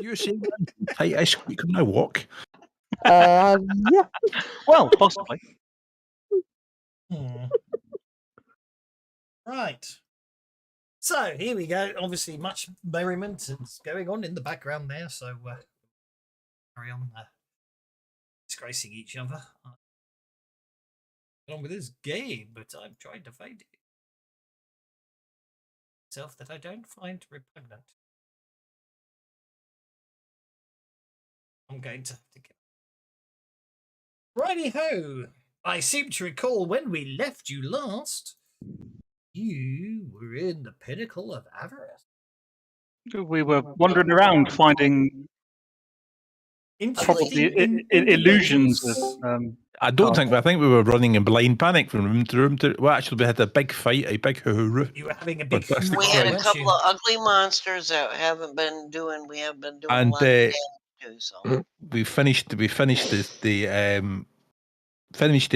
you saying tight ice cream can I walk? Yeah. Well, possibly. Right. So here we go. Obviously, much merriment is going on in the background there. So carry on disgracing each other. On with this game, but I'm trying to find it. Self that I don't find repugnant. I'm going to have to get. Righty ho! I seem to recall when we left you last. You were in the pinnacle of avarice. We were wandering around finding probably illusions of. I don't think. I think we were running in blind panic from room to room. Well, actually, we had a big fight, a big hoo-hoo. You were having a big. We had a couple of ugly monsters that we have been doing a lot of damage to. So we finished the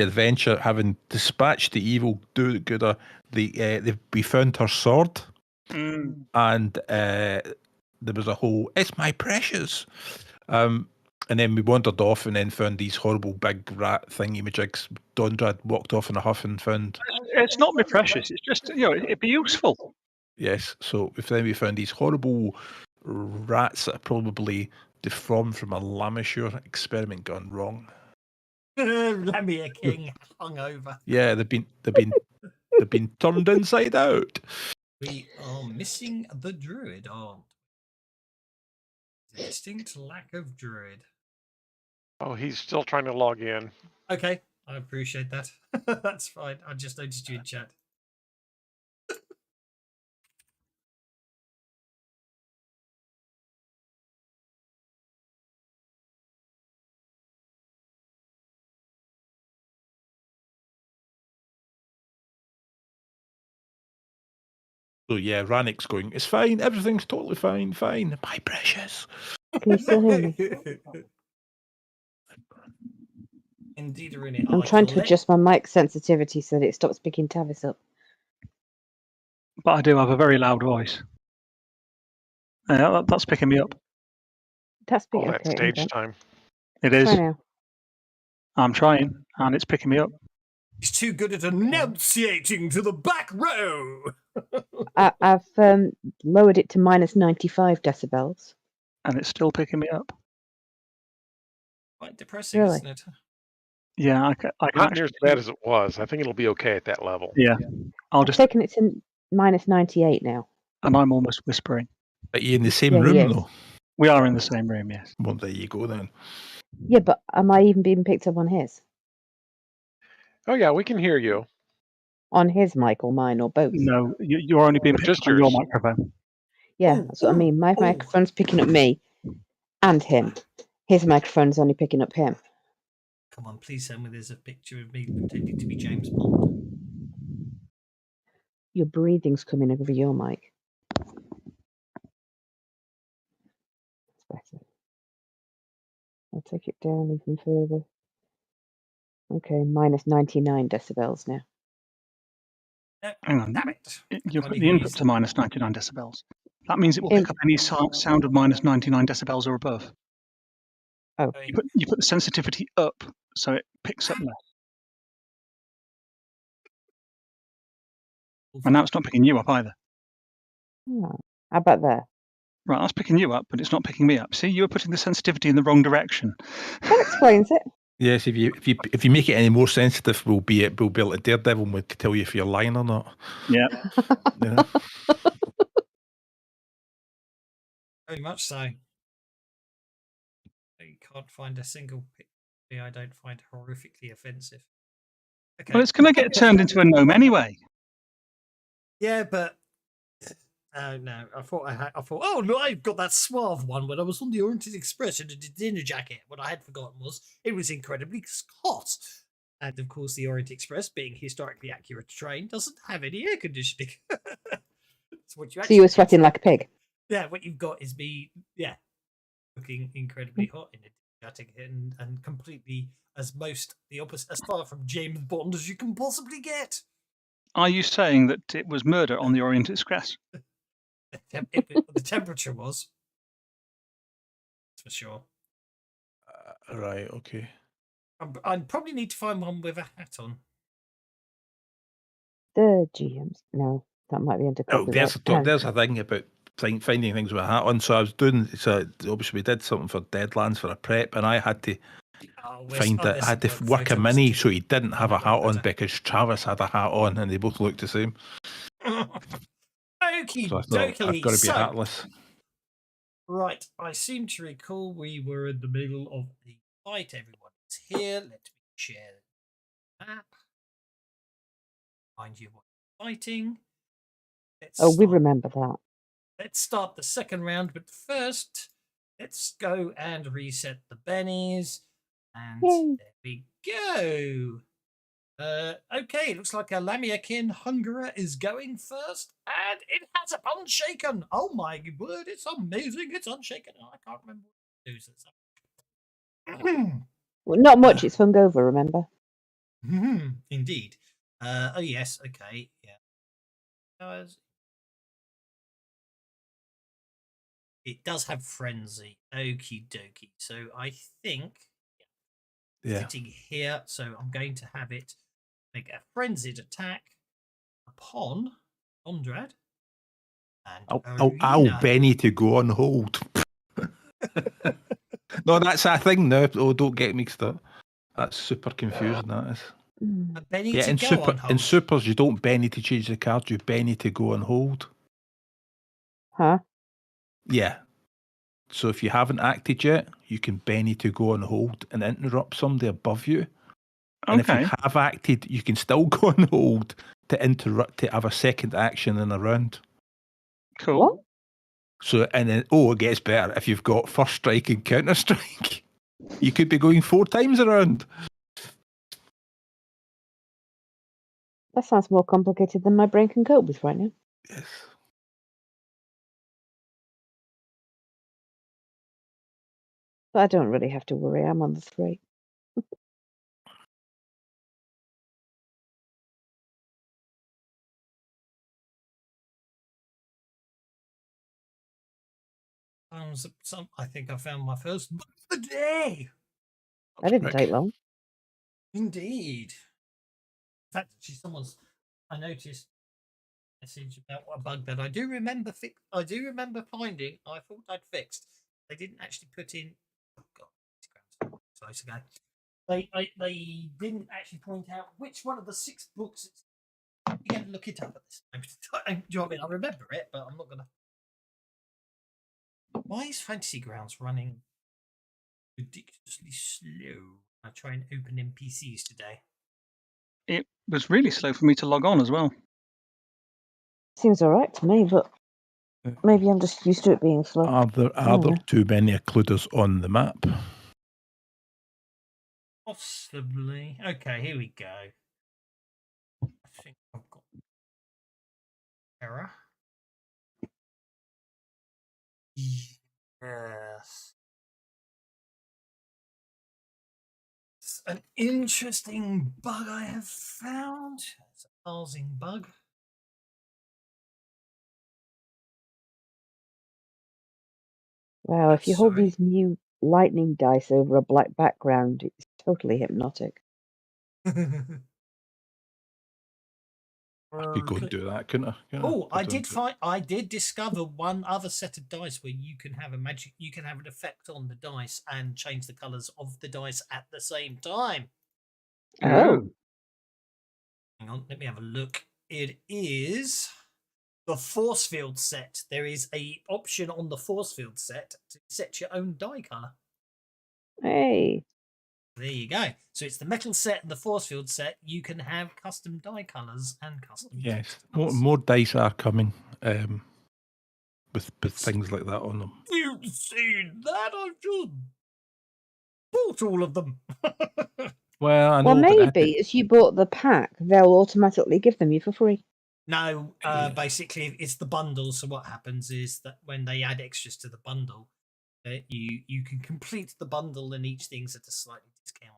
adventure having dispatched the evil do-gooder. We found her sword, and there was a whole "it's my precious," and then we wandered off and then found these horrible big rat thingy-majigs. Dondrad walked off in a huff and found. It's not my precious. It's just it'd be useful. Yes, so then we found these horrible rats that are probably deformed from a Lamashur experiment gone wrong. Lamia King hungover. Yeah, they've been turned inside out. We are missing the druid, aren't we? Distinct lack of druid. Oh, he's still trying to log in. Okay, I appreciate that. That's fine. I just noticed you in chat. So yeah, Rannick's going, it's fine, everything's totally fine, my precious. Can you still hear me? Indeed, Rooney. I'm trying to adjust my mic sensitivity so that it stops picking Tavis up. But I do have a very loud voice. Yeah, that's picking me up. That's picking that's stage time. It is. Try now. I'm trying, and it's picking me up. He's too good at enunciating to the back row. I've lowered it to minus 95 decibels. And it's still picking me up. Quite depressing, Really? isn't it? Yeah, I can Not near as bad as it was. I think it'll be okay at that level. Yeah. I've taken it to minus 98 now. And I'm almost whispering. Are you in the same room, though? We are in the same room, yes. Well, there you go, then. Yeah, but am I even being picked up on his? Oh, yeah, we can hear you. On his mic or mine or both? No, you're only being picked up on your microphone. Yeah, that's what I mean. My microphone's picking up me and him. His microphone's only picking up him. Come on, please send me there's a picture of me pretending to be James Bond. Your breathing's coming over your mic. That's better. I'll take it down even further. Okay, minus 99 decibels now. No, hang on. Damn it. You put the input to minus 99 decibels. That means it will pick up any sound of minus 99 decibels or above. Oh. You put the sensitivity up so it picks up less. And now it's not picking you up either. Oh, how about there? Right, that's picking you up, but it's not picking me up. See, you were putting the sensitivity in the wrong direction. That explains it. Yes, if you make it any more sensitive, we'll be able to Daredevil and we can tell you if you're lying or not. Yeah. Yeah. Very much so. You can't find a single picture I don't find horrifically offensive. Okay. Well, it's going to get turned into a gnome anyway. Yeah, but no. I thought, oh no, I've got that suave one when I was on the Oriental Express in a dinner jacket. What I had forgotten was it was incredibly hot. And of course, the Orient Express, being historically accurate train, doesn't have any air conditioning. So you were sweating like a pig. Yeah, what you've got is me, looking incredibly hot in a jacket and completely the opposite, as far from James Bond as you can possibly get. Are you saying that it was murder on the Orient Express? The temperature was. for sure. Right, okay. I'd probably need to find one with a hat on. The GMs. No, that might be under Oh, copyright. there's a thing about finding things with a hat on. So I was doing. So obviously we did something for Deadlands for a prep, and I had to I had to work a mini so he didn't have a hat on because Travis had a hat on, and they both looked the same. Okie So I thought I've got to be hatless. Right, I seem to recall we were in the middle of the fight. Everyone is here. Let me share the map. Find you what you're fighting. We remember that. Let's start the second round, but first, let's go and reset the bennies. And there we go. Okay, looks like a Lamiakin Hungerer is going first, and it has a Unshaken. Oh my word, it's amazing. It's Unshaken. I can't remember what it does. Well, not much. It's hungover, remember? Indeed. Oh yes. Okay. Yeah. It does have frenzy. Okie dokie. So I think sitting here. So I'm going to have it make a frenzied attack upon Ondrad. And Benny to go on hold. No, that's a thing now. Oh, don't get mixed up. That's super confusing. That is. Benny to go on hold. In supers, you don't Benny to change the card. You Benny to go on hold. Huh? Yeah. So if you haven't acted yet, you can Benny to go on hold and interrupt somebody above you. And if you have acted, you can still go on hold to interrupt, to have a second action in a round. Cool. What? So, and then, it gets better. If you've got first strike and counter strike, you could be going 4 times around. That sounds more complicated than my brain can cope with right now. Yes. But I don't really have to worry. I'm on the 3. I think I found my first book of the day. That didn't take long. Indeed. In fact, I noticed a message about a bug that I do remember finding. I thought I'd fixed. They didn't actually put in. Oh God, close ago. They didn't actually point out which one of the 6 books. You got to look it up at this time. Do you know what I mean? I remember it, but I'm not gonna. Why is Fantasy Grounds running ridiculously slow? I try and open NPCs today. It was really slow for me to log on as well. Seems all right to me, but maybe I'm just used to it being slow. Are there too many occluders on the map? Possibly. Okay, here we go. I think I've got error. Yes. It's an interesting bug I have found. It's a parsing bug. Wow, if you hold these new lightning dice over a black background, it's totally hypnotic. I could go and do that, couldn't I? I did discover one other set of dice where you can have an effect on the dice and change the colours of the dice at the same time. Oh. Hang on, let me have a look. It is the force field set. There is a option on the force field set to set your own die colour. Hey. There you go. So it's the metal set and the force field set. You can have custom die colours and custom. Yes, more dice are coming with things like that on them. You've seen that? I've just bought all of them. Well, I know. Well, maybe as you bought the pack, they'll automatically give them you for free. No, basically it's the bundle. So what happens is that when they add extras to the bundle, you can complete the bundle and each thing's at a slightly discount.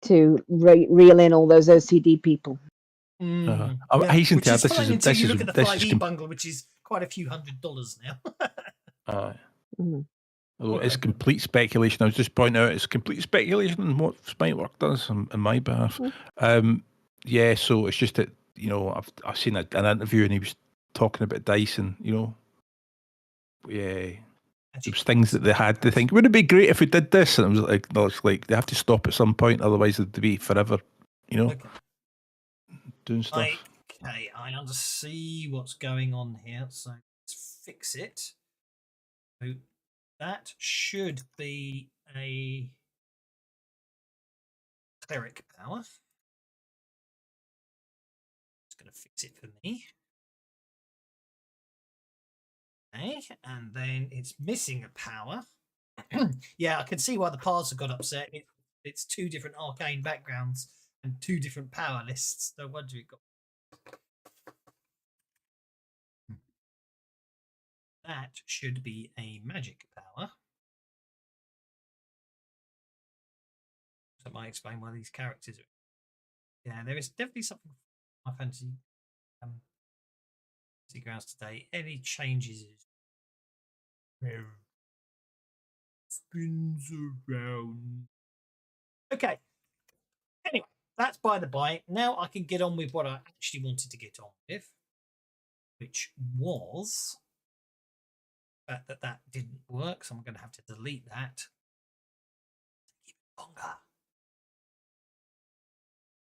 To reel in all those OCD people. I hasten to add, this is look at the 5e bundle, which is quite a few $100s now. Although it's complete speculation. I was just pointing out it's complete speculation on what Spitework does on my behalf. Yeah, so it's just that, you know, I've seen an interview and he was talking about dice and, you know, yeah, there was things that they had to think, wouldn't it be great if we did this? And it was like, no, it's like they have to stop at some point, otherwise they'd be forever, you know, doing stuff. Okay, I see what's going on here, so let's fix it. So that should be a cleric power. It's going to fix it for me. Okay, and then it's missing a power. Yeah, I can see why the parser got upset. It's two different arcane backgrounds and two different power lists. No wonder it got. That should be a magic power. That might explain why these characters are. Yeah, there is definitely something in my fantasy grounds today. Any changes spins around. Okay. Anyway, that's by the by. Now I can get on with what I actually wanted to get on with, which was the fact that that didn't work. So I'm going to have to delete that. Keep it longer.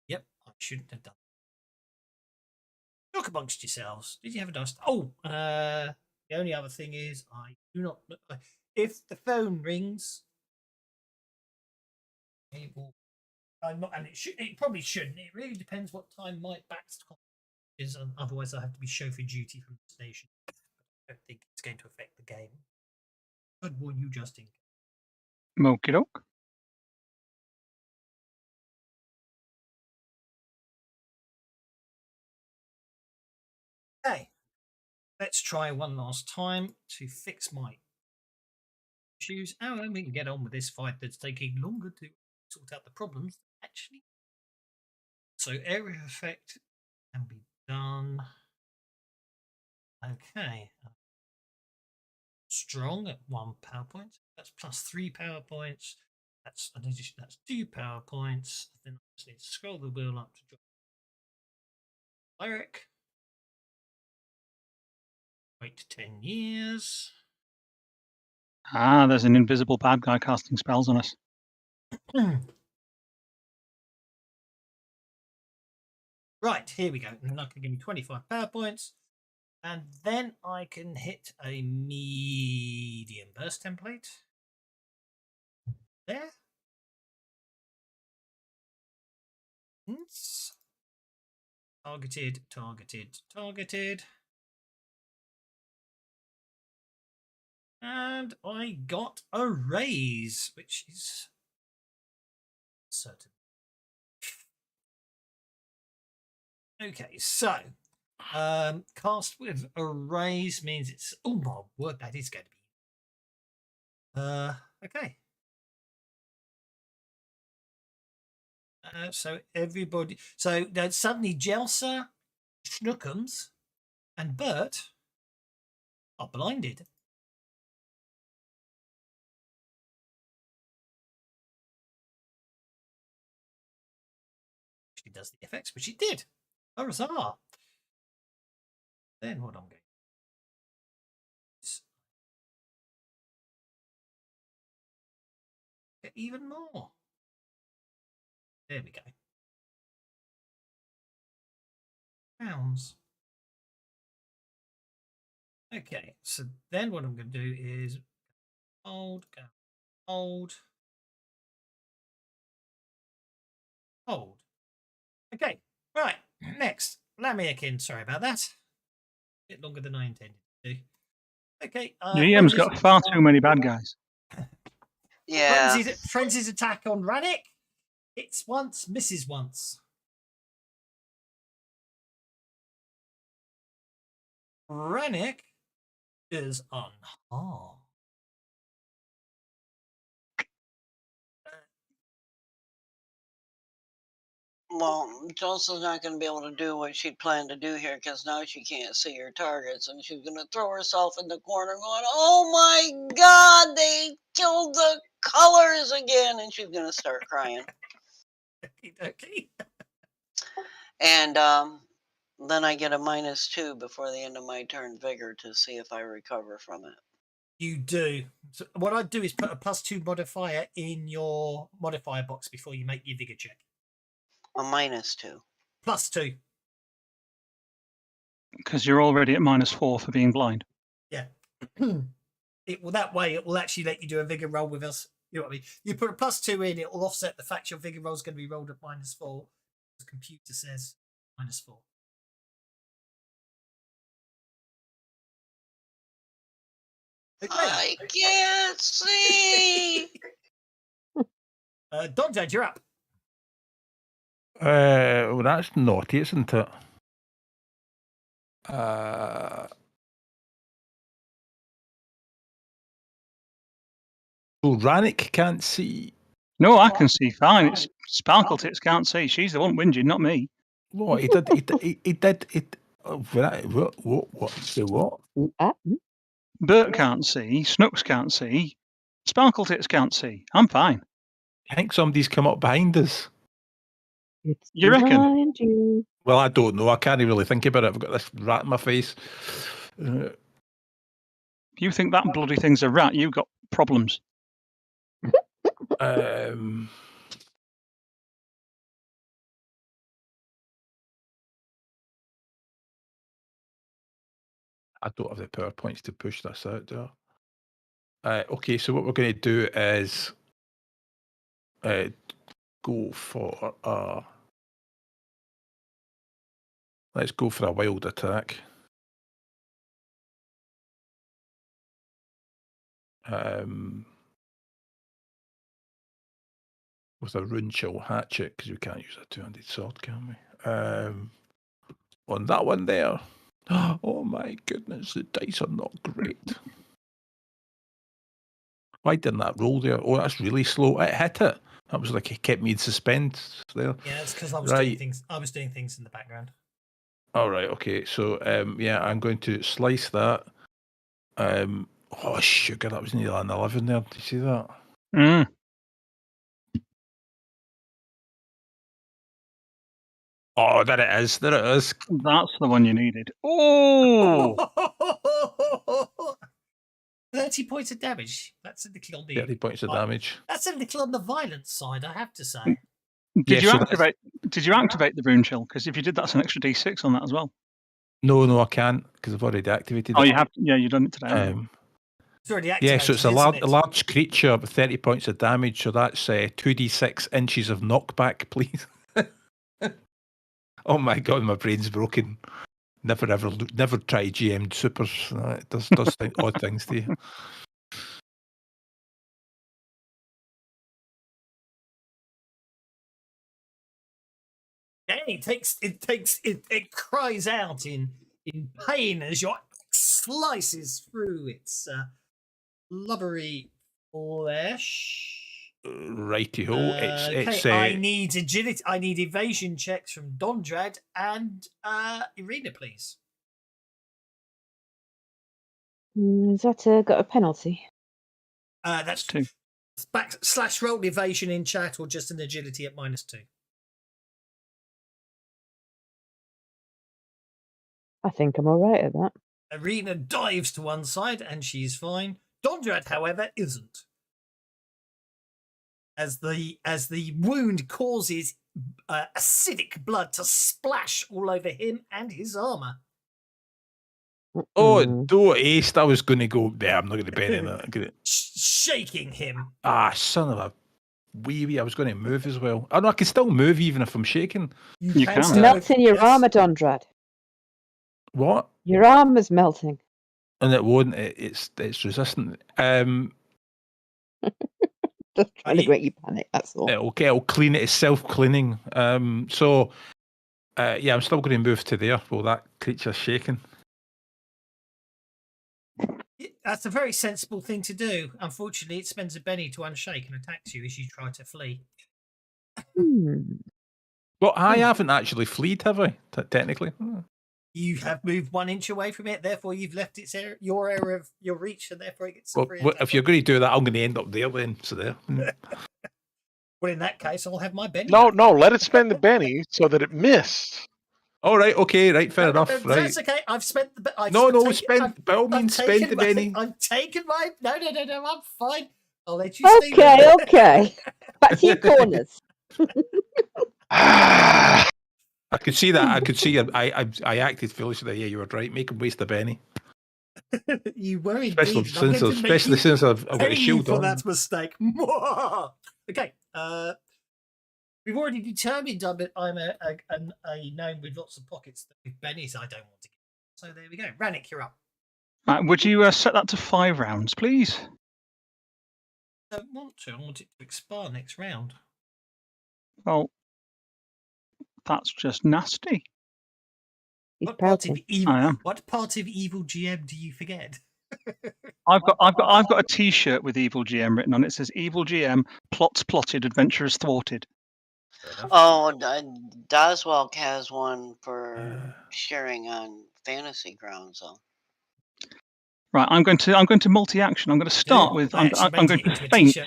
Yep, I shouldn't have done. Talk amongst yourselves. Did you have a nice? Oh, the only other thing is I do not. If the phone rings, it will. I'm not, and it probably shouldn't. It really depends what time my backstop is, and otherwise I have to be chauffeur duty from the station. I don't think it's going to affect the game. I'd warn you, Justin. Okie doke. Okay, let's try one last time to fix my issues. Oh, and we can get on with this fight that's taking longer to sort out the problems. Actually, so area effect can be done. Okay. Strong at 1 power point. That's plus 3 power points. That's 2 power points. Then I just need to scroll the wheel up to drop cleric. Wait 10 years. Ah, there's an invisible bad guy casting spells on us. Right, here we go. And then I can give me 25 power points. And then I can hit a medium burst template. There. Targeted, targeted, targeted. And I got a raise, which is certain. Okay, so cast with a raise means it's my word, that is going to be okay. So everybody, so suddenly Jelsa, Schnookums, and Bert are blinded. She does the effects, which she did. Huzzah! Then what I'm going to get even more. There we go. Pounds. Okay, so then what I'm going to do is hold, go, hold, hold. Okay, right, next. Lamiakin, sorry about that. A bit longer than I intended to do. Okay. GM's got far too many bad guys. Yeah. Frenzy's attack on Rannick. Hits once, misses once. Rannick is unharmed. Well, Jocelyn's not going to be able to do what she'd planned to do here because now she can't see her targets, and she's going to throw herself in the corner going, "Oh my God, they killed the colors again," and she's going to start crying. Okay. And then I get a -2 before the end of my turn vigor to see if I recover from it. You do. So what I'd do is put a +2 modifier in your modifier box before you make your vigor check. A -2. +2. Because you're already at -4 for being blind. Yeah. It will that way. It will actually let you do a vigor roll with us. You know what I mean? You put a +2 in, it will offset the fact your vigor roll is going to be rolled at -4. The computer says -4. Okay. I can't see. Donjad, you're up. Well, that's naughty, isn't it? So Rannick can't see. No, I can see fine. It's Sparkle Tits can't see. She's the one whinging, not me. What he did? He did. What? Say what? Bert can't see. Snooks can't see. Sparkle Tits can't see. I'm fine. I think somebody's come up behind us. It's You reckon? behind you. Well, I don't know. I can't really think about it. I've got this rat in my face. If you think that bloody thing's a rat, you've got problems. I don't have the PowerPoints to push this out, do I? Okay, so what we're going to do is go for let's go for a wild attack. With a rune chill hatchet, because we can't use a two-handed sword, can we? On that one there. Oh my goodness, the dice are not great. Why didn't that roll there? Oh, that's really slow. It hit it. That was like it kept me in suspense there. Yeah, it's because I was doing things. I was doing things in the background. All right, okay. So yeah, I'm going to slice that. Oh sugar, that was nearly an 11 there. Did you see that? Mm. Oh, there it is. There it is. That's the one you needed. Oh! 30 points of damage. That's a little on the 30 points of damage. That's a little on the violent side, I have to say. Did you activate the rune chill? Because if you did, that's an extra D6 on that as well. No, I can't because I've already activated it. Oh, you have? Yeah, you've done it today. It's already activated. Yeah, so it's a large creature with 30 points of damage. So that's 2d6 inches of knockback, please. Oh my god, my brain's broken. Never try GM supers. It does odd things to you. Yeah, it cries out in pain as your axe slices through its blubbery flesh. Righty-ho. It's I need agility. I need evasion checks from Dondrad and Irina, please. Has that got a penalty? That's 2. / roll evasion in chat or just an agility at -2. I think I'm all right at that. Irina dives to one side and she's fine. Dondrad, however, isn't. As the wound causes acidic blood to splash all over him and his armor. Oh, do ace. I was going to go there. I'm not going to bet in that. Shaking him. Ah, son of a wee. I was going to move as well. Oh, no, I can still move even if I'm shaking. You can. It's melting your armor, Dondrad. What? Your armor's melting. And it won't. It's resistant. Just trying to make you panic. That's all. It'll clean it. It's self-cleaning. So, yeah, I'm still going to move to there. Well, that creature's shaking. That's a very sensible thing to do. Unfortunately, it spends a penny to unshake and attacks you as you try to flee. Well, I haven't actually fleed, have I? Technically. You have moved 1 inch away from it, therefore you've left your area of your reach, and therefore it gets a free Well, attack. if you're going to do that, I'm going to end up there then. So there. Well, in that case, I'll have my Benny. No, let it spend the Benny so that it missed. All right, okay, right, fair enough. Right. That's okay. I've spent the. By all means, spend the Benny. I've taken my. No, I'm fine. I'll let you stay. Okay. Back to your corners. Ah, I could see that. I could see. I acted foolishly. Yeah, you were right. Make him waste the Benny. You were indeed. Especially since I've got a shield for on. that mistake. Okay. We've already determined I'm a gnome with lots of pockets. With bennies, I don't want to get. So there we go. Rannick, you're up. Would you set that to 5 rounds, please? I don't want to. I want it to expire next round. Well, that's just nasty. He's pouting. I am. What part of evil GM do you forget? I've got a T-shirt with Evil GM written on it. It says Evil GM, plots plotted, adventurers thwarted. Oh, Doswell has one for sharing on Fantasy Grounds, though. Right, I'm going to multi-action. I'm going to start with. I'm going to faint.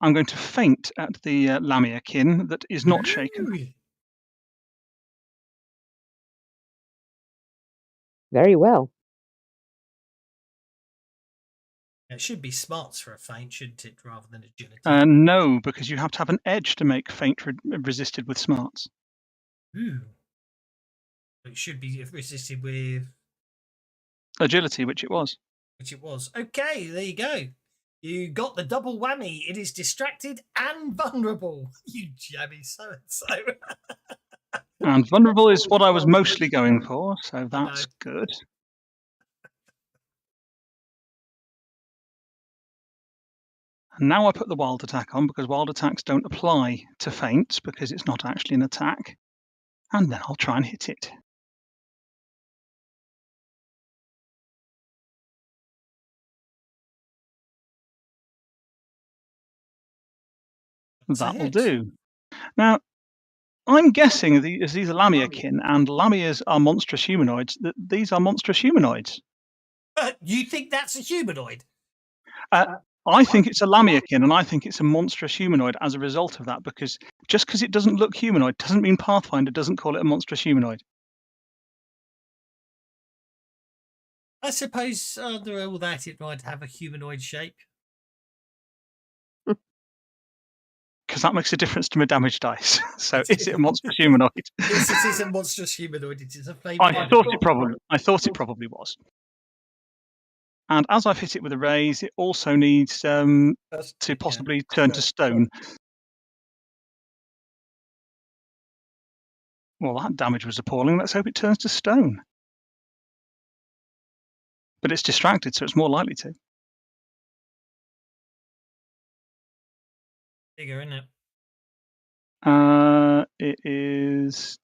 I'm going to faint at the Lamia kin that is not shaken. Very well. It should be smarts for a feint, shouldn't it, rather than agility? No, because you have to have an edge to make feint resisted with smarts. Ooh. It should be resisted with agility, which it was. Okay, there you go. You got the double whammy. It is distracted and vulnerable. You jammy so-and-so. And vulnerable is what I was mostly going for, so that's good. And now I put the wild attack on because wild attacks don't apply to feints because it's not actually an attack. And then I'll try and hit it. That'll do. Now, I'm guessing as these are Lamia kin, and Lamias are monstrous humanoids, that these are monstrous humanoids. You think that's a humanoid? I think it's a Lamia kin, and I think it's a monstrous humanoid as a result of that, because just because it doesn't look humanoid doesn't mean Pathfinder doesn't call it a monstrous humanoid. I suppose under all that it might have a humanoid shape. Because that makes a difference to my damage dice. So is it a monstrous humanoid? Yes, it is a monstrous humanoid. It is a flame. I thought it probably was. And as I've hit it with a raise, it also needs to possibly turn to stone. Well, that damage was appalling. Let's hope it turns to stone. But it's distracted, so it's more likely to. Bigger, isn't it? It is.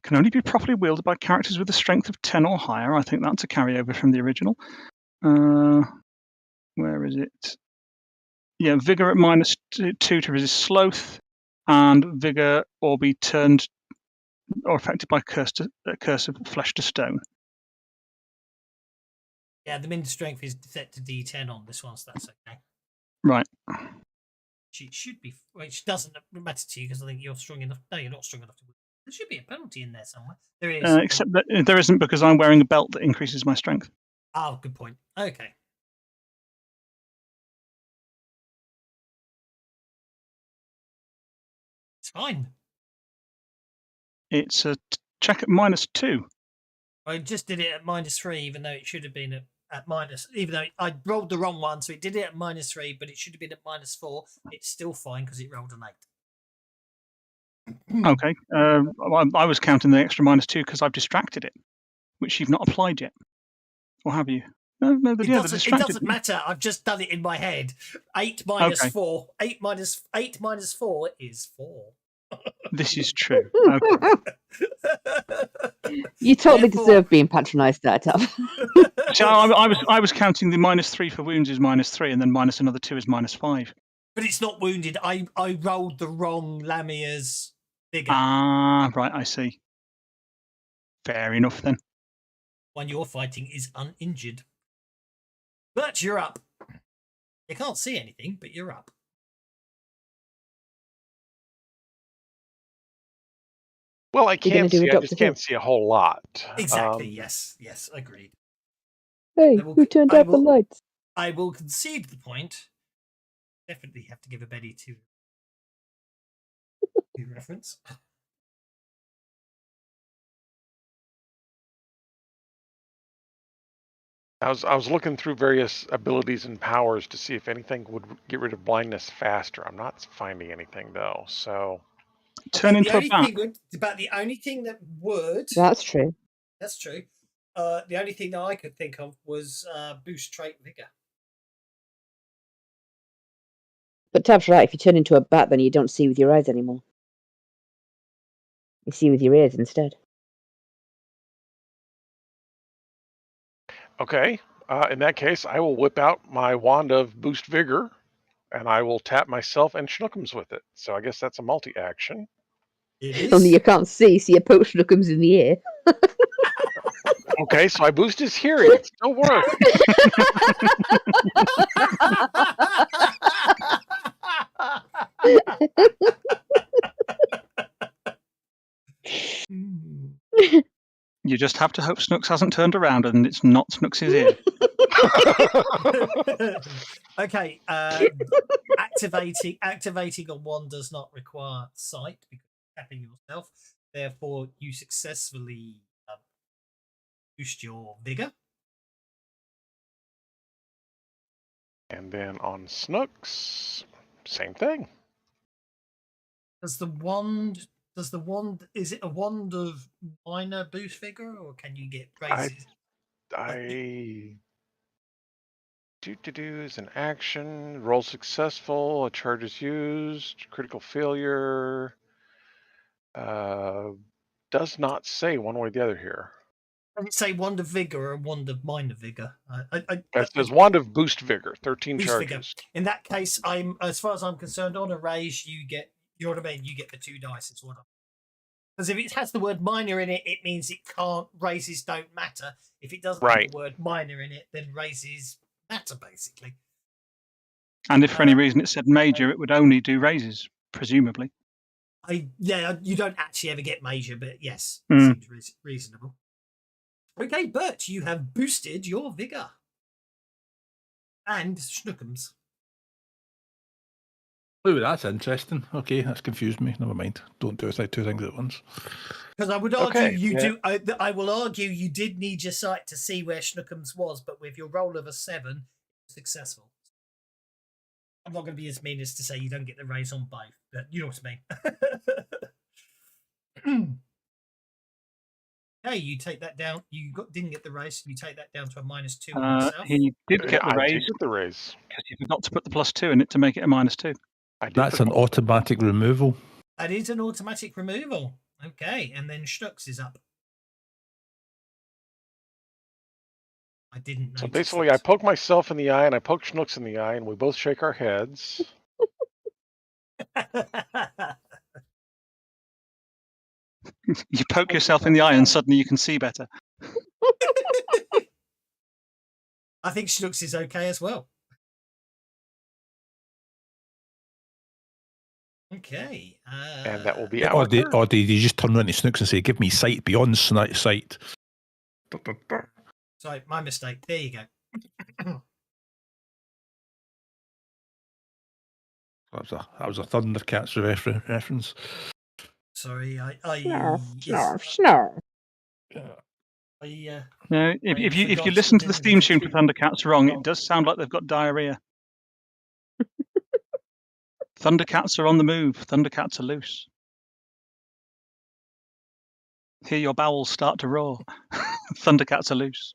Can only be properly wielded by characters with a strength of 10 or higher. I think that's a carryover from the original. Where is it? Yeah, vigor at -2 to resist sloth, and vigor or be turned or affected by curse of flesh to stone. Yeah, the min strength is set to D10 on this one, so that's okay. Right. It should be, which doesn't matter to you because I think you're strong enough. No, you're not strong enough to win. There should be a penalty in there somewhere. There is. Except that there isn't, because I'm wearing a belt that increases my strength. Oh, good point. Okay. It's fine. It's a check at -2. I just did it at -3, even though it should have been at minus. Even though I rolled the wrong one, so it did it at -3, but it should have been at -4. It's still fine because it rolled an 8. Okay. I was counting the extra -2 because I've distracted it, which you've not applied yet. Or have you? No, it doesn't matter. I've just done it in my head. 8 minus 4. 8 minus 4 is 4. This is true. Okay. You totally deserve being patronised that up. So I was counting the -3 for wounds is -3, and then minus another 2 is -5. But it's not wounded. I rolled the wrong Lamia's vigor. Ah, right, I see. Fair enough then. One you're fighting is uninjured. But you're up. You can't see anything, but you're up. Well, I You're gonna can't do a see. I Dr. just can't Who. see a whole lot. Exactly. Yes, agreed. Hey, I will- who turned I out the will- lights? I will concede the point. Definitely have to give a Betty to reference. I was looking through various abilities and powers to see if anything would get rid of blindness faster. I'm not finding anything though. So Turn into a bat. The only thing that would. That's true. That's true. The only thing that I could think of was boost trait vigor. But Tab's right. If you turn into a bat, then you don't see with your eyes anymore. You see with your ears instead. okay. In that case, I will whip out my wand of boost vigor, and I will tap myself and Schnookums with it. So I guess that's a multi-action. It is. Only you can't see, so you poke Schnookums in the ear. Okay, so I boost his hearing. It still works. You just have to hope Snooks hasn't turned around and it's not Snooks' ear. Okay. Activating a wand does not require sight because you're tapping yourself. Therefore, you successfully boost your vigor. And then on Snooks, same thing. Does the wand? Is it a wand of minor boost vigor, or can you get raises? Do is an action. Roll successful. A charge is used. Critical failure. Does not say one way or the other here. Does it say wand of vigor or wand of minor vigor? It says wand of boost vigor. 13 boost vigor. charges. In that case, as far as I'm concerned, on a raise, you get. You know what I mean? You get the 2 dice. It's what. Because if it has the word minor in it, it means it can't. Raises don't matter. If it doesn't have the word minor in it, then raises matter basically. And if for any reason it said major, it would only do raises, presumably. You don't actually ever get major, but yes, it seems reasonable. Okay, Bert, you have boosted your vigor. And Schnookums. Oh, that's interesting. Okay, that's confused me. Never mind. Don't do two things at once. Because I would argue do. I will argue you did need your sight to see where Schnookums was, but with your roll of a 7, successful. I'm not going to be as mean as to say you don't get the raise on both, but you know what I mean. Hey, you take that down. You didn't get the raise. You take that down to a -2 on yourself. He did get the raise. I did get the raise. Because you forgot to put the +2 in it to make it a -2. That's an automatic removal. That is an automatic removal. Okay, and then Schnooks is up. I didn't know. So basically, I poke myself in the eye and I poke Schnooks in the eye, and we both shake our heads. You poke yourself in the eye and suddenly you can see better. I think Schnooks is okay as well. Okay. And that will be or do you just turn around to Snooks and say, give me sight beyond sight? Sorry, my mistake. There you go. That was a Thundercats reference. Sorry, Snarf. No, if you listen to the theme tune for Thundercats wrong, it does sound like they've got diarrhea. Thundercats are on the move. Thundercats are loose. Hear your bowels start to roar. Thundercats are loose.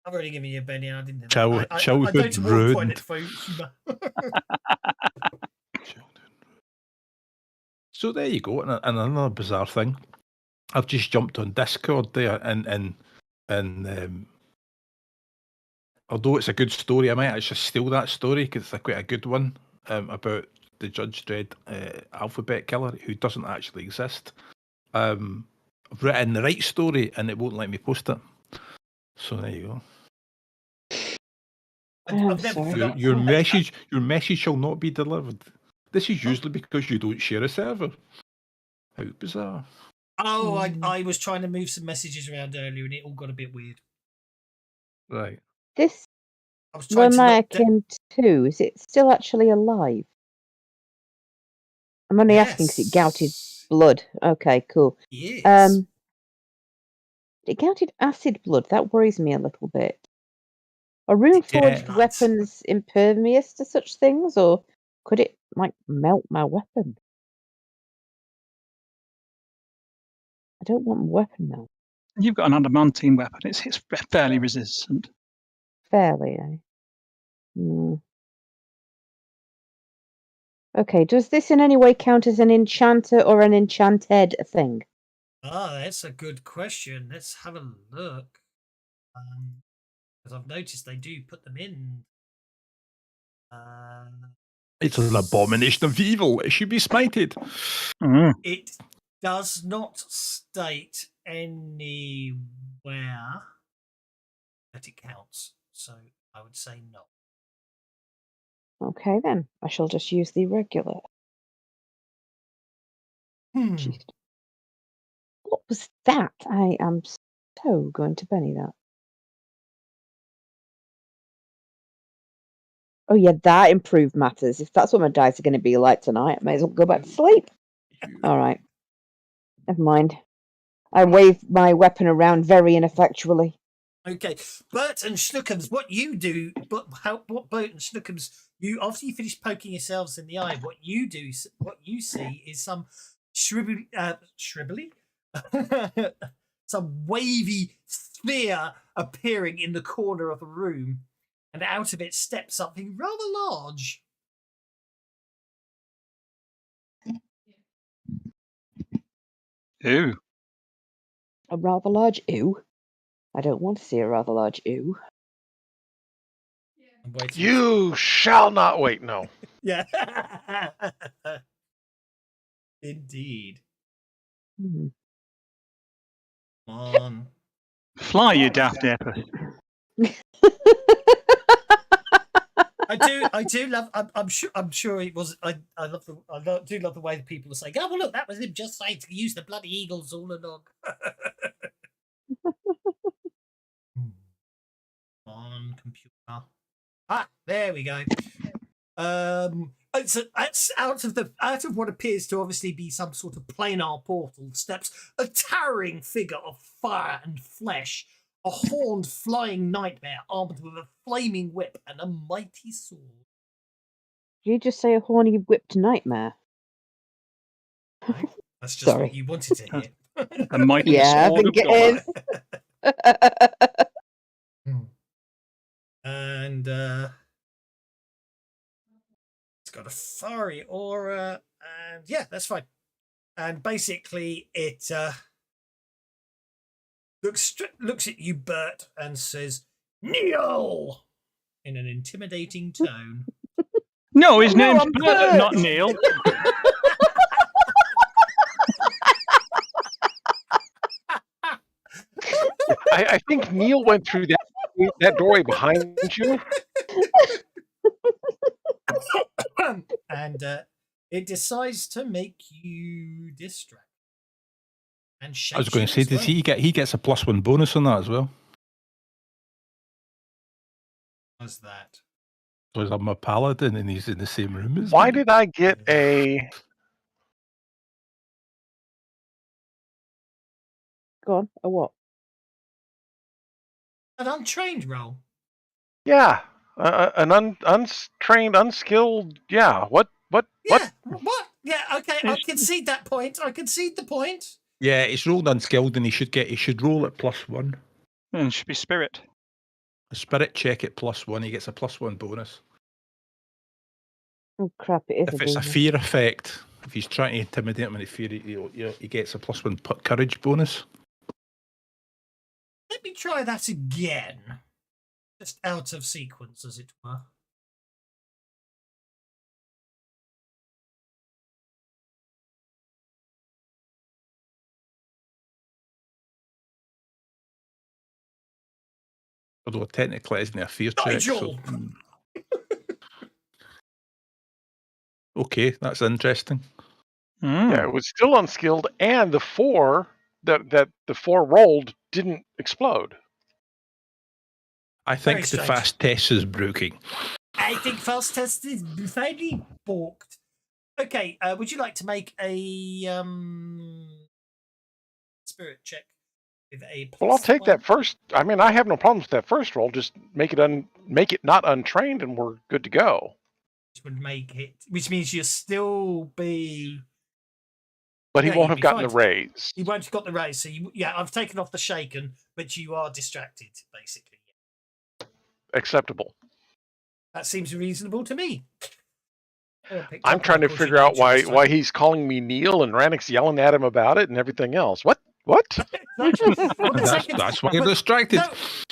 I've already given you a Benny. I didn't. Childhood ruined. So there you go. And another bizarre thing. I've just jumped on Discord there, and although it's a good story, I might actually steal that story because it's quite a good one about the Judge Dredd alphabet killer who doesn't actually exist. I've written the right story and it won't let me post it. So there you go. I've never forgotten. Your message shall not be delivered. This is usually because you don't share a server. How bizarre. Oh, I was trying to move some messages around earlier and it all got a bit weird. Right. This I was trying Remakin 2, is it still actually alive? I'm only asking because it gouted blood. Okay, cool. Yes. It gouted acid blood. That worries me a little bit. Are rune-forged weapons impervious to such things, or could it, like, melt my weapon? I don't want my weapon melt. You've got an adamantine weapon. It's fairly resistant. Fairly, eh? Okay, does this in any way count as an enchanter or an enchanted thing? That's a good question. Let's have a look. Because I've noticed they do put them in. It's an abomination of evil. It should be smited. It does not state anywhere that it counts. So I would say no. Okay, then. I shall just use the regular. Jeez. What was that? I am so going to Benny that. Oh, yeah, that improved matters. If that's what my dice are going to be like tonight, I may as well go back to sleep. All right. Never mind. I wave my weapon around very ineffectually. Okay, Bert and Snookums, what you do, what Bert and Snookums, you after you finish poking yourselves in the eye, what you see is some shribbly, some wavy sphere appearing in the corner of the room, and out of it steps something rather large. Ew. A rather large ew? I don't want to see a rather large ew. You shall not wait. No. Yeah. Indeed. Come on. Fly, you daft apple. I do love. I'm sure it was. I do love the way that people are saying, "Oh well, look, that was him just saying to use the bloody eagles all along." On computer. There we go. It's out of what appears to obviously be some sort of planar portal steps a towering figure of fire and flesh, a horned flying nightmare armed with a flaming whip and a mighty sword. Did you just say a horny whipped nightmare? That's just what you wanted to hear. A mighty yeah, sword I think of it God. is. And it's got a fiery aura, and yeah, that's fine. And basically, it looks at you, Bert, and says, "Neil," in an intimidating tone. No, his name's Bert, not Neil. I think Neil went through that doorway behind you. And it decides to make you distract. And I was going to say, does he gets a +1 bonus on that as well? How's that? Because I'm a paladin and he's in the same room as Why me. did I get a... Go on, a what? An untrained roll. Yeah, an untrained, unskilled... Yeah, what? Yeah, what? Yeah, okay, I concede that point. I concede the point. Yeah, it's rolled unskilled and he should roll at +1. It should be spirit. A spirit check at +1, he gets a +1 bonus. Oh crap, it is If it's a fear effect, if he's trying to intimidate him in fear, he gets a +1 courage bonus. Let me try that again. Just out of sequence, as it were. Although technically it isn't a fear check. Nigel! So, okay, that's interesting. Yeah, it was still unskilled, and the 4 that the 4 rolled didn't explode. I Very think the strange. fast test is broken. I think fast test is fairly balked. Okay, would you like to make a spirit check with a Well, I'll take +1? that first. I mean, I have no problems with that first roll. Just make it not untrained, and we're good to go. Which would make it, which means you'll still be. But he Yeah, won't you'd have be gotten fine. the raise. You won't have got the raise, so I've taken off the shaken, but you are distracted, basically. Acceptable. That seems reasonable to me. I'm trying to figure out why he's calling me Neil and Rannick's yelling at him about it and everything else. What? That's why you're distracted.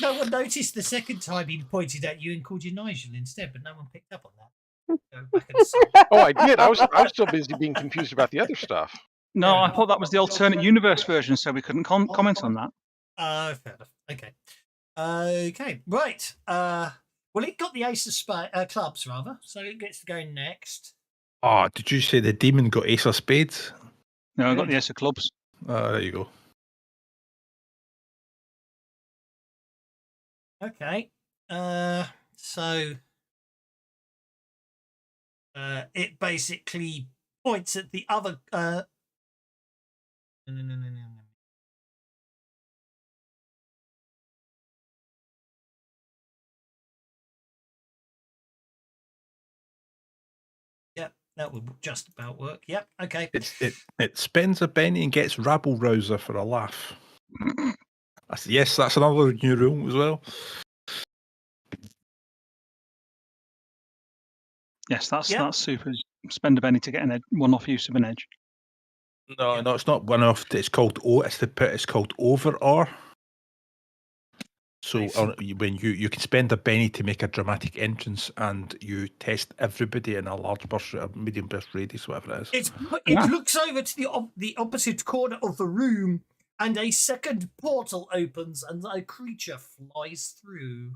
No one noticed the second time he pointed at you and called you Nigel instead, but no one picked up on that. Go back and Oh, I did. I was still busy being confused about the other stuff. No, I thought that was the alternate universe version, so we couldn't comment on that. Fair enough. Okay. Okay. Right. Well, it got the ace of clubs, rather, so it gets to go next. Oh, did you say the demon got ace of spades? No, I got the ace of clubs. There you go. Okay. So it basically points at the other. No. Yep, that would just about work. Yep. Okay. It spends a penny and gets rabble rouser for a laugh. Yes, that's another new rule as well. Yes, that's super. Spend a penny to get an one-off use of an edge. No, it's not one off. It's called It's called over R. So when you can spend a penny to make a dramatic entrance, and you test everybody in a large burst, a medium burst radius, whatever it is. It looks over to the opposite corner of the room, and a second portal opens, and a creature flies through.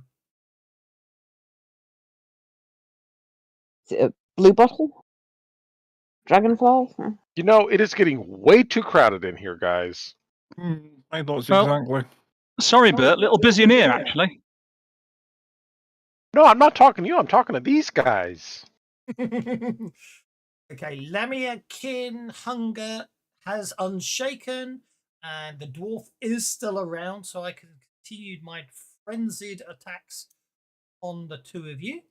Is it a blue bottle? Dragonfly? You know, it is getting way too crowded in here, guys. I know exactly. Sorry, Bert. Little busy in here, actually. No, I'm not talking to you. I'm talking to these guys. Okay, Lamia-kin hunger has unshaken, and the dwarf is still around, so I can continue my frenzied attacks on the two of you.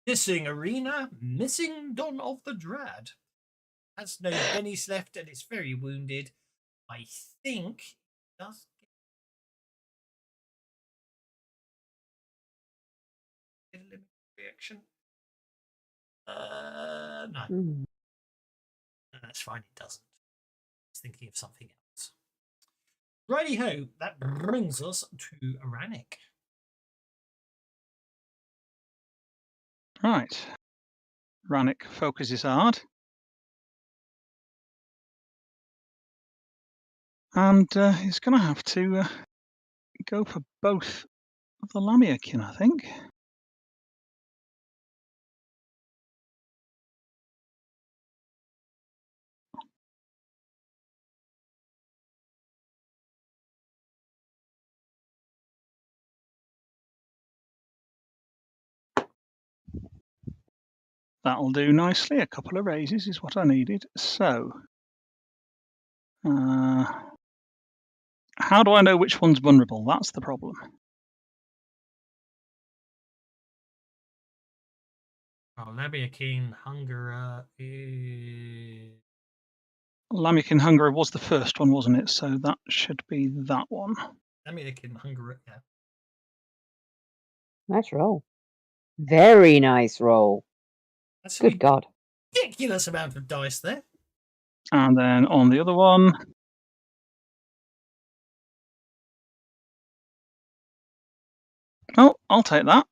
Missing Arena, missing Don of the Dread. Has no bennies left and is very wounded. I think it does get a limited reaction. No. That's fine, it doesn't. I was thinking of something else. Righty-ho, that brings us to Rannick. Right. Rannick focuses hard. And he's going to have to go for both of the Lamia-kin, I think. That'll do nicely. A couple of raises is what I needed. So, how do I know which one's vulnerable? That's the problem. Oh, Lamia-kin hunger is... Lamia-kin hunger was the first one, wasn't it? So that should be that one. Lamia-kin hunger, yeah. Nice roll. Very nice roll. That's Good God. ridiculous amount of dice there. And then on the other one, oh, I'll take that.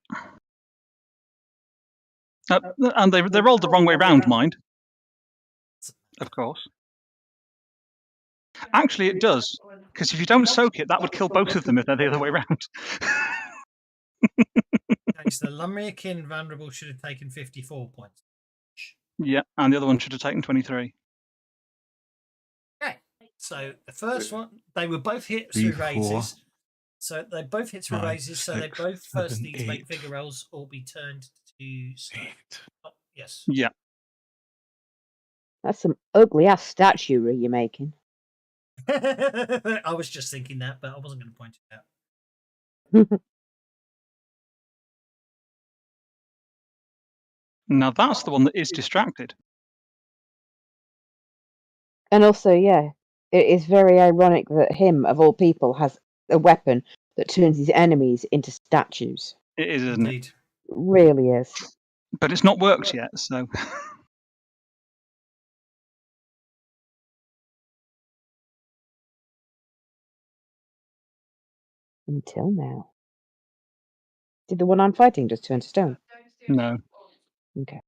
And they rolled the wrong way round, mind. Of course. Actually, it does, because if you don't soak it, that would kill both of them if they're the other way round. Thanks. The Lumriakin Vulnerable should have taken 54 points. Yeah, and the other one should have taken 23. Okay. So the first one, they were both hit 3, through 4, raises. So they both hit through 5, raises. So they 6, both first 7, need to make 8. vigor rolls or be turned to stone. 8. Oh, yes. Yeah. That's some ugly ass statue you're making. I was just thinking that, but I wasn't going to point it out. Now that's the one that is distracted. And also, yeah, it is very ironic that him, of all people, has a weapon that turns his enemies into statues. It is, isn't it? Indeed. Really is. But it's not worked yet, so. Until now. Did the one I'm fighting just turn to stone? No. Okay.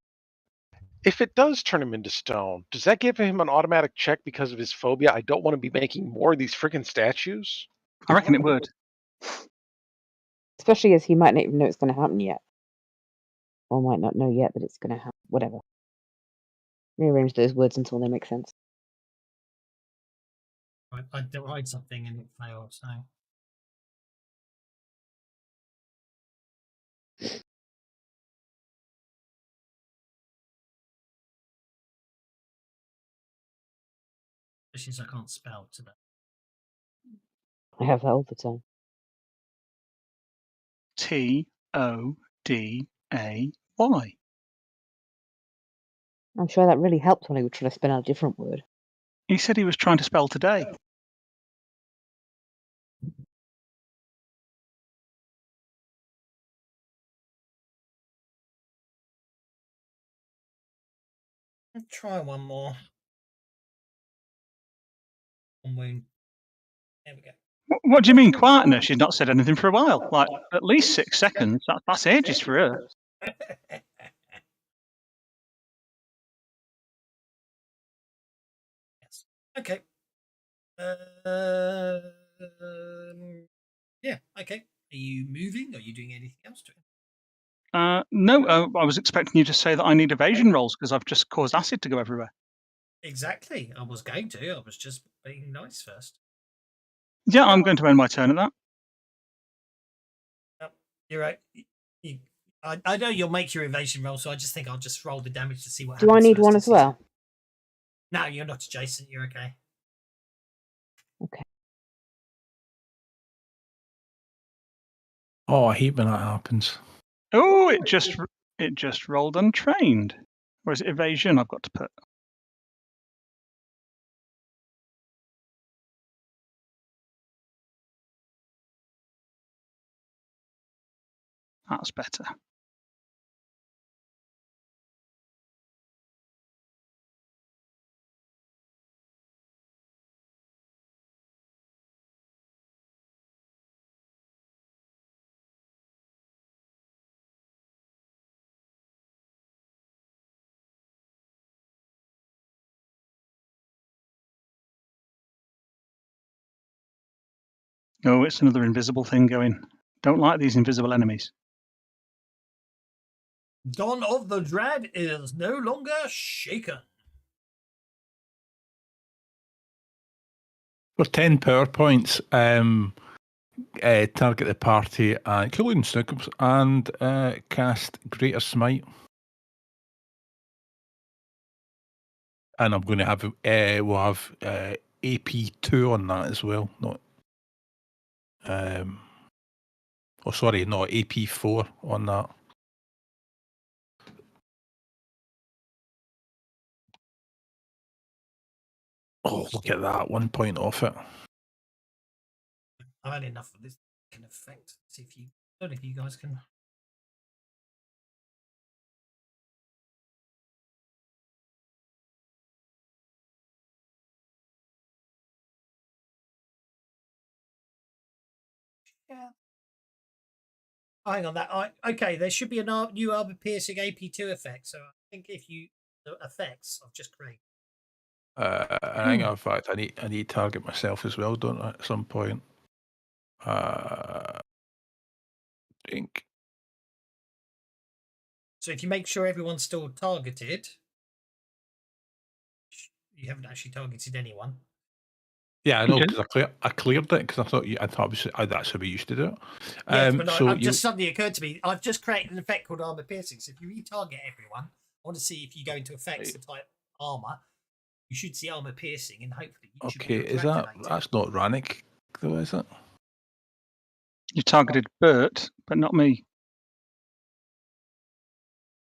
If it does turn him into stone, does that give him an automatic check because of his phobia? I don't want to be making more of these freaking statues. I reckon it would. Especially as he might not even know it's going to happen yet. Or might not know yet that it's going to happen. Whatever. Rearrange those words until they make sense. Right, I tried something and it failed, so. Especially since I can't spell today. I have that all the time. T-O-D-A-Y. I'm sure that really helped when I was trying to spell out a different word. He said he was trying to spell today. Let's try one more. One wound. There we go. What do you mean, quietness? She's not said anything for a while. Like, at least 6 seconds. That's ages for her. Yes. Okay. Yeah, okay. Are you moving? Are you doing anything else to it? No, I was expecting you to say that I need evasion rolls because I've just caused acid to go everywhere. Exactly. I was going to. I was just being nice first. Yeah, I'm going to end my turn at that. Yep, you're right. I know you'll make your evasion roll, so I just think I'll just roll the damage to see what happens. Do I need first one to as see- well? No, you're not adjacent. You're okay. Okay. Oh, I hate when that happens. Oh, it just rolled untrained. Or is it evasion I've got to put? That's better. Oh, it's another invisible thing going. Don't like these invisible enemies. Dawn of the Dread is no longer shaken. For 10 power points, target the party and including Snookums and cast Greater Smite. And I'm going to have we'll have AP2 on that as well. Not sorry, no, AP4 on that. Oh, look at that, 1 point off it. I've had enough of this can affect. See if you don't know if you guys can. Yeah. Oh, hang on, okay. There should be a new armor piercing AP2 effect. So I think if you the effects I've just created. Hang on, in fact, I need to target myself as well, don't I? At some point. Think. So if you make sure everyone's still targeted, you haven't actually targeted anyone. Yeah, I know, because I cleared it because I thought that's how we used to do it. Yes, but I've just suddenly occurred to me, I've just created an effect called armor piercing. So if you retarget everyone, I want to see if you go into effects and type armor, you should see armor piercing, and hopefully you should be able to activate that's not Rannick though, is it? You targeted Bert, but not me.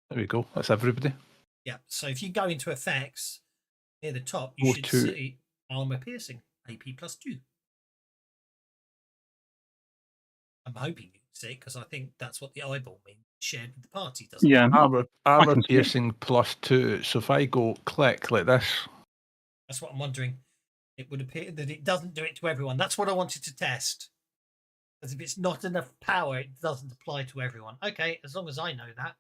There we go. That's everybody. Yeah. So if you go into effects near the top, you should see armor piercing AP +2. I'm hoping you can see because I think that's what the eyeball means shared with the party, doesn't it? Yeah. Armor piercing +2. So if I go click like this, that's what I'm wondering. It would appear that it doesn't do it to everyone. That's what I wanted to test. Because if it's not enough power, it doesn't apply to everyone. Okay, as long as I know that.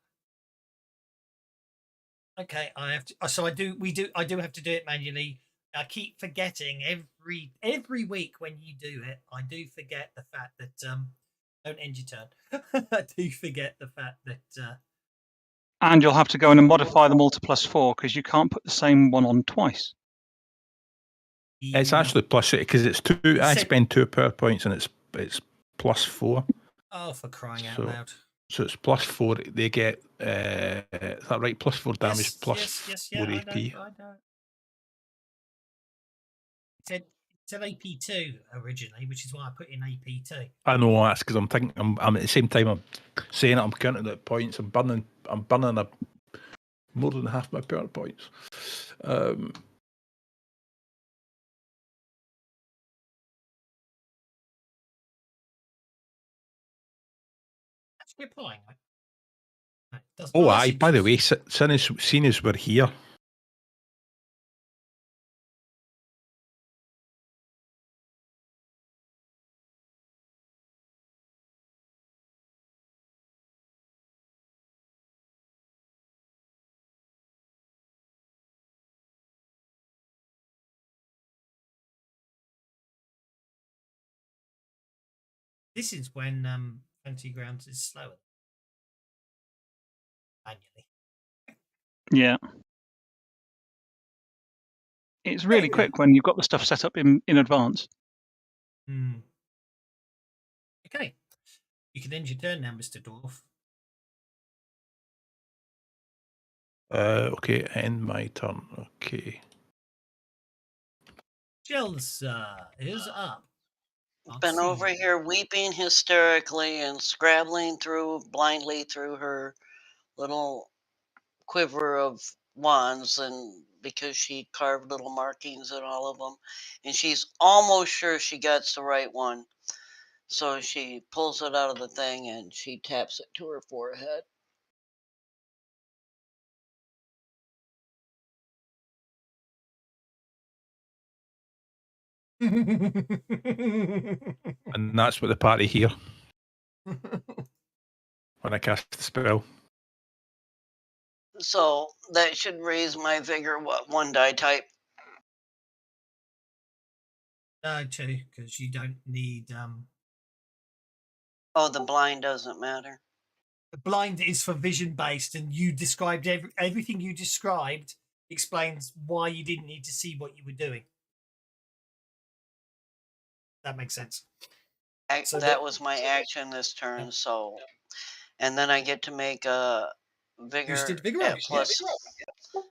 Okay, I have to. So I do have to do it manually. I keep forgetting every week when you do it. I do forget the fact that don't end your turn. I do forget the fact that. And you'll have to go in and modify them all to +4 because you can't put the same one on twice. It's actually +8 because it's 2. I spend 2 power points and it's +4. Oh, for crying out loud! So it's +4. They get is that right? +4 damage, +4 AP. I know. It said AP2 originally, which is why I put in AP2. I know that's because I'm thinking. I'm at the same time. I'm saying it. I'm counting the points. I'm burning more than half my power points. Actually applying. Aye. By the way, seeing as we're here. This is when Fantasy Grounds is slower manually. Yeah. It's really quick when you've got the stuff set up in advance. Okay. You can end your turn now, Mr. Dwarf. Okay, end my turn. Okay. Chilsa is up. Been over here weeping hysterically and scrabbling blindly through her little quiver of wands, and because she carved little markings in all of them, and she's almost sure she gets the right one. So she pulls it out of the thing and she taps it to her forehead. And that's what the party hear when I cast the spell. So that should raise my vigor, 1 die type? No, 2, because you don't need... Oh, the blind doesn't matter. The blind is for vision-based, and you described everything you described explains why you didn't need to see what you were doing. That makes sense. That was my action this turn, yeah. So... And then I get to make a vigor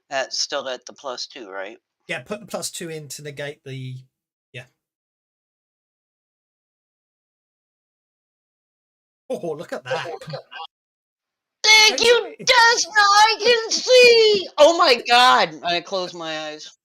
at still at the +2, right? Yeah, put the +2 in to negate the... Yeah. Oh, look at that. Thank you, Desna, I can see! Oh my god! I close my eyes.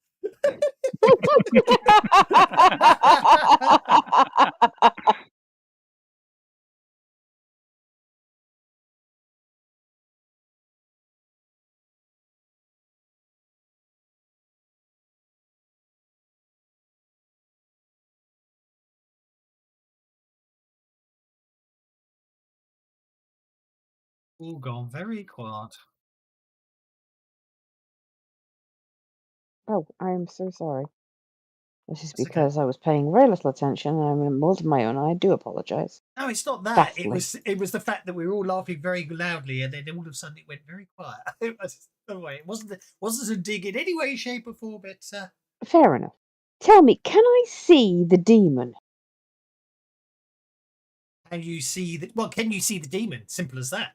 All gone very quiet. Oh, I am so sorry. This is That's okay. because I was paying very little attention and I'm in a mold of my own. I do apologise. No, it's not that. Vastly. It was the fact that we were all laughing very loudly, and then all of a sudden it went very quiet. It wasn't a dig in any way, shape, or form. But Fair enough. Tell me, can I see the demon? can you see the? Well, can you see the demon? Simple as that.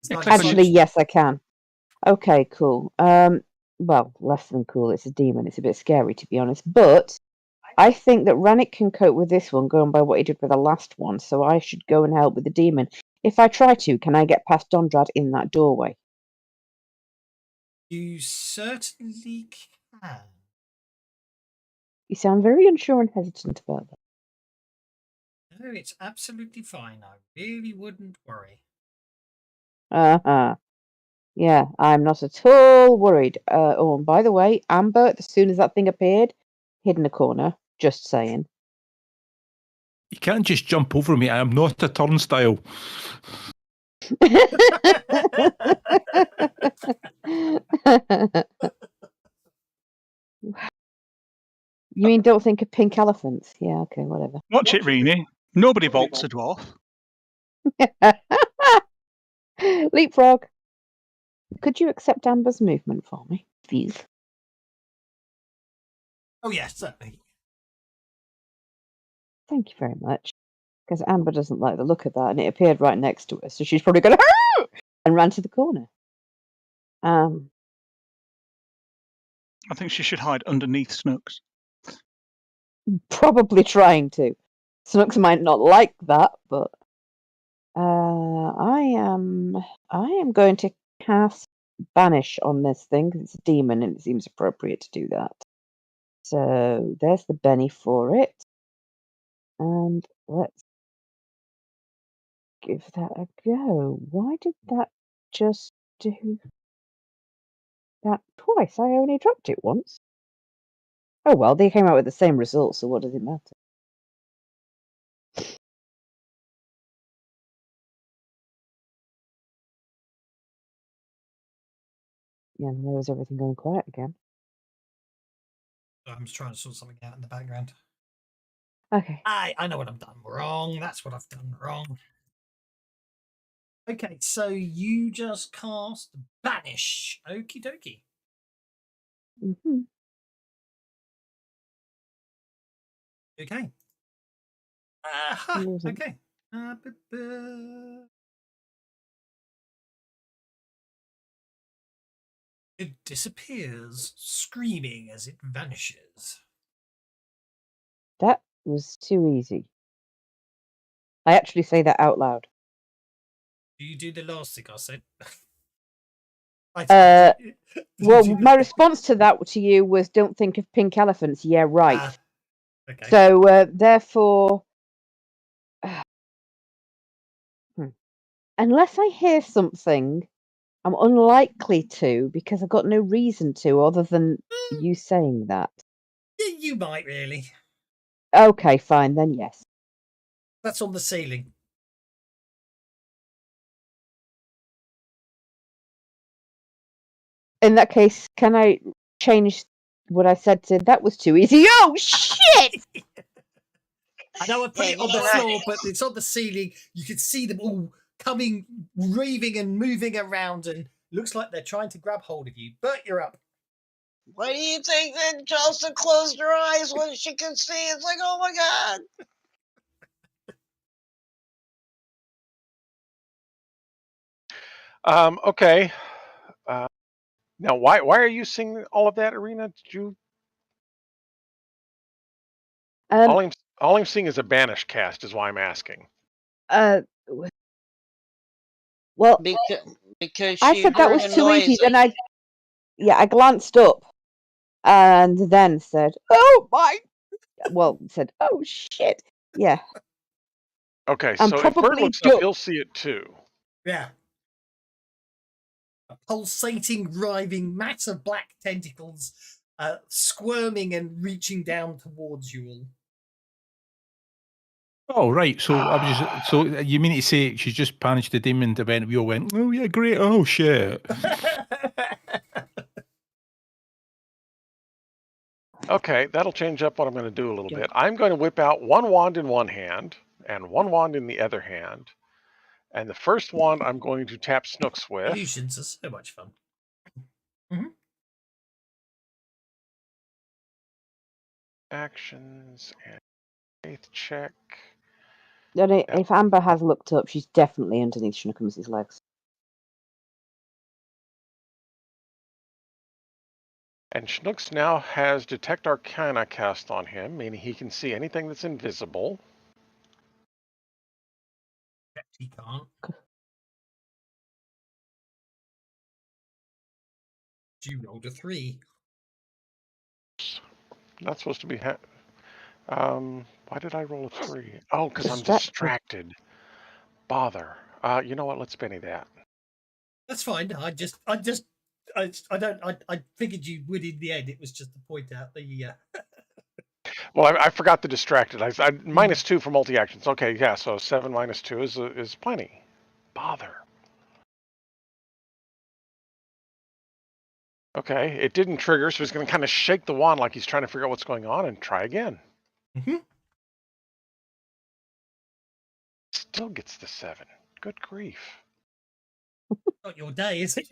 It's Yeah, not click on just- Actually, yes, I can. Okay, cool. Well, less than cool. It's a demon. It's a bit scary, to be honest. But I think that Rannick can cope with this one, going by what he did with the last one. So I should go and help with the demon. If I try to, can I get past Dondrad in that doorway? You certainly can. You sound very unsure and hesitant about that. No, it's absolutely fine. I really wouldn't worry. Uh-huh. Yeah, I'm not at all worried. Oh, and by the way, Amber, as soon as that thing appeared, hid in a corner. Just saying. You can't just jump over me. I am not a turnstile. You mean don't think of pink elephants? Yeah, okay, whatever. Watch it, Rini. Nobody vaults a dwarf. Leapfrog. Could you accept Amber's movement for me, please? Oh yes, certainly. Thank you very much. Because Amber doesn't like the look of that, and it appeared right next to her, so she's probably going and ran to the corner. I think she should hide underneath Snooks. Probably trying to. Snooks might not like that, but I am going to cast Banish on this thing because it's a demon and it seems appropriate to do that. So there's the Benny for it, and let's give that a go. Why did that just do that twice? I only dropped it once. Oh well, they came out with the same result, so what does it matter? Yeah, and there was everything going quiet again. I'm just trying to sort something out in the background. Okay. I know what I've done wrong. That's what I've done wrong. Okay, so you just cast Banish. Okie dokie. Mm-hmm. Okay. Wasn't. Okay. It disappears, screaming as it vanishes. That was too easy. I actually say that out loud. Do you do the last thing I said? Well, my response to that to you was, "Don't think of pink elephants." Yeah, right. Okay. So therefore, unless I hear something, I'm unlikely to because I've got no reason to other than you saying that. You might really. Okay, fine then. Yes. That's on the ceiling. In that case, can I change what I said to that was too easy? Oh shit! I know I put it on the floor, but it's on the ceiling. You can see them all coming, raving and moving around, and looks like they're trying to grab hold of you. But you're up. Why do you think that Chelsea closed her eyes when she could see? It's like, oh my god. Okay. Now, why are you singing all of that, Arena? Did you? All I'm seeing is a Banish cast, is why I'm asking. Well, Because I said that was too easy. Then I glanced up and then said, "Oh my!" Well, said, "Oh shit!" Yeah. Okay, I'm so if Bert probably looks up, he'll see it too. Yeah. A pulsating, writhing mass of black tentacles squirming and reaching down towards you all. Oh, right. So I was just, so you mean to say she's just punished the demon event? We all went, oh yeah, great. Oh shit. Okay, that'll change up what I'm going to do a little bit. I'm going to whip out one wand in one hand and one wand in the other hand. And the first wand I'm going to tap Snooks with. Illusions are so much fun. Mm-hmm. Actions and faith check. If Amber has looked up, she's definitely underneath Schnookums' legs. And Schnooks now has Detect Arcana cast on him, meaning he can see anything that's invisible. He can't. You rolled a 3. Not supposed to be. Why did I roll a 3? Oh, because I'm distracted. Bother. You know what? Let's Benny that. That's fine. I figured you would in the end. It was just to point out the. Well, I forgot the distracted. I -2 for multi actions. Okay, yeah. So 7 minus 2 is plenty. Bother. Okay, it didn't trigger, so he's going to kind of shake the wand like he's trying to figure out what's going on and try again. Still gets the 7. Good grief. Not your day, is it?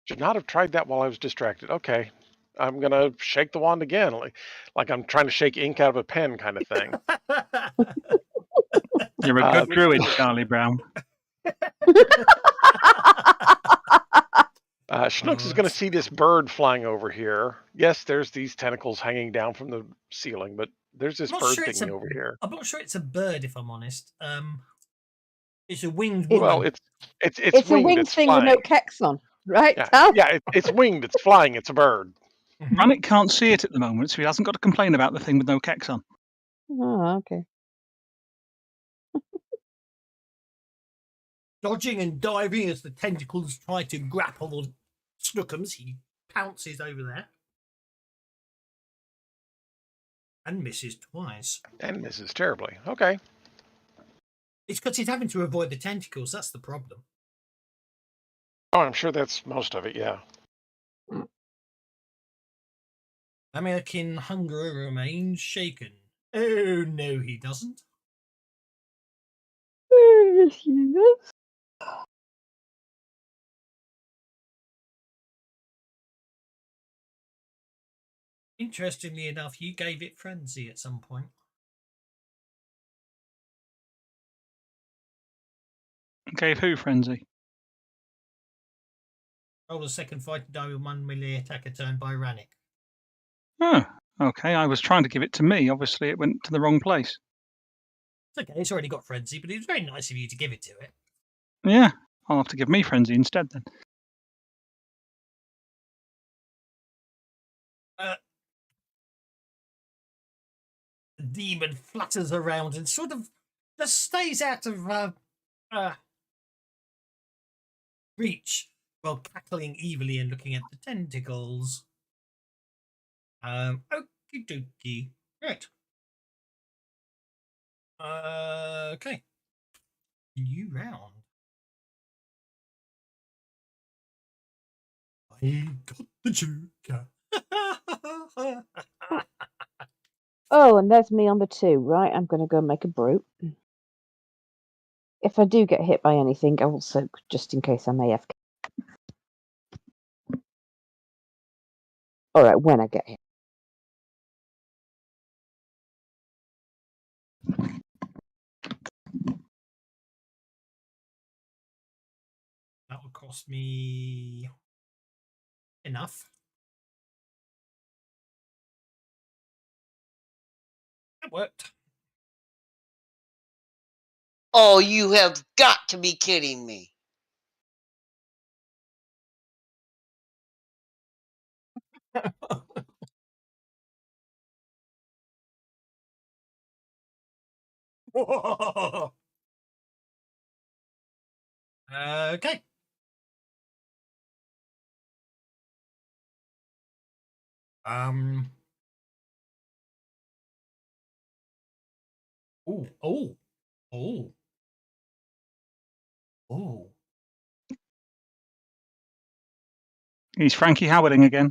Should not have tried that while I was distracted. Okay, I'm going to shake the wand again, like I'm trying to shake ink out of a pen kind of thing. You're a good druid, Charlie Brown. Schnooks is going to see this bird flying over here. Yes, there's these tentacles hanging down from the ceiling, but there's this bird thingy over here. I'm not sure it's a bird, if I'm honest. It's a winged woman. Well, it's a winged. winged It's thing flying. with no kex on, right? Yeah, it's winged. It's flying. It's a bird. Rannick can't see it at the moment, so he hasn't got to complain about the thing with no kex on. Oh, okay. Dodging and diving as the tentacles try to grapple Snookums, he pounces over there. And misses twice. And misses terribly. Okay. It's because he's having to avoid the tentacles. That's the problem. Oh, I'm sure that's most of it, yeah. American hunger remains shaken. Oh, no, he doesn't. Yes, he does. Interestingly enough, you gave it frenzy at some point. Gave who frenzy? Roll a second fighting die with 1 melee attack a turn by Rannick. Oh, okay. I was trying to give it to me. Obviously, it went to the wrong place. It's okay, it's already got frenzy, but it was very nice of you to give it to it. Yeah, I'll have to give me frenzy instead then. The demon flutters around and sort of just stays out of reach while cackling evilly and looking at the tentacles. Okie dokie. Right. Okay. New round. I got the Joker. Oh, and there's me on the 2, right? I'm going to go make a brew. If I do get hit by anything, I will soak, just in case I'm AFK. Alright, when I get hit. That will cost me enough. That worked. Oh, you have got to be kidding me. Okay. Oh, oh, oh, oh. He's Frankie Howarding again.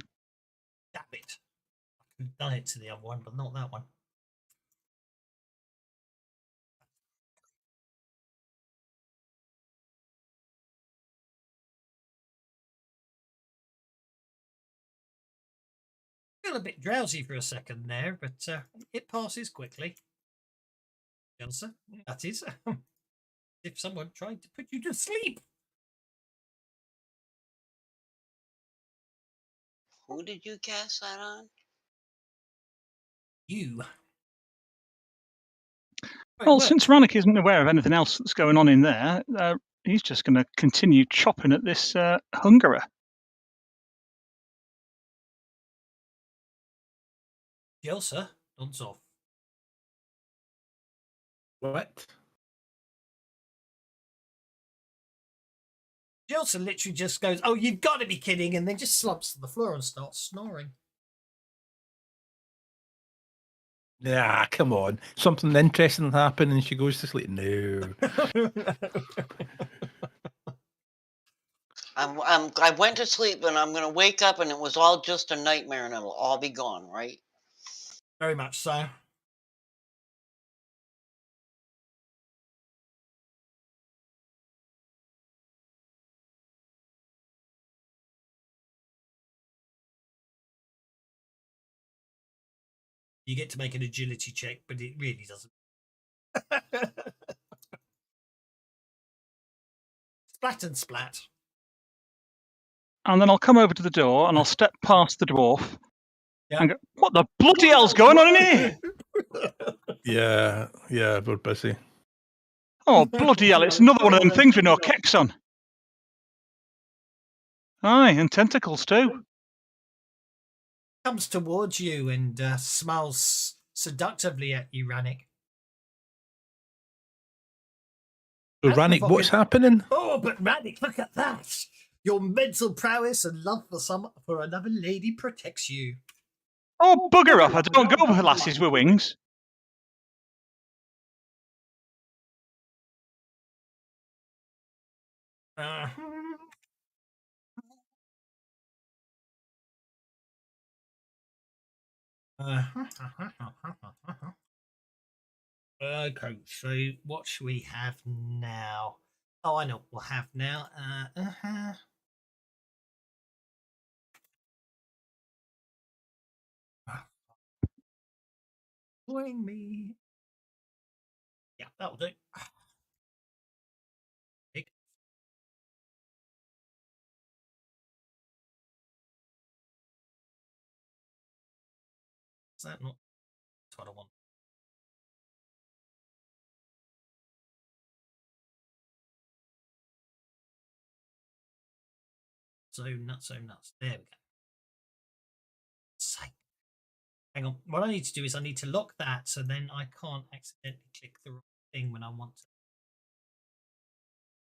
Damn it. I've done it to the other one, but not that one. Feel a bit drowsy for a second there, but it passes quickly. Elsa, that is. If someone tried to put you to sleep. Who did you cast that on? You. Well, since Rannick isn't aware of anything else that's going on in there, he's just going to continue chopping at this hungerer. Elsa, nods off. What? Elsa literally just goes, "Oh, you've got to be kidding," and then just slumps to the floor and starts snoring. Nah, come on. Something interesting happened and she goes to sleep. No. I went to sleep and I'm gonna wake up and it was all just a nightmare and it'll all be gone, right? Very much so. You get to make an agility check, but it really doesn't. Splat and splat. And then I'll come over to the door and I'll step past the dwarf Yeah. and go, "What the bloody hell's going on in here?" Yeah, we're busy. Oh, bloody hell, it's another one of them things with no kecks on. Aye, and tentacles too. Comes towards you and smiles seductively at you, Rannick. So, Rannick, what's happening? Oh, but Rannick, look at that! Your mental prowess and love for another lady protects you. Oh, bugger off, I don't go with lasses with wings. Okay, so what should we have now? Oh, I know what we'll have now. Join me. Yeah, that'll do. Big. Is that not what I want? So nuts. There we go. Psych. Hang on. What I need to do is I need to lock that so then I can't accidentally click the wrong thing when I want to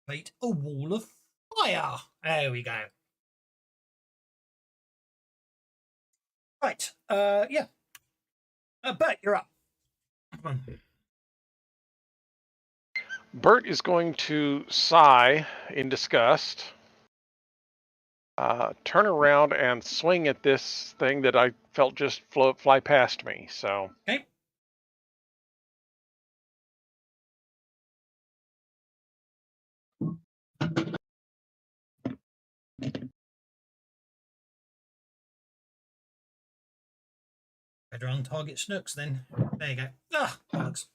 create a wall of fire. There we go. Right. Yeah. Bert, you're up. Bert is going to sigh in disgust, turn around and swing at this thing that I felt just fly past me. So. Okay. Better on target Snooks then. There you go. Ah, bugs.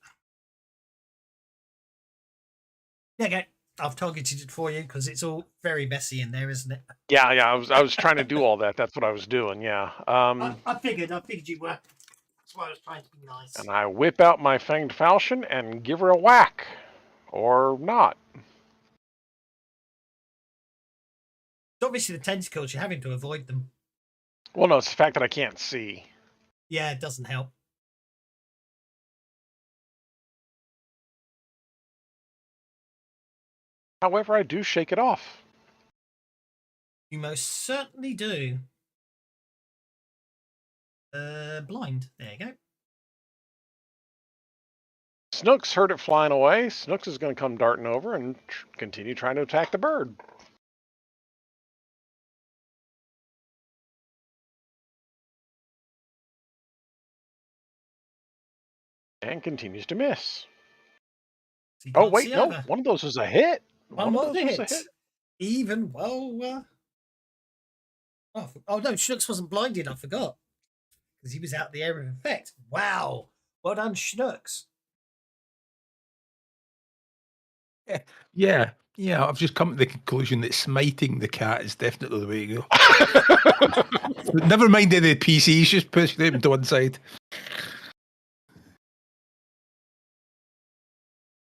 There you go. I've targeted it for you because it's all very messy in there, isn't it? Yeah. I was trying to do all that. That's what I was doing. Yeah. I figured you were. That's why I was trying to be nice. And I whip out my fanged falchion and give her a whack, or not. It's obviously the tentacles. You're having to avoid them. Well, no, it's the fact that I can't see. Yeah, it doesn't help. However, I do shake it off. You most certainly do. Blind. There you go. Snooks heard it flying away. Snooks is going to come darting over and continue trying to attack the bird. And continues to miss. So you Oh, can't wait, see no. either. One of those was a hit. One was a hit. Even, well... Oh, no, Schnooks wasn't blinded, I forgot. Because he was out the area of effect. Wow. Well done, Schnooks. Yeah, I've just come to the conclusion that smiting the cat is definitely the way to go. Never mind any PCs, just push them to one side.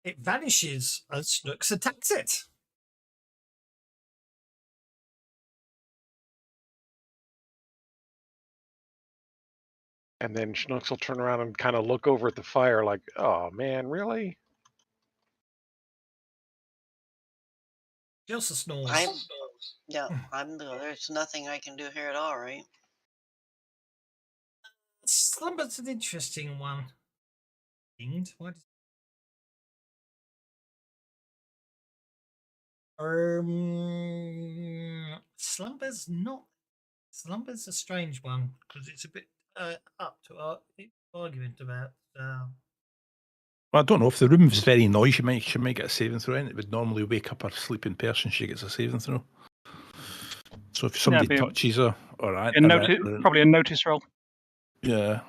It vanishes as Schnooks attacks it. And then Schnooks will turn around and kind of look over at the fire like, oh, man, really? Jelsa snores. There's nothing I can do here at all, right? Slumber's an interesting one. What? Slumber's not. Slumber's a strange one because it's a bit up to argument about. Well, I don't know if the room's very noisy. She might get a saving throw in. It would normally wake up a sleeping person. She gets a saving throw. So if somebody touches her, or probably a notice roll. Yeah.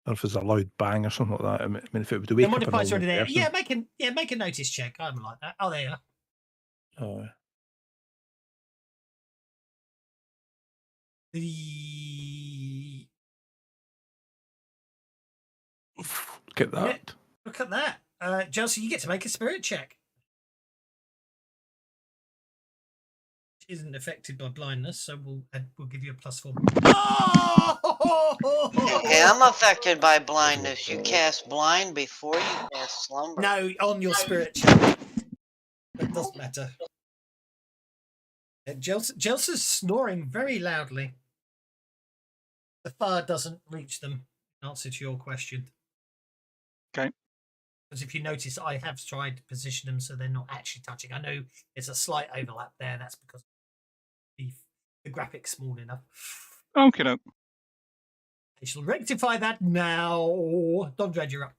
Or if there's a loud bang or something like that. I mean, if it would wake up a normal person. Yeah, make a notice check. I'm like that. Oh, there you are. Oh. Look at that. Yeah, look at that. Chelsea, you get to make a spirit check. She isn't affected by blindness, so we'll give you a +4. I am affected by blindness. You cast blind before you cast slumber. No, on your spirit check. It doesn't matter. Jelsa's snoring very loudly. The fire doesn't reach them, in answer to your question. Okay. Because if you notice, I have tried to position them so they're not actually touching. I know there's a slight overlap there. That's because the graphics small enough. Okay, no. I shall rectify that now. Don Dredd, you're up.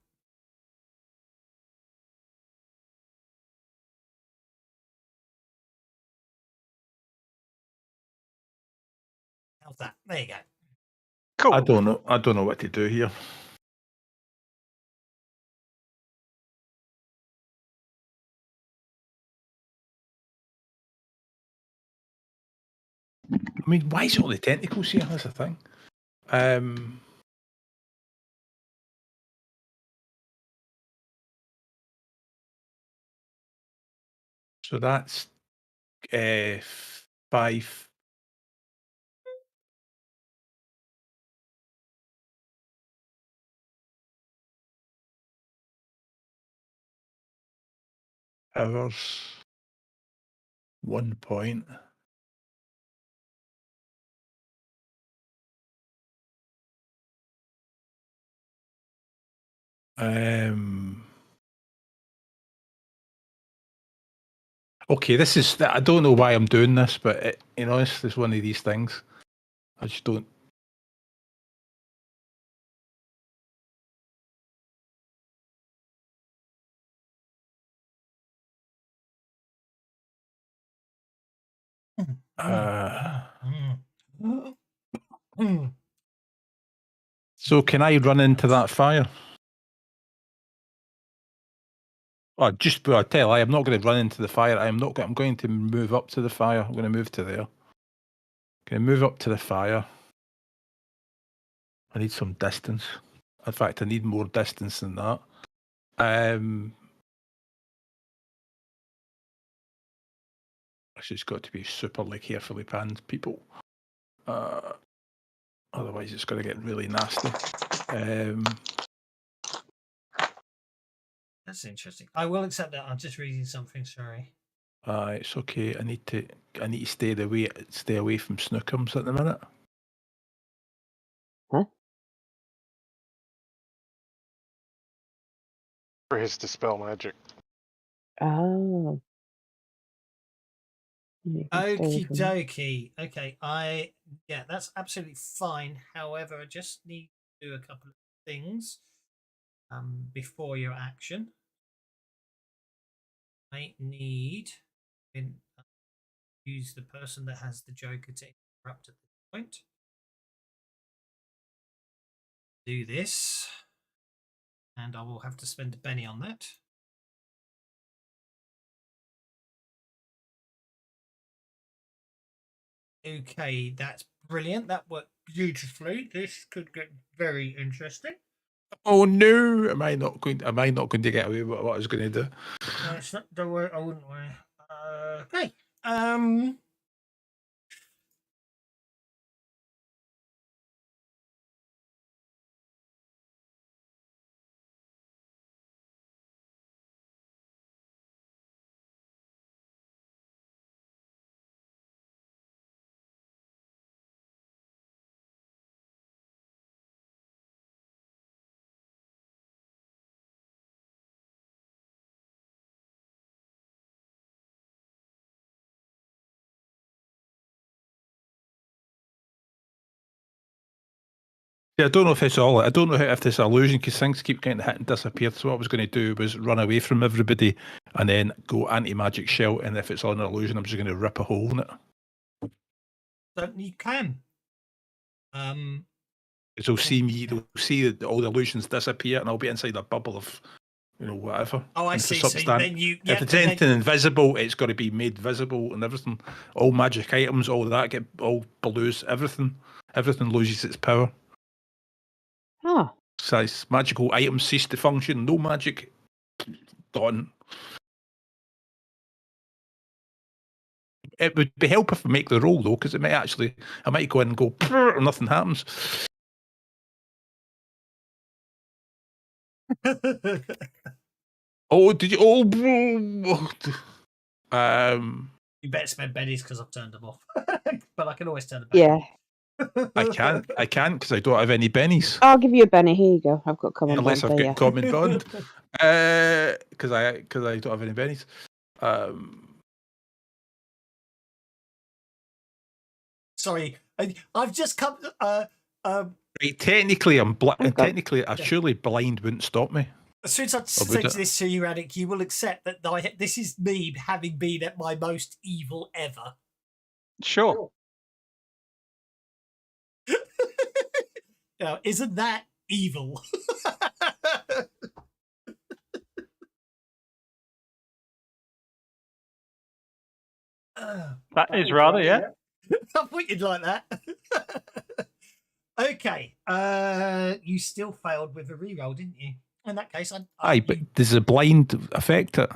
How's that? There you go. Cool. I don't know what to do here. I mean, why is it all the tentacles here? That's the thing. So that's 5. Hours. 1 point. Okay, this is. I don't know why I'm doing this, but it's one of these things. I just don't. So can I run into that fire? I tell you, I'm not going to run into the fire. I'm going to move up to the fire. I'm going to move to there. Can I move up to the fire? I need some distance. In fact, I need more distance than that. It's got to be super carefully planned, people. Otherwise, it's going to get really nasty. That's interesting. I will accept that. I'm just reading something. Sorry. It's okay. I need to stay away from snookums at the minute. Huh? for his dispel magic. Oh. You can stay away Okie from that. dokie. Okay, yeah, that's absolutely fine. However, I just need to do a couple of things before your action. I need to use the person that has the Joker to interrupt at this point. Do this, and I will have to spend a penny on that. Okay, that's brilliant. That worked beautifully. This could get very interesting. Oh no! Am I not going to get away with what I was going to do? No, it's not. Don't worry. I wouldn't worry. Okay. Yeah, I don't know if it's all. I don't know if this illusion, because things keep getting hit and disappeared. So what I was going to do was run away from everybody and then go anti-magic shell. And if it's on an illusion, I'm just going to rip a hole in it. Certainly you can. Because they'll see me. They'll see all the illusions disappear, and I'll be inside a bubble of, whatever. Oh, I And see. for So substan- then you. if it's anything invisible, it's got to be made visible and everything. All magic items, all of that get all lose everything. Everything loses its power. Ah. Size magical items cease to function. No magic. Gone. It would be helpful if I make the roll though, because it might actually. I might go in and go, and nothing happens. Oh, did you? Oh, You better spend bennies because I've turned them off. But I can always turn them back. Yeah. I can't because I don't have any bennies. I'll give you a Benny. Here you go. I've got common Unless bond I've there, got yeah. common bond. Because I don't have any bennies. Sorry, I've just come. Right, technically, surely blind wouldn't stop me. As soon as I say this to you, Radek, you will accept that this is me having been at my most evil ever. Sure. Now, isn't that evil? That is rather, yeah. I thought you'd like that. Okay. You still failed with a reroll, didn't you? In that case, but does the blind affect it?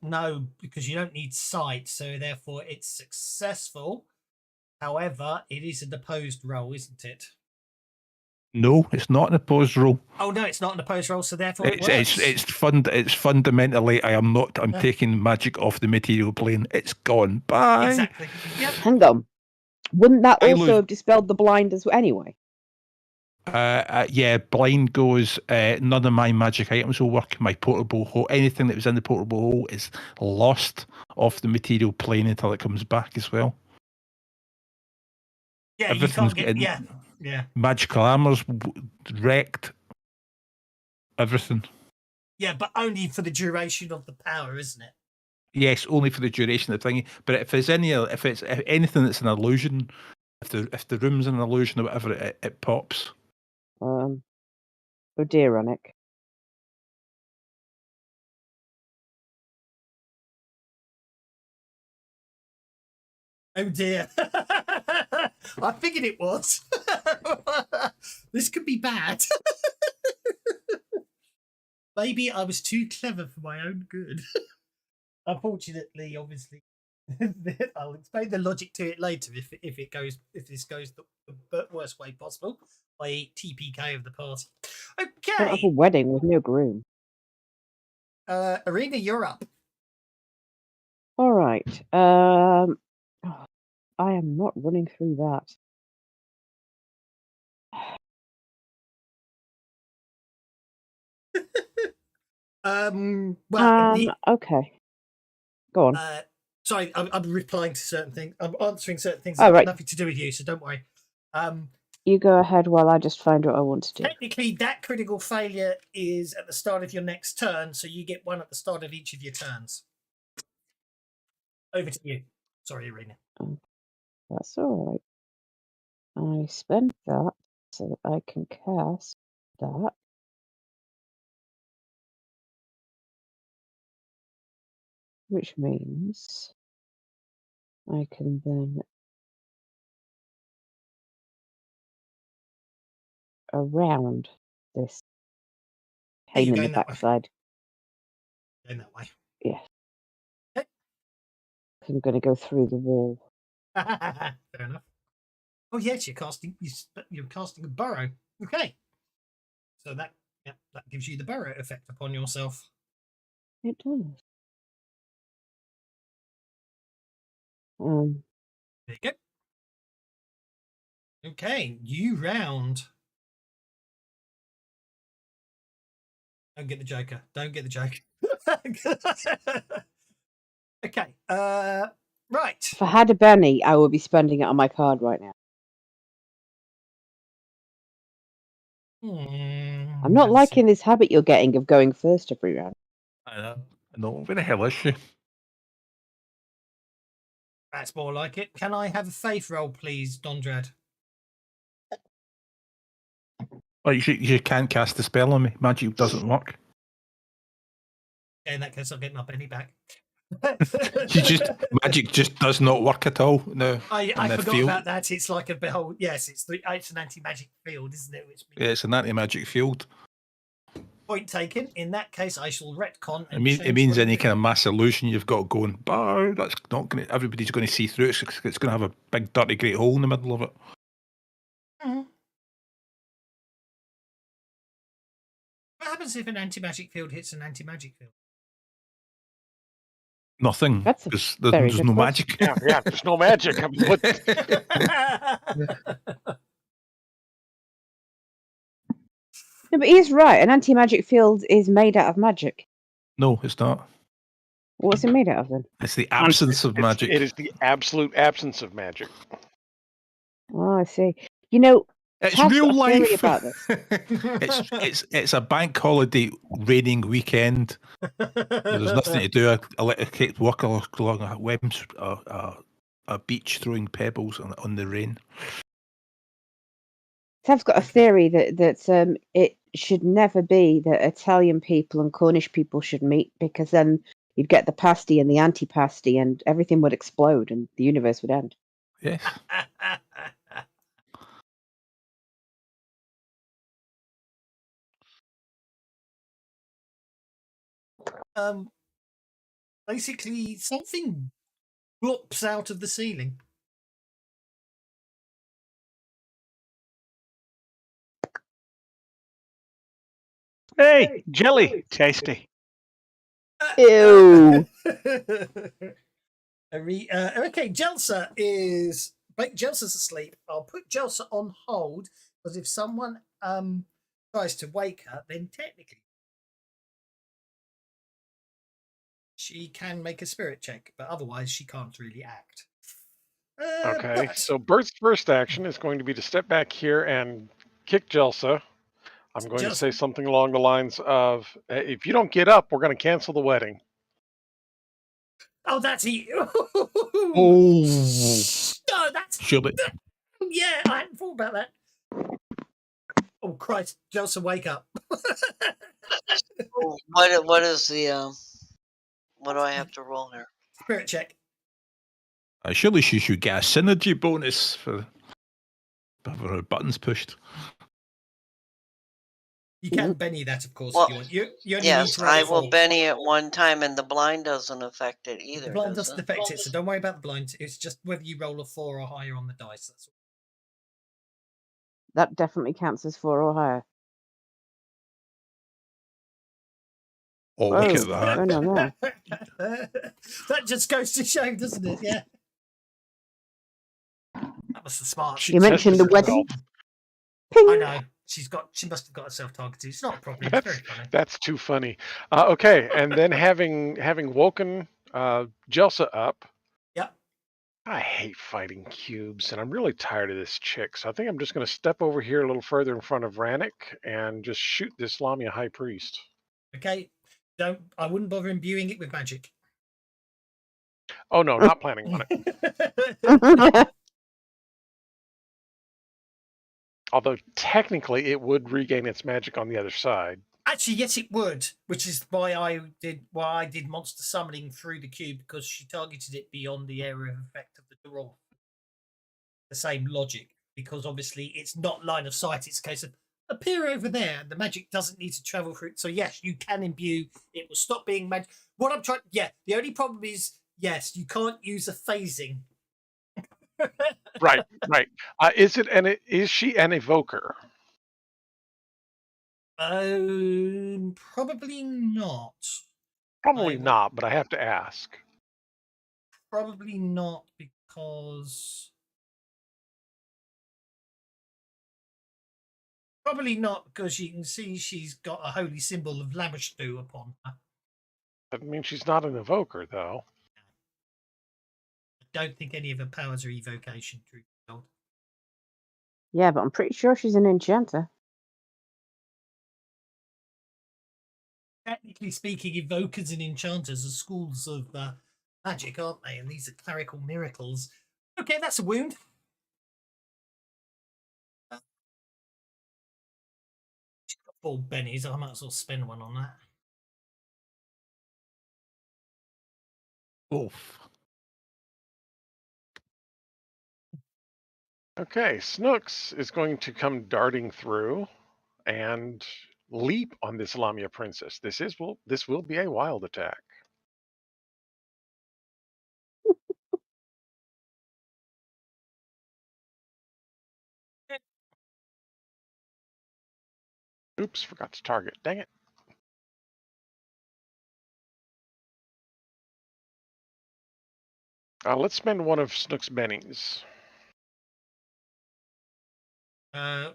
No, because you don't need sight, so therefore it's successful. However, it is an opposed roll, isn't it? No, it's not an opposed roll. Oh no, it's not an opposed roll, so therefore it works. It's fundamentally I'm taking magic off the material plane. It's gone. Bye. Exactly. Yep. Hang on. Wouldn't that also have dispelled the blind as well anyway? Yeah, blind goes. None of my magic items will work. My portable hole, anything that was in the portable hole, is lost off the material plane until it comes back as well. Yeah, everything's you can't get. Yeah. Magical armor's wrecked. Everything. Yeah, but only for the duration of the power, isn't it? Yes, only for the duration of the thing. But if it's anything that's an illusion, if the room's an illusion or whatever, it pops. Oh dear, Runnick. Oh dear. I figured it was. This could be bad. Maybe I was too clever for my own good. Unfortunately, obviously, I'll explain the logic to it later if this goes the worst way possible, i.e. TPK of the party. Okay. Like a wedding with no groom. Arena, you're up. All right. I am not running through that. Okay. Go on. Sorry, I'm replying to certain things. I'm answering certain things Oh, that right. have nothing to do with you, so don't worry. You go ahead while I just find what I want to do. Technically, that critical failure is at the start of your next turn, so you get one at the start of each of your turns. Over to you. Sorry, Irina. That's all right. I spend that so that I can cast that. Which means I can then around this pain in the backside. Going that way. Yeah. Okay. I'm going to go through the wall. Fair enough. Oh yes, you're casting a burrow. Okay. So that gives you the burrow effect upon yourself. It does. There you go. Okay, you round. Don't get the Joker. Don't get the Joker. Okay. Right. If I had a Benny, I would be spending it on my card right now. I'm not liking this habit you're getting of going first every round. I know. Where the hell is she? That's more like it. Can I have a faith roll, please, Dondrad? Oh, you can't cast the spell on me. Magic doesn't work. In that case, I'll get my Benny back. Magic just does not work at all. No, I forgot about that. It's like a whole. Yes, it's an anti-magic field, isn't it? Which means it's an anti-magic field. Point taken. In that case, I shall retcon. It means any kind of mass illusion you've got going. Bow. That's not going to. Everybody's going to see through it. It's going to have a big dirty great hole in the middle of it. Mm-hmm. What happens if an anti-magic field hits an anti-magic field? Nothing. Because there's no magic. Yeah, there's no magic. I mean, No, but he's right. An anti-magic field is made out of magic. No, it's not. What's it made out of then? It's the absence of magic. It is the absolute absence of magic. Oh, I see. You know, it's real life. About this. it's a bank holiday raining weekend. There's nothing to do. I let a kid walk along a beach throwing pebbles on the rain. Tav's got a theory that it should never be that Italian people and Cornish people should meet, because then you'd get the pasty and the anti-pasty and everything would explode and the universe would end. Yes. Basically, something drops out of the ceiling. Hey, jelly, tasty. Ew. Okay, Jelsa Jelsa's asleep. I'll put Jelsa on hold, because if someone tries to wake her, then technically she can make a spirit check, but otherwise she can't really act. Okay, so Bert's first action is going to be to step back here and kick Jelsa. I'm going to say something along the lines of, if you don't get up, we're going to cancel the wedding. Oh, that's he. Oh. No, that's... Should it? Yeah, I hadn't thought about that. Oh, Christ. Jelsa, wake up. What is the... what do I have to roll here? Spirit check. Surely she should get a synergy bonus for her buttons pushed. You can Benny that, of course, well, if you want. You only yes, need to roll I will 4. Benny it one time, and the blind doesn't affect it either. The blind doesn't affect it, so don't worry about the blind. It's just whether you roll a 4 or higher on the dice. That's all. That definitely counts as 4 or higher. Oh, look at that. No. That just goes to show, doesn't it? Yeah. That was the smart. You mentioned the wedding. I know. She must have got herself targeted. It's not a problem. It's very funny. That's too funny. Okay, and then having woken Jelsa up. Yep. I hate fighting cubes, and I'm really tired of this chick. So I think I'm just going to step over here a little further in front of Rannick and just shoot this Lamia High Priest. Okay. I wouldn't bother imbuing it with magic. Oh no, not planning on it. Although technically it would regain its magic on the other side. Actually, yes, it would, which is why I did monster summoning through the cube, because she targeted it beyond the area of effect of the draw. The same logic, because obviously it's not line of sight. It's a case of appear over there. The magic doesn't need to travel through. So yes, you can imbue. It will stop being magic. What I'm trying, the only problem is, yes, you can't use a phasing. Right. Is she an evoker? Probably not. Probably not, but I have to ask. Probably not, because you can see she's got a holy symbol of Lamashtu upon her. That means she's not an evoker, though. I don't think any of her powers are evocation, truth be told. Yeah, but I'm pretty sure she's an enchanter. Technically speaking, evokers and enchanters are schools of magic, aren't they? And these are clerical miracles. Okay, that's a wound. She's got 4 bennies. I might as well spend one on that. Oof. Okay, Snooks is going to come darting through and leap on this Lamia princess. This will be a wild attack. Oops, forgot to target. Dang it. Let's spend one of Snook's bennies.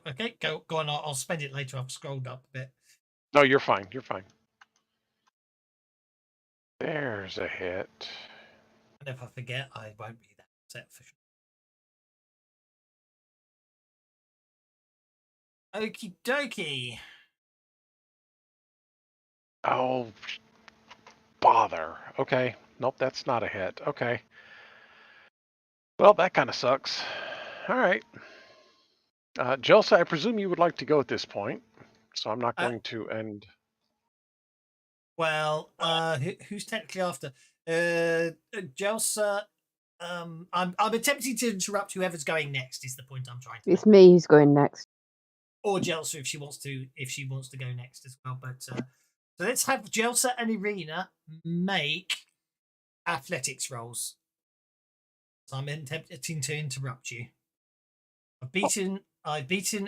Okay, go on. I'll spend it later. I've scrolled up a bit. No, you're fine. You're fine. There's a hit. And if I forget, I won't be that upset for sure. Okie dokie. Oh, bother. Okay. Nope, that's not a hit. Okay. Well, that kind of sucks. All right. Jelsa, I presume you would like to go at this point, so I'm not going to end. Well, who's technically after? Jelsa. I'm attempting to interrupt whoever's going next. Is the point I'm trying to make. It's me who's going next. Or Jelsa if she wants to go next as well. But so let's have Jelsa and Irina make athletics rolls. So I'm attempting to interrupt you. I've beaten Hang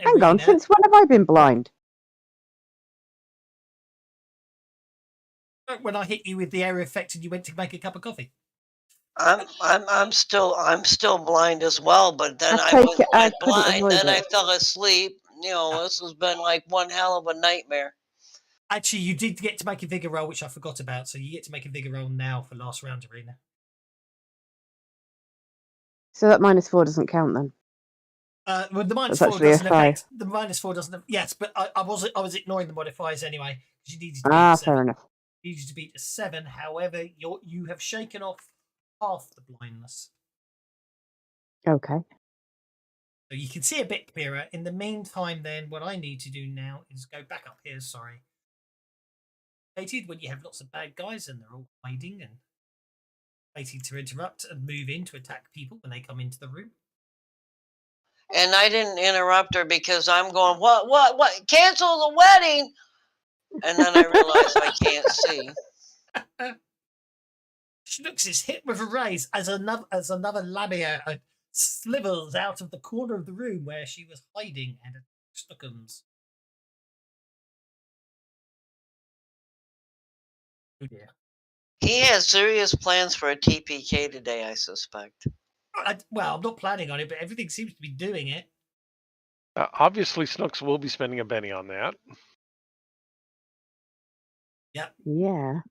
Irina. on, since when have I been blind? When I hit you with the area effect and you went to make a cup of coffee. I'm still blind as well, but then I went blind, then I fell asleep. This has been like one hell of a nightmare. Actually, you did get to make a vigor roll, which I forgot about. So you get to make a vigor roll now for last round, Irina. So that -4 doesn't count then. Well, the -4 doesn't affect. The -4 doesn't. Yes, but I was ignoring the modifiers anyway. You needed to beat fair enough. You needed to beat a 7. However, you have shaken off half the blindness. Okay. So you can see a bit clearer. In the meantime, then, what I need to do now is go back up here. Sorry. When you have lots of bad guys and they're all hiding and waiting to interrupt and move in to attack people when they come into the room. And I didn't interrupt her because I'm going, what? Cancel the wedding! And then I realized I can't see. Schnooks is hit with a raise as another Lamia slivers out of the corner of the room where she was hiding and Stookums. Oh dear. He has serious plans for a TPK today, I suspect. Well, I'm not planning on it, but everything seems to be doing it. Obviously, Snooks will be spending a penny on that. Yeah.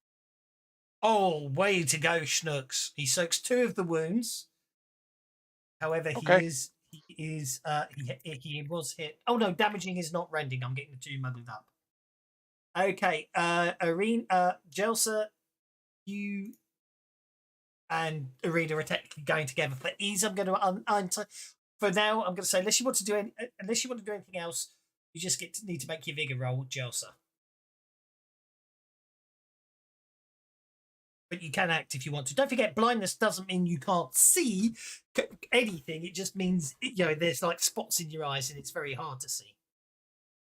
Oh, way to go, Schnooks. He soaks 2 of the wounds. However, Okay. he was hit. Oh no, damaging is not rending. I'm getting the 2 muddled up. Okay, Arena, Jelsa, you and Arena are technically going together. For ease, I'm going to for now. I'm going to say unless you want to do anything else, you just need to make your vigor roll, Jelsa. But you can act if you want to. Don't forget, blindness doesn't mean you can't see anything. It just means there's like spots in your eyes, and it's very hard to see.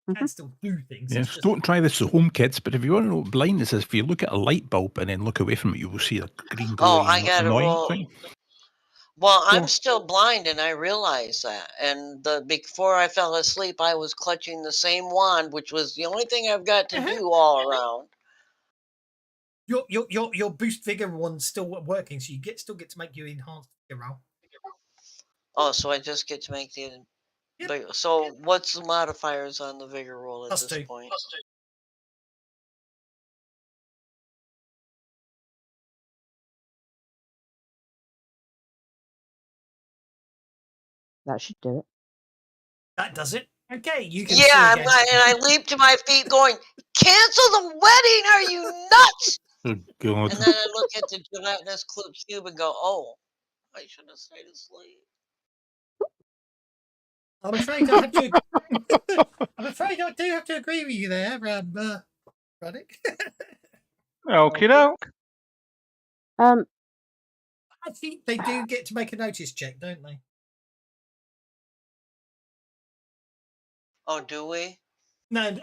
You can still do things. Yes, don't try this at home, kids. But if you want to know what blindness is, if you look at a light bulb and then look away from it, you will see a green glowing I got to annoying roll. thing. Well, I'm still blind, and I realize that. And before I fell asleep, I was clutching the same wand, which was the only thing I've got to do all around. Your boost vigor one's still working, so you still get to make your enhanced vigor roll. Oh, so I just get to make the. Yep. So what's the modifiers on the vigor roll at this point? +2. That should do it. That does it. Okay, you can. Yeah, and I leap to my feet, going, "Cancel the wedding? Are you nuts?" Oh God! And then I look at the gelatinous cube and go, "Oh, I should have stayed asleep." I'm afraid I have to. I'm afraid I do have to agree with you there, Ruddick. Okie doke. I think they do get to make a notice check, don't they? Oh, do we? No,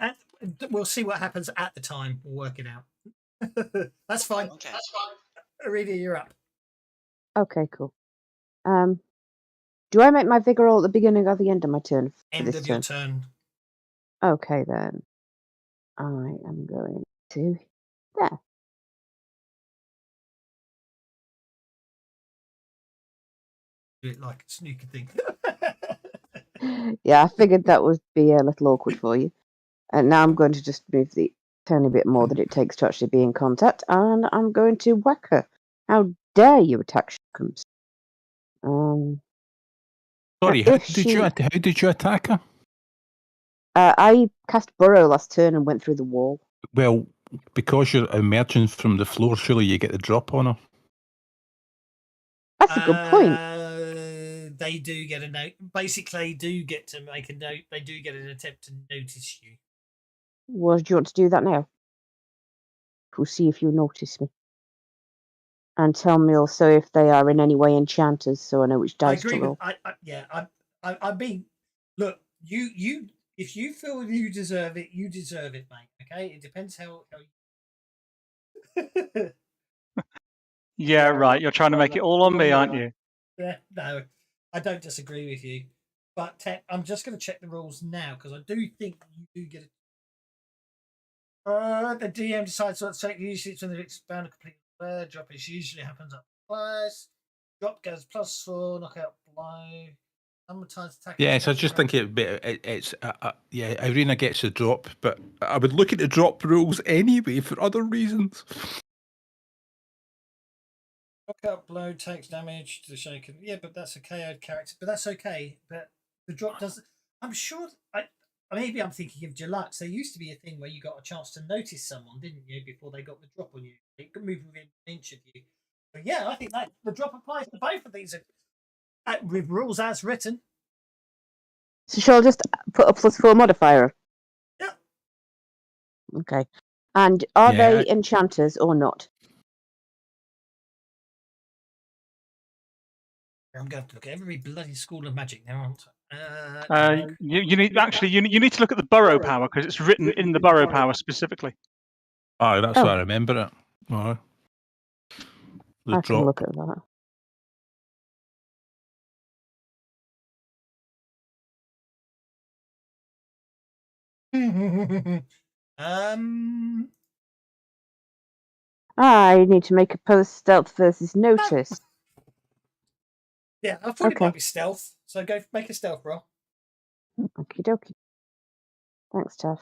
we'll see what happens at the time. We'll work it out. That's fine. Okay. That's fine. Arena, you're up. Okay, cool. Do I make my vigor roll at the beginning or the end of my turn? End of your turn. Okay, then. I am going to there. Do it like a snooker thing. Yeah, I figured that would be a little awkward for you. And now I'm going to just move the tiny bit more that it takes to actually be in contact, and I'm going to whack her. How dare you attack Shookums? Sorry, how did you attack her? I cast Burrow last turn and went through the wall. Well, because you're emerging from the floor, surely you get the drop on her. That's a good point. They do get a note. Basically, do get to make a note. They do get an attempt to notice you. Well, do you want to do that now? We'll see if you notice me. And tell me also if they are in any way enchanters, so I know which dice to roll. I mean, look, you. If you feel you deserve it, mate. Okay, it depends how you... Yeah, right. You're trying to make it all on me, aren't you? Yeah, no, I don't disagree with you. But I'm just going to check the rules now because I do think you do get it. The DM decides what to take. Usually it's when they expand a complete drop. It usually happens up twice. Drop goes +4, knockout blow. Yes, I just think it's Irina gets a drop, but I would look at the drop rules anyway for other reasons. Knockout blow takes damage to the shaken. Yeah, but that's a KO'd character. But that's okay. But the drop doesn't. I'm sure. Maybe I'm thinking of Deluxe. There used to be a thing where you got a chance to notice someone, didn't you, before they got the drop on you? They could move within an inch of you. But yeah, I think that the drop applies to both of these with rules as written. So shall I just put a +4 modifier? Yeah. Okay. And are they enchanters or not? I'm going to look at every bloody school of magic now, aren't I? You need to look at the burrow power because it's written in the burrow power specifically. Oh, that's why I remember it. Oh. I can look at that. I need to make a post stealth versus notice. Yeah, I thought it might be stealth, so go make a stealth roll. Okie dokie. Thanks, Taff.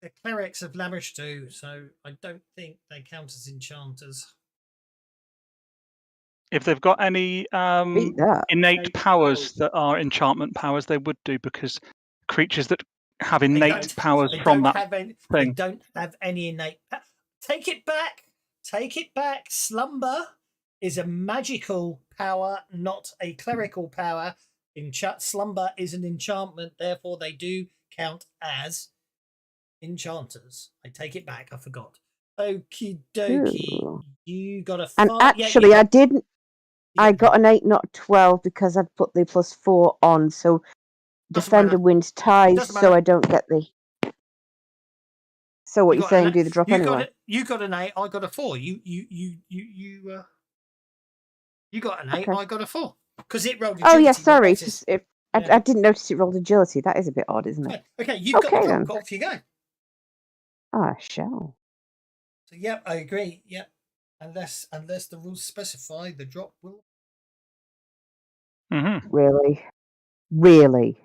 The clerics of Lavish too, so I don't think they count as enchanters. If they've got any innate powers that are enchantment powers, they would do, because creatures that have innate powers from that thing. They don't have any innate. Take it back. Take it back. Slumber is a magical power, not a clerical power. Slumber is an enchantment, therefore they do count as enchanters. I take it back. I forgot. Okie dokie. Ooh. You got a 5. And actually, I didn't. I got an 8, not 12, because I'd put the +4 on. So Defender wins ties, so I don't get the. So what you're saying? Do the drop anyway. You got an 8. I got a 4. You got an 8. Okay. I got a 4 because it rolled agility. Oh yeah, sorry. I didn't notice it rolled agility. That is a bit odd, isn't it? Okay, you've got the drop. Off you go. I shall. So yep, I agree. Yep, unless the rules specify, the drop will. Mm-hmm. Really.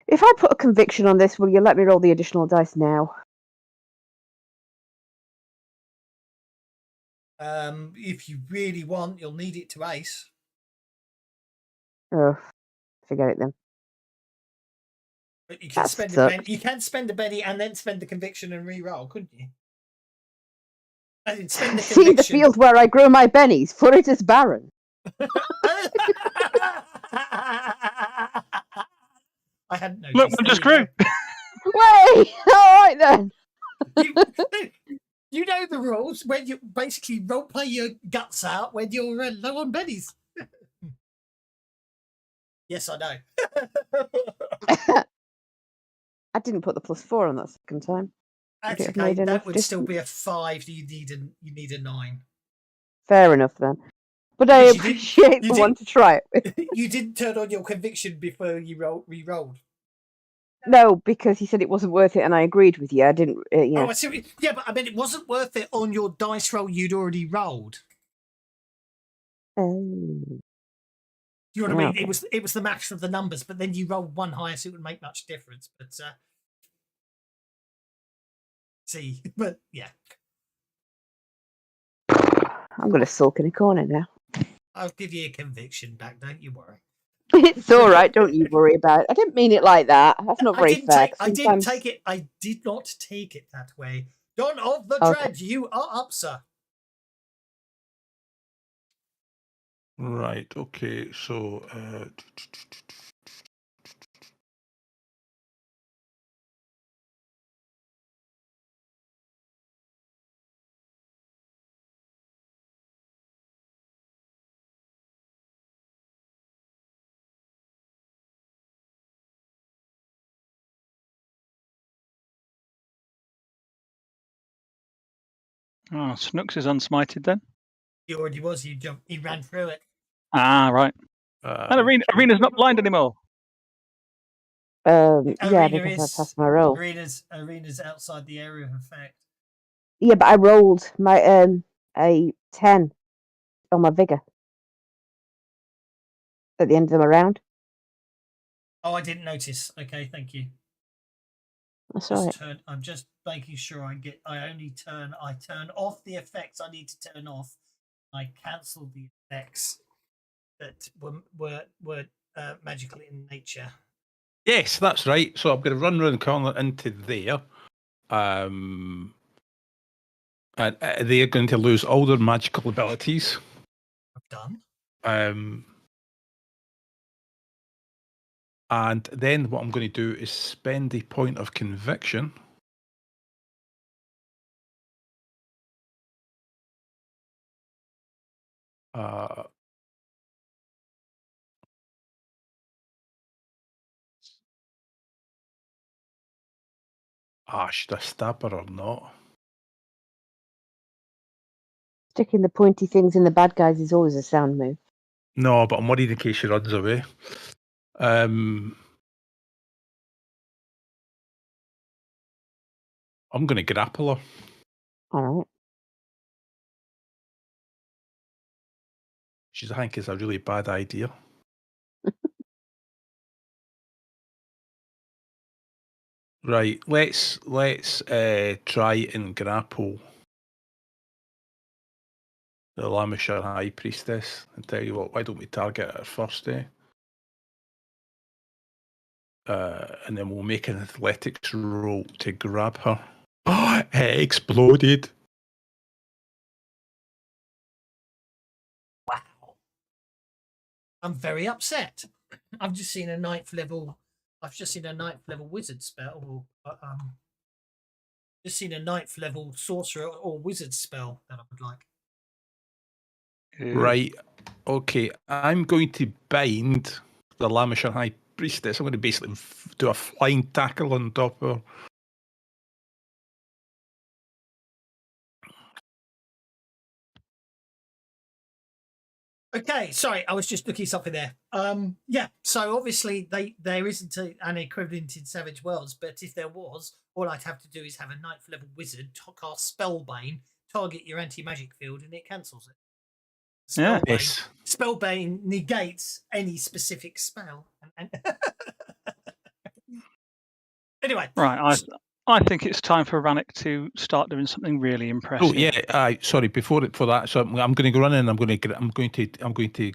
If I put a conviction on this, will you let me roll the additional dice now? If you really want, you'll need it to ace. Oh, forget it then. But you can spend a penny. You can spend a penny and then spend the conviction and re-roll, couldn't you? I didn't spend the conviction. See the field where I grow my bennies, for it is barren. I hadn't noticed. Look, one just grew. Wait, all right then. You know the rules when you basically roleplay your guts out when you're low on bennies. Yes, I know. I didn't put the +4 on that second time. That's okay. That would still be a 5. You need a 9. Fair enough then. But I appreciate the one to try it with. You didn't turn on your conviction before you re-rolled. No, because he said it wasn't worth it, and I agreed with you. I didn't. Yeah. Oh, I see. Yeah, but I mean, it wasn't worth it on your dice roll you'd already rolled. Oh. You know what I mean? Okay. It was the match of the numbers, but then you rolled one higher, so it would make much difference. But see, but yeah. I'm going to sulk in a corner now. I'll give you a conviction back, don't you worry. It's all right, don't you worry about it. I didn't mean it like that. That's not very fair. I didn't take it. I did not take it that way. Don of the Dredge, you are up, sir. Right, okay, so... Oh, Snooks is unsmited then? He already was. He ran through it. Ah, right. And Arena's not blind anymore. Yeah, because I passed my roll. Arena's outside the area of effect. Yeah, but I rolled my a 10 on my vigor at the end of my round. Oh, I didn't notice. Okay, thank you. That's all right. I'm just making sure I turn off the effects I need to turn off. I cancel the effects that were magical in nature. Yes, that's right. So I'm going to run around the corner into there. And they're going to lose all their magical abilities. Done. And then what I'm going to do is spend the point of conviction. Should I stab her or not? Sticking the pointy things in the bad guys is always a sound move. No, but I'm worried in case she runs away. I'm going to grapple her. All right. I think it's a really bad idea. Right, let's try and grapple the Lamishar High Priestess. And tell you what, why don't we target her first, and then we'll make an athletics roll to grab her. Oh, it exploded. Wow. I'm very upset. I've just seen a 9th level wizard spell, or just seen a 9th level sorcerer or wizard spell that I would like. Right. Okay. I'm going to bind the Lamishar High Priestess. I'm going to basically do a flying tackle on top of her. Okay, sorry, I was just looking something there. Yeah, so obviously there isn't an equivalent in Savage Worlds, but if there was, all I'd have to do is have a 9th level wizard cast Spellbane, target your anti-magic field, and it cancels it. Spellbane, Yes. Spellbane negates any specific spell. Anyway, Right, I think it's time for Rannick to start doing something really impressive. Oh yeah, sorry. Before that, so I'm going to go running. I'm going to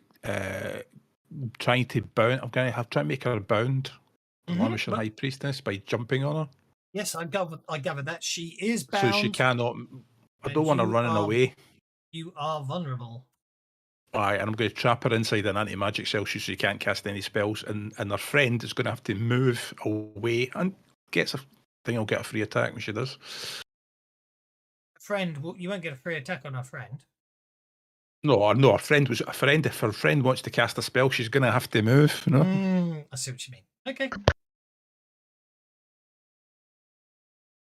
trying to bound. I'm going to try and make her bound. Lamishar High Priestess by jumping on her. Yes, I gather that she is bound. So she cannot. I don't want her running away. You are vulnerable. Aye, and I'm going to trap her inside an anti-magic cell so she can't cast any spells, and her friend is going to have to move away and gets a thing. I'll get a free attack when she does. Friend, you won't get a free attack on our friend. No, her friend was a friend. If her friend wants to cast a spell, she's going to have to move. You know? I see what you mean. Okay.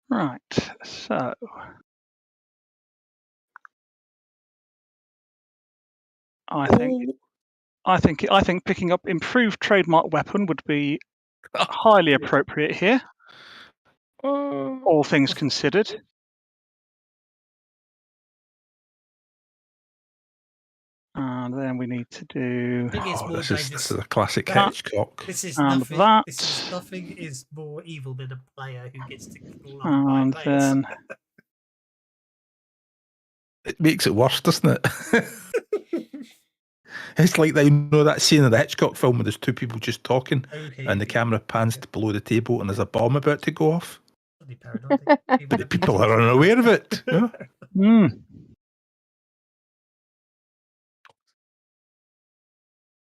Right, so I think picking up improved trademark weapon would be highly appropriate here. All things considered. And then we need to do. This is a classic Hitchcock. This is nothing is more evil than a player who gets to call up And then it makes it worse, doesn't it? It's like that scene in the Hitchcock film where there's two people just talking, and the camera pans to below the table, and there's a bomb about to go off. But the people are unaware of it. Yeah?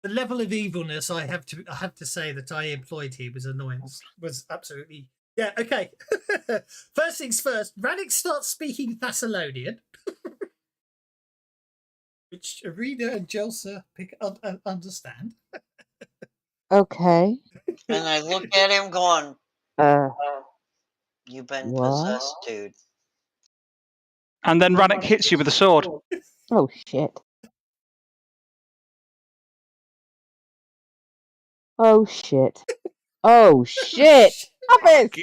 The level of evilness I have to say that I employed here was annoyance. Was absolutely okay. First things first, Rannick starts speaking Thessalonian, which Arena and Jelsa understand. Okay. And I look at him going, you've been possessed, dude. And then Rannick hits you with a sword. Oh shit. Oh shit. Oh shit. Stop it!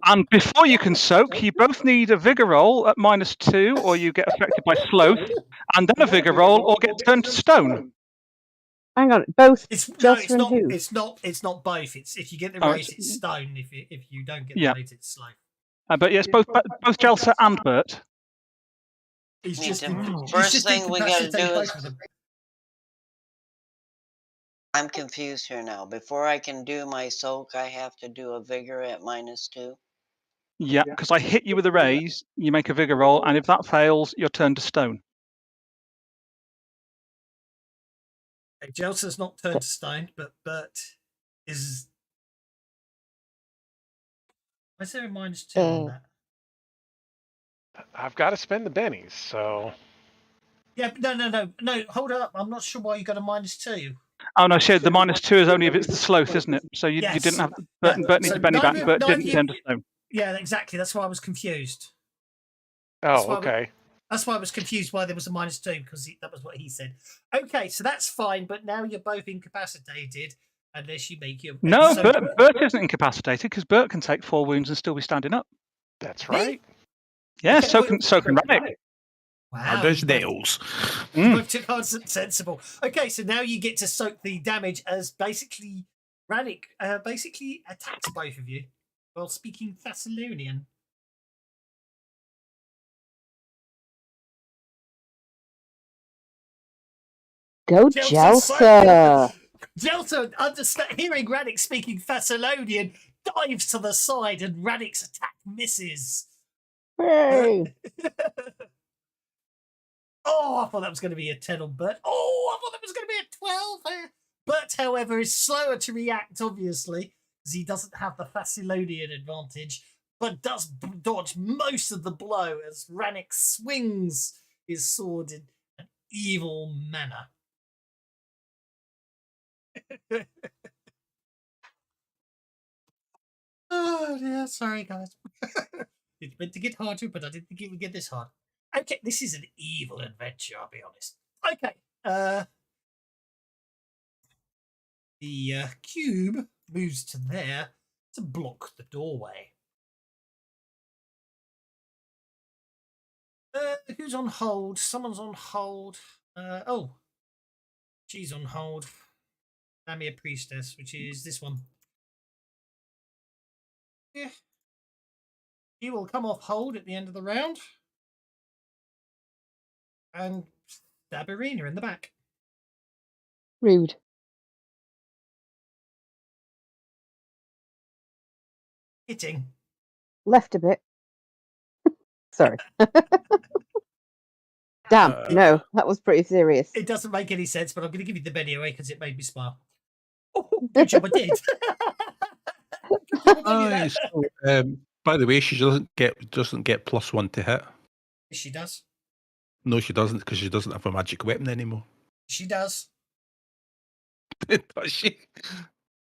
And before you can soak, you both need a vigor roll at -2, or you get affected by sloth, and then a vigor roll, or get turned to stone. Hang on, both. It's not both. It's if you get the raise, it's stone. If you don't get the raise, it's sloth. But yes, both Jelsa and Bert. First thing we got to do is. I'm confused here now. Before I can do my soak, I have to do a vigor at -2. Yeah, because I hit you with a raise, you make a vigor roll, and if that fails, you're turned to stone. Jelsa's not turned to stone, but Bert is. Is there a -2 on that? I've got to spend the bennies, so. Yeah, but no. Hold up. I'm not sure why you got a -2. Oh no, shit. The -2 is only if it's the sloth, isn't it? So you didn't have Bert needs a benny back. Bert didn't turn to stone. Yeah, exactly. That's why I was confused. Okay. That's why I was confused why there was a -2 because that was what he said. Okay, so that's fine, but now you're both incapacitated unless you make your. No, Bert isn't incapacitated because Bert can take 4 wounds and still be standing up. That's right. Yeah, so can Rannick. Wow. There's nails. Both took answer sensible. Okay, so now you get to soak the damage as basically Rannick basically attacks both of you while speaking Thessalonian. Go, Jelsa! Jelsa, hearing Rannick speaking Thessalonian, dives to the side and Rannick's attack misses. Hey. Oh, I thought that was going to be a 10 on Bert. Oh, I thought that was going to be a 12. Bert, however, is slower to react, obviously, because he doesn't have the Thessalonian advantage, but does dodge most of the blow as Rannick swings his sword in an evil manner. Oh, yeah, sorry, guys. It's meant to get harder, but I didn't think it would get this hard. Okay, this is an evil adventure, I'll be honest. Okay, the cube moves to there to block the doorway. Who's on hold? Someone's on hold. Oh, she's on hold. Lamia Priestess, which is this one. Yeah. He will come off hold at the end of the round. And stab Arena in the back. Rude. Hitting. Left a bit. Sorry. Damn, no, that was pretty serious. It doesn't make any sense, but I'm going to give you the bed anyway because it made me smile. Oh, good job I did. By the way, she doesn't get +1 to hit. She does. No, she doesn't, because she doesn't have a magic weapon anymore. She does. Does she?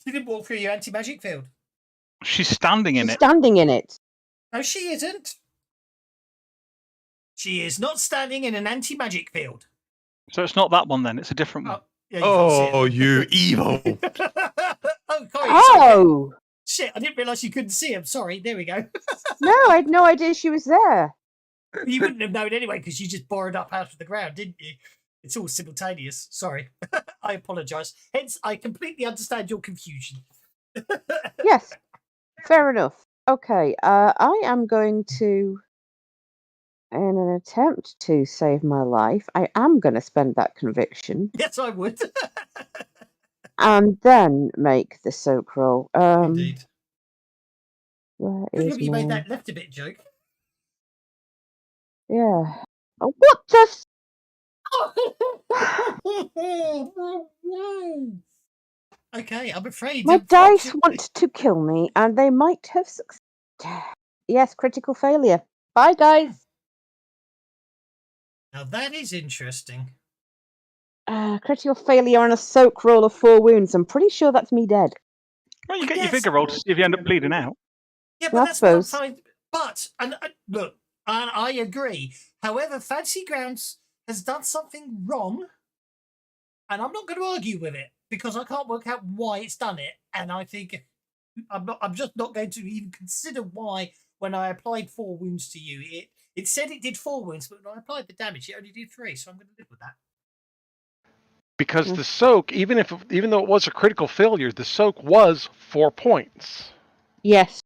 She didn't walk through your anti-magic field. She's standing in it. Standing in it. No, she isn't. She is not standing in an anti-magic field. So it's not that one then, it's a different one. Oh, you evil. Oh! Shit, I didn't realise you couldn't see him. Sorry, there we go. No, I had no idea she was there. You wouldn't have known anyway because you just borrowed up out of the ground, didn't you? It's all simultaneous. Sorry. I apologise. Hence, I completely understand your confusion. Yes, fair enough. Okay, I am going to, in an attempt to save my life, I am going to spend that conviction. Yes, I would. And then make the soak roll. Indeed. Where Good is job you made my... that left a bit joke. Yeah. Oh, what the... Okay, I'm afraid. My dice want to kill me, and they might have succeeded. Yes, critical failure. Bye, guys. Now that is interesting. Critical failure on a soak roll of 4 wounds. I'm pretty sure that's me dead. Well, you get your vigor roll to see if you end up bleeding out. Yeah, but that's what I'm fine. But, and look, and I agree. However, Fancy Grounds has done something wrong, and I'm not going to argue with it because I can't work out why it's done it. And I think I'm just not going to even consider why. When I applied 4 wounds to you, it said it did 4 wounds, but when I applied the damage, it only did 3. So I'm going to live with that. Because the soak, even though it was a critical failure, the soak was 4 points. Yes.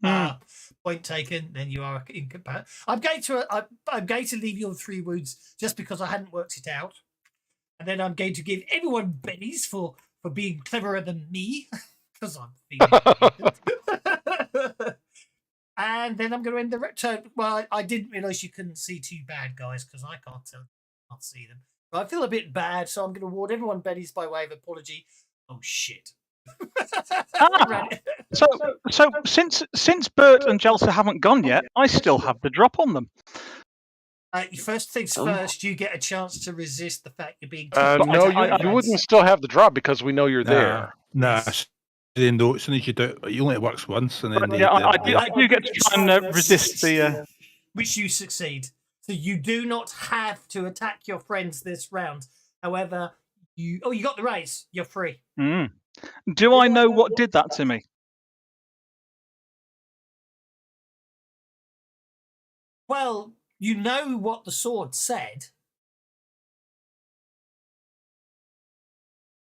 Point taken. Then you are incompatible. I'm going to leave you on 3 wounds just because I hadn't worked it out, and then I'm going to give everyone bennies for being cleverer than me because I'm feeling. And then I'm going to end the turn. Well, I didn't realise you couldn't see too bad, guys, because I can't see them. But I feel a bit bad, so I'm going to award everyone bennies by way of apology. Oh shit! So since Bert and Jelsa haven't gone yet, I still have the drop on them. First things first, you get a chance to resist the fact you're being. No, you wouldn't still have the drop because we know you're there. Nah. They know as soon as you do it, you only works once, and then I do get to try and resist the. Which you succeed. So you do not have to attack your friends this round. However, you got the raise. You're free. Do I know what did that to me? Well, you know what the sword said.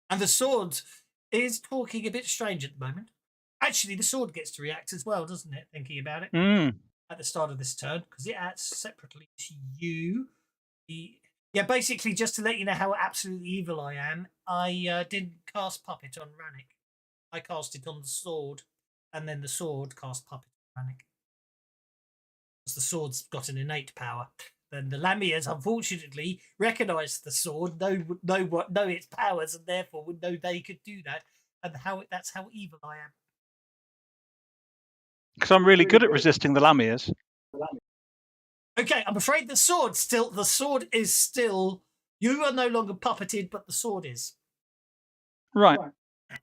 And the sword is talking a bit strange at the moment. Actually, the sword gets to react as well, doesn't it? Thinking about it at the start of this turn, because it acts separately to you. Yeah, basically, just to let you know how absolutely evil I am, I didn't cast Puppet on Rannick. I cast it on the sword, and then the sword cast Puppet on Rannick. Because the sword's got an innate power. Then the Lamias, unfortunately, recognise the sword, know its powers, and therefore would know they could do that, and that's how evil I am. Because I'm really good at resisting the Lamias. Okay, I'm afraid the sword is still. You are no longer puppeted, but the sword is. Right.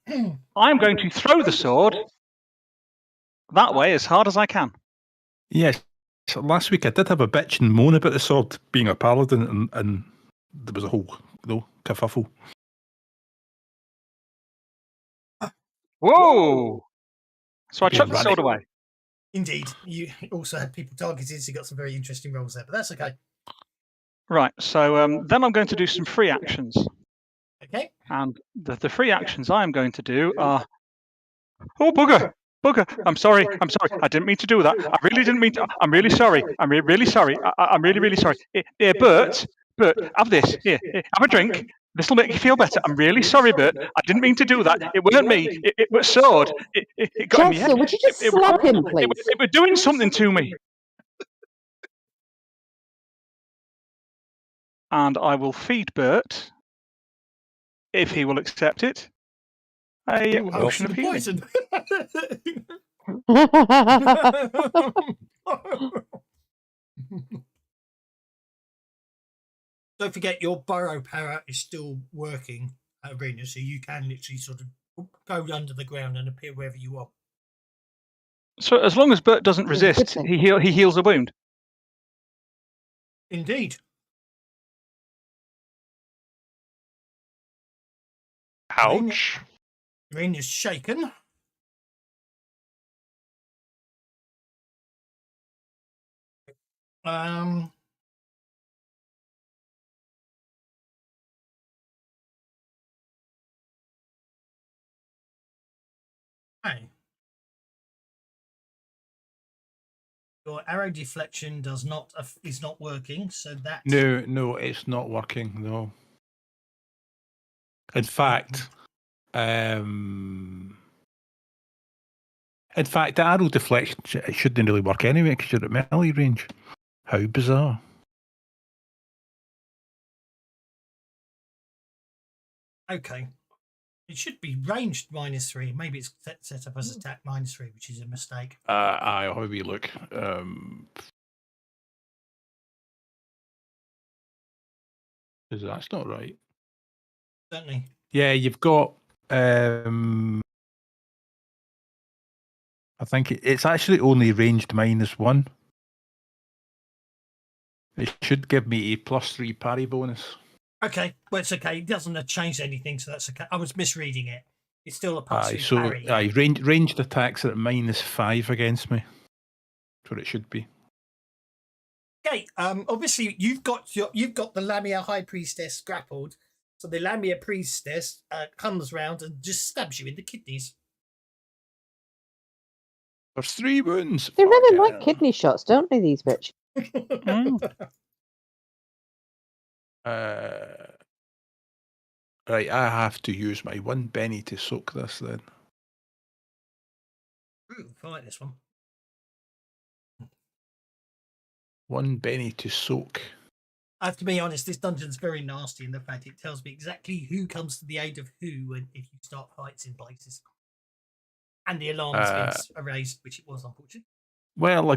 I'm going to throw the sword that way as hard as I can. Yes. So last week I did have a bitch and moan about the sword being a paladin, and there was a whole kerfuffle. Whoa! So I chucked the sword away. Indeed. You also had people targeted, so you got some very interesting rolls there, but that's okay. Right, so then I'm going to do some free actions. Okay. And the free actions I am going to do are... Oh, bugger! Bugger! I'm sorry. I didn't mean to do that. I really didn't mean to. I'm really sorry. I'm really sorry. I'm really, really sorry. Here, Bert, have this. Here, have a drink. This will make you feel better. I'm really sorry, Bert. I didn't mean to do that. It weren't me. It was sword. It got in my head. Would you just slap him, please? It was doing something to me. And I will feed Bert, if he will accept it, a potion of healing. Don't forget your burrow power is still working at Arena, so you can literally sort of go under the ground and appear wherever you want. So as long as Bert doesn't resist, he heals a wound. Indeed. Ouch. Rain is shaken. Okay. Your arrow deflection is not working, so that No, it's not working. No. In fact, the arrow deflection it shouldn't really work anyway because you're at melee range. How bizarre! Okay. It should be ranged -3. Maybe it's set up as attack -3, which is a mistake. I'll have a wee look. That's not right. Certainly. Yeah, you've got. I think it's actually only ranged -1. It should give me a +3 parry bonus. Okay, well, it's okay. It doesn't change anything, so that's okay. I was misreading it. It's still a +3 parry. Ranged attacks are at -5 against me. That's what it should be. Okay, obviously you've got the Lamia High Priestess grappled, so the Lamia Priestess comes round and just stabs you in the kidneys. There's 3 wounds. They really like kidney shots, don't they, these bitch? Right, I have to use my 1 Benny to soak this then. Ooh, I like this one. 1 Benny to soak. I have to be honest, this dungeon's very nasty in the fact it tells me exactly who comes to the aid of who and if you start fights in places. And the alarm's been erased, which it was, unfortunately. Well,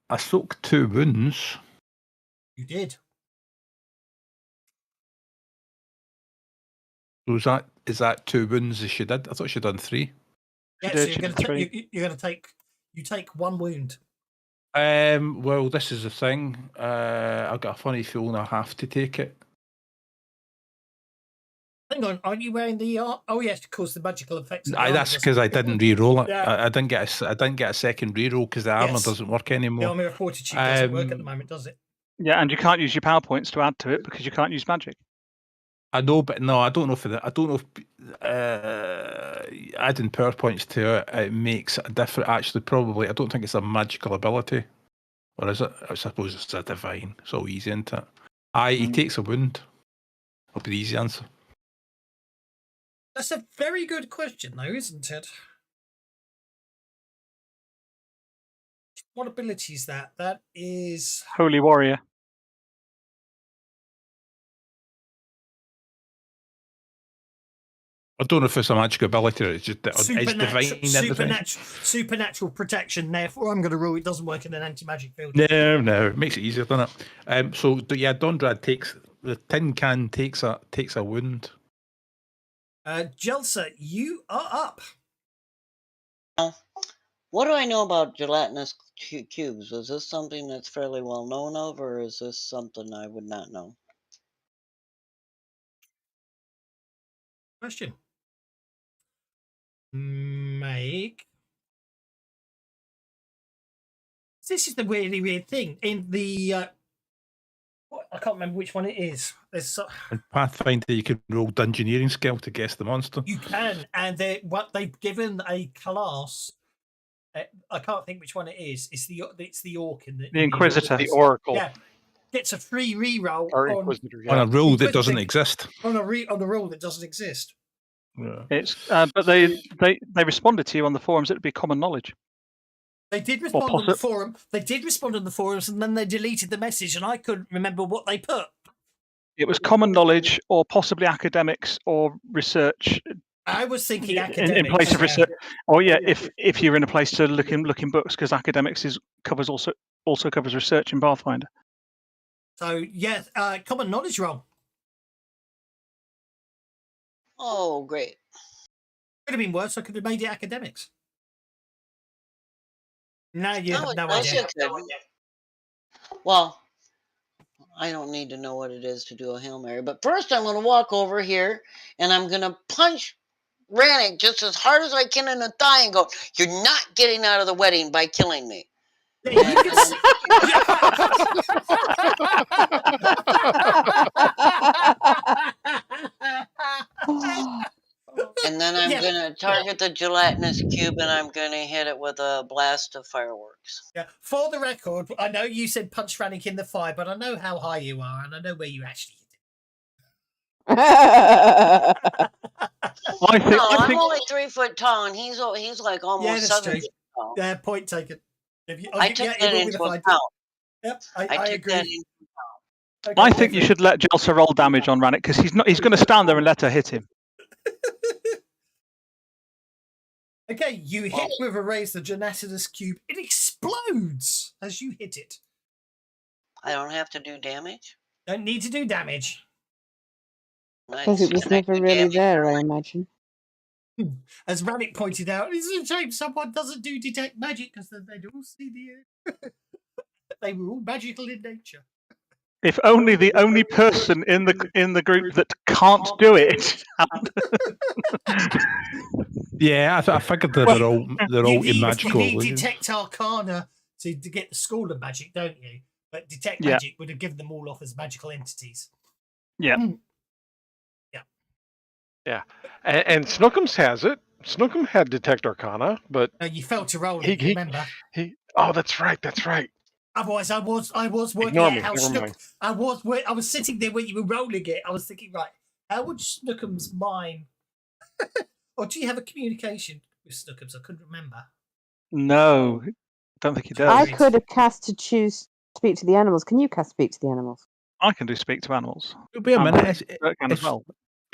I soaked 2 wounds. You did. So is that 2 wounds as she did? I thought she'd done 3. Yeah, so you're going to take 1 wound. Well, this is the thing. I've got a funny feeling I have to take it. Hang on, aren't you wearing the? Oh yes, of course, the magical effects. That's because I didn't re-roll it. Yeah. I didn't get a second re-roll because the armor doesn't work anymore. The armor of fortitude doesn't work at the moment, does it? Yeah, and you can't use your PowerPoints to add to it because you can't use magic. I know, but no, I don't know I don't know if adding PowerPoints to it makes a difference. Actually, probably, I don't think it's a magical ability, or is it? I suppose it's a divine. It's all easy, isn't it? He takes a wound. That'll be the easy answer. That's a very good question, though, isn't it? What ability is that? That is Holy Warrior. I don't know if it's a magic ability or it's just it's divine. Supernatural protection. Therefore, I'm going to rule it doesn't work in an anti-magic field. No, it makes it easier, doesn't it? So yeah, Dondrad takes the tin can takes a wound. Jelsa, you are up. What do I know about gelatinous cubes? Is this something that's fairly well known of, or is this something I would not know? Question. Make. This is the really weird thing in the. I can't remember which one it is. There's In Pathfinder, you can roll Dungeoneering skill to guess the monster. You can, and they've given a class. I can't think which one it is. It's the orc in the Inquisitor, the Oracle. Yeah, gets a free reroll on a rule that doesn't exist. On a rule that doesn't exist. Yeah. It's but they responded to you on the forums. It'd be common knowledge. They did respond on the forum. They did respond on the forums, and then they deleted the message, and I couldn't remember what they put. It was common knowledge, or possibly academics, or research. I was thinking academics in place of research. Oh yeah, if you're in a place to look in books, because academics also covers research in Pathfinder. So yeah, common knowledge roll. Oh, great! Could have been worse. I could have made it academics. No, you have no idea. Well, I don't need to know what it is to do a Hail Mary, but first I'm going to walk over here and I'm going to punch Rannick just as hard as I can in the thigh and go, "You're not getting out of the wedding by killing me." And then I'm going to target the gelatinous cube and I'm going to hit it with a blast of fireworks. Yeah. For the record, I know you said punch Rannick in the thigh, but I know how high you are and I know where you actually hit it. I'm only 3 foot tall and he's like almost 7 feet tall. Yeah, point taken. I took that into account. Yep, I agree. I think you should let Jelsa roll damage on Rannick because he's going to stand there and let her hit him. Okay, you hit with a raise the gelatinous cube. It explodes as you hit it. I don't have to do damage? Don't need to do damage. Because it was never really there, I imagine. As Rannick pointed out, it's a shame someone doesn't do detect magic because then they'd all see the. They were all magical in nature. If only the only person in the group that can't do it. Yeah, I figured they're all magical. You need detect arcana to get the school of magic, don't you? But detect magic would have given them all off as magical entities. Yeah. Yeah. And Snookums has it. Snookum had detect arcana, but you failed to roll it. Remember? Oh, that's right. Otherwise, I was working out how Snook. I was sitting there when you were rolling it. I was thinking, right, how would Snookum's mind? Or do you have a communication with Snookums? I couldn't remember. No, don't think he does. I could have cast to choose speak to the animals. Can you cast speak to the animals? I can do speak to animals. Wait a minute.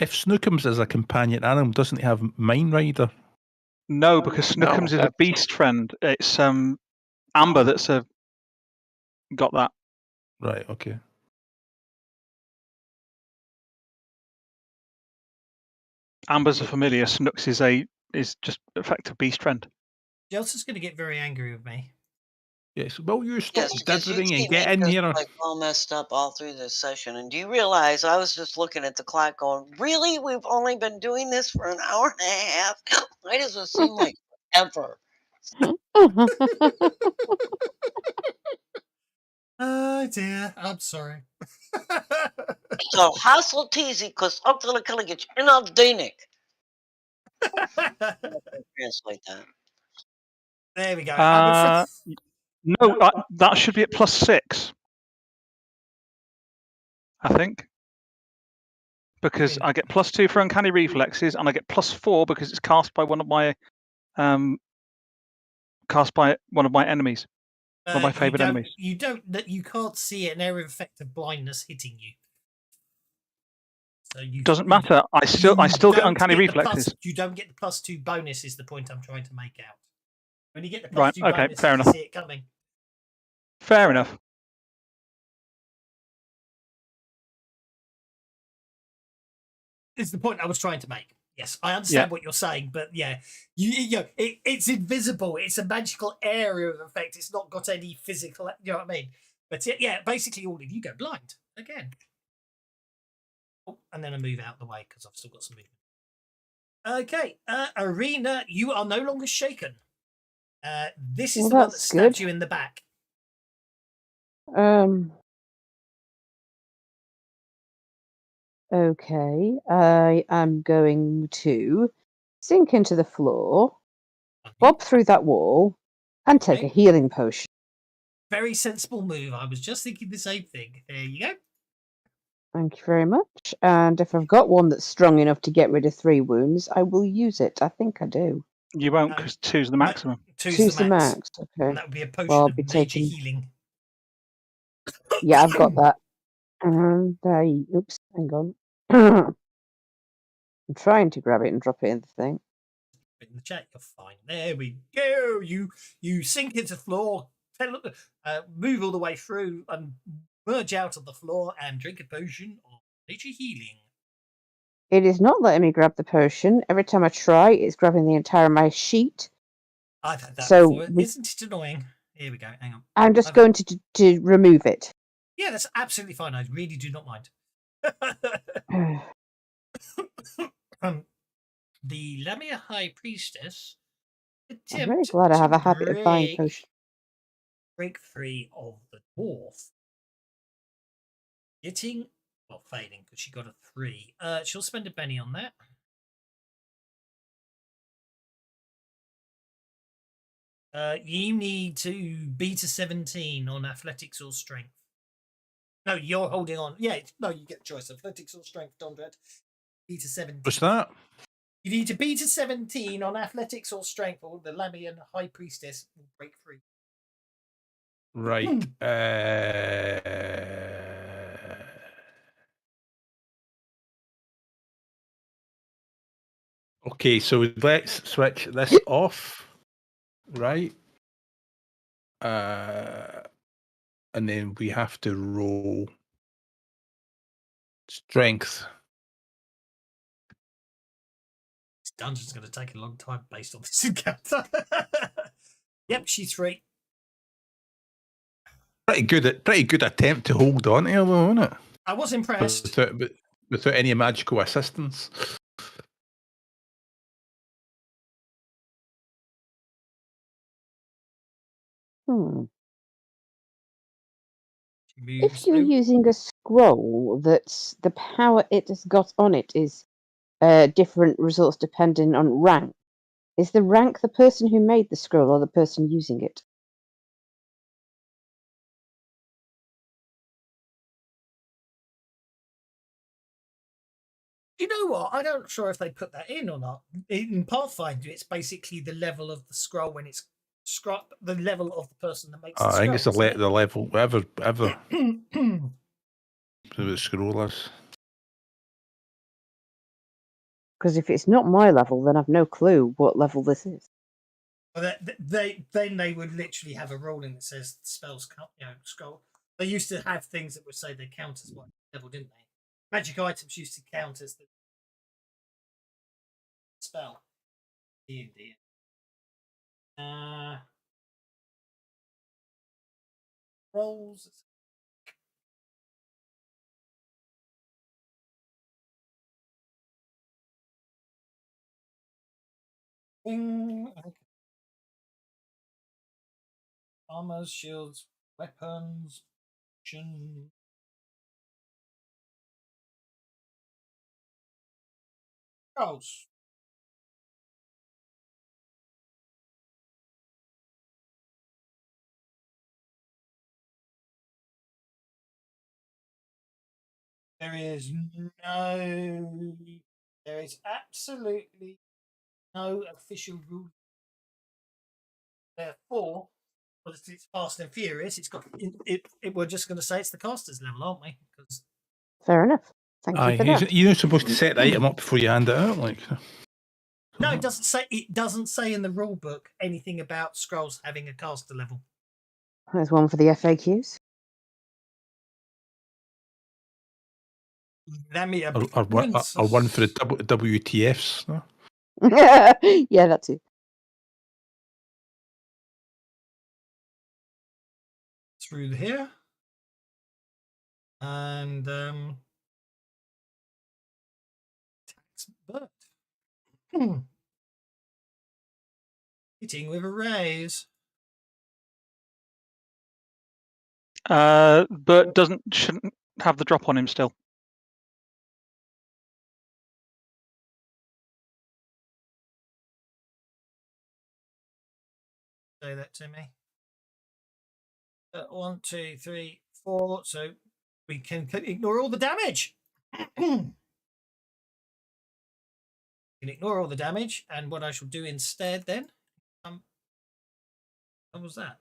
If Snookums is a companion animal, doesn't he have Mind Rider? No, because Snookums is a beast friend. It's Amber that's got that. Right. Okay. Amber's a familiar. Snooks is just effective beast friend. Jelsa's going to get very angry with me. Yes. Well, you stop dithering and get in here. Like all messed up all through this session. And do you realize I was just looking at the clock, going, "Really? We've only been doing this for an hour and a half? Why does it seem like forever?" Oh dear, I'm sorry. So hassle teasy because Oktala Killigich enough Danic. Translate that. There we go. No, that should be at +6. I think. Because I get +2 for uncanny reflexes, and I get +4 because it's cast by one of my enemies. One of my favourite enemies. You can't see an area of effect of blindness hitting you. So Doesn't matter. I still get uncanny reflexes. You don't get the +2 bonus. Is the point I'm trying to make out. When you get the +2 right, okay, bonus, fair you enough. see it coming. Fair enough. Is the point I was trying to make. Yes, I understand what you're saying, but yeah, it's invisible. It's a magical area of effect. It's not got any physical. You know what I mean? But yeah, basically all of you go blind again. Oh, and then I move out of the way because I've still got some movement. Okay, Arena, you are no longer shaken. This is the one that stabbed you in the back. Okay, I am going to sink into the floor, bob through that wall, and take a healing potion. Very sensible move. I was just thinking the same thing. There you go. Thank you very much. And if I've got one that's strong enough to get rid of 3 wounds, I will use it. I think I do. You won't, because 2's the maximum. 2's the max. Okay. And that would be a potion of major healing. Yeah, I've got that. Oops, hang on. I'm trying to grab it and drop it in the thing. In the chat, you're fine. There we go. You sink into the floor, move all the way through, and merge out of the floor and drink a potion of nature healing. It is not letting me grab the potion. Every time I try, it's grabbing the entire of my sheet. I've had that before. Isn't it annoying? Here we go. Hang on. I'm just going to remove it. Yeah, that's absolutely fine. I really do not mind. The Lamia High Priestess. I'm very glad I have a habit of buying potions. Break free of the dwarf. Failing because she got a 3. She'll spend a penny on that. You need to beat a 17 on athletics or strength. No, you're holding on. Yeah, no, you get a choice. Athletics or strength, Dondred. Beat a 17. What's that? You need to beat a 17 on athletics or strength, or the Lamian High Priestess will break free. Right. Okay, so let's switch this off. Right. And then we have to roll strength. This dungeon's going to take a long time based on this encounter. Yep, she's 3. Pretty good attempt to hold on to her, though, wasn't it? I was impressed. Without any magical assistance. If you're using a scroll, that's the power it has got on it is different results depending on rank. Is the rank the person who made the scroll or the person using it? You know what? I'm not sure if they put that in or not. In Pathfinder, it's basically the level of the scroll when it's the level of the person that makes the scroll. I think it's the level, whatever the scroll is. Because if it's not my level, then I've no clue what level this is. Well, they would literally have a ruling that says the spells scroll. They used to have things that would say they count as what level, didn't they? Magic items used to count as the spell. D&D. Rolls. Okay. Armors, shields, weapons, action. Scrolls. There is absolutely no official rule. Therefore, because it's Fast and Furious, it's got we're just going to say it's the caster's level, aren't we? Because Fair enough. Thank you for that. You're not supposed to set the item up before you hand it out, like. no, it doesn't say. It doesn't say in the rule book anything about scrolls having a caster level. There's one for the FAQs. That me Or one for the WTFs. No? Yeah, that too. Through here, and tax but hitting with a raise. But shouldn't have the drop on him still. Say that to me. 1, 2, 3, 4. So we can ignore all the damage. Can ignore all the damage, and what I shall do instead then, what was that?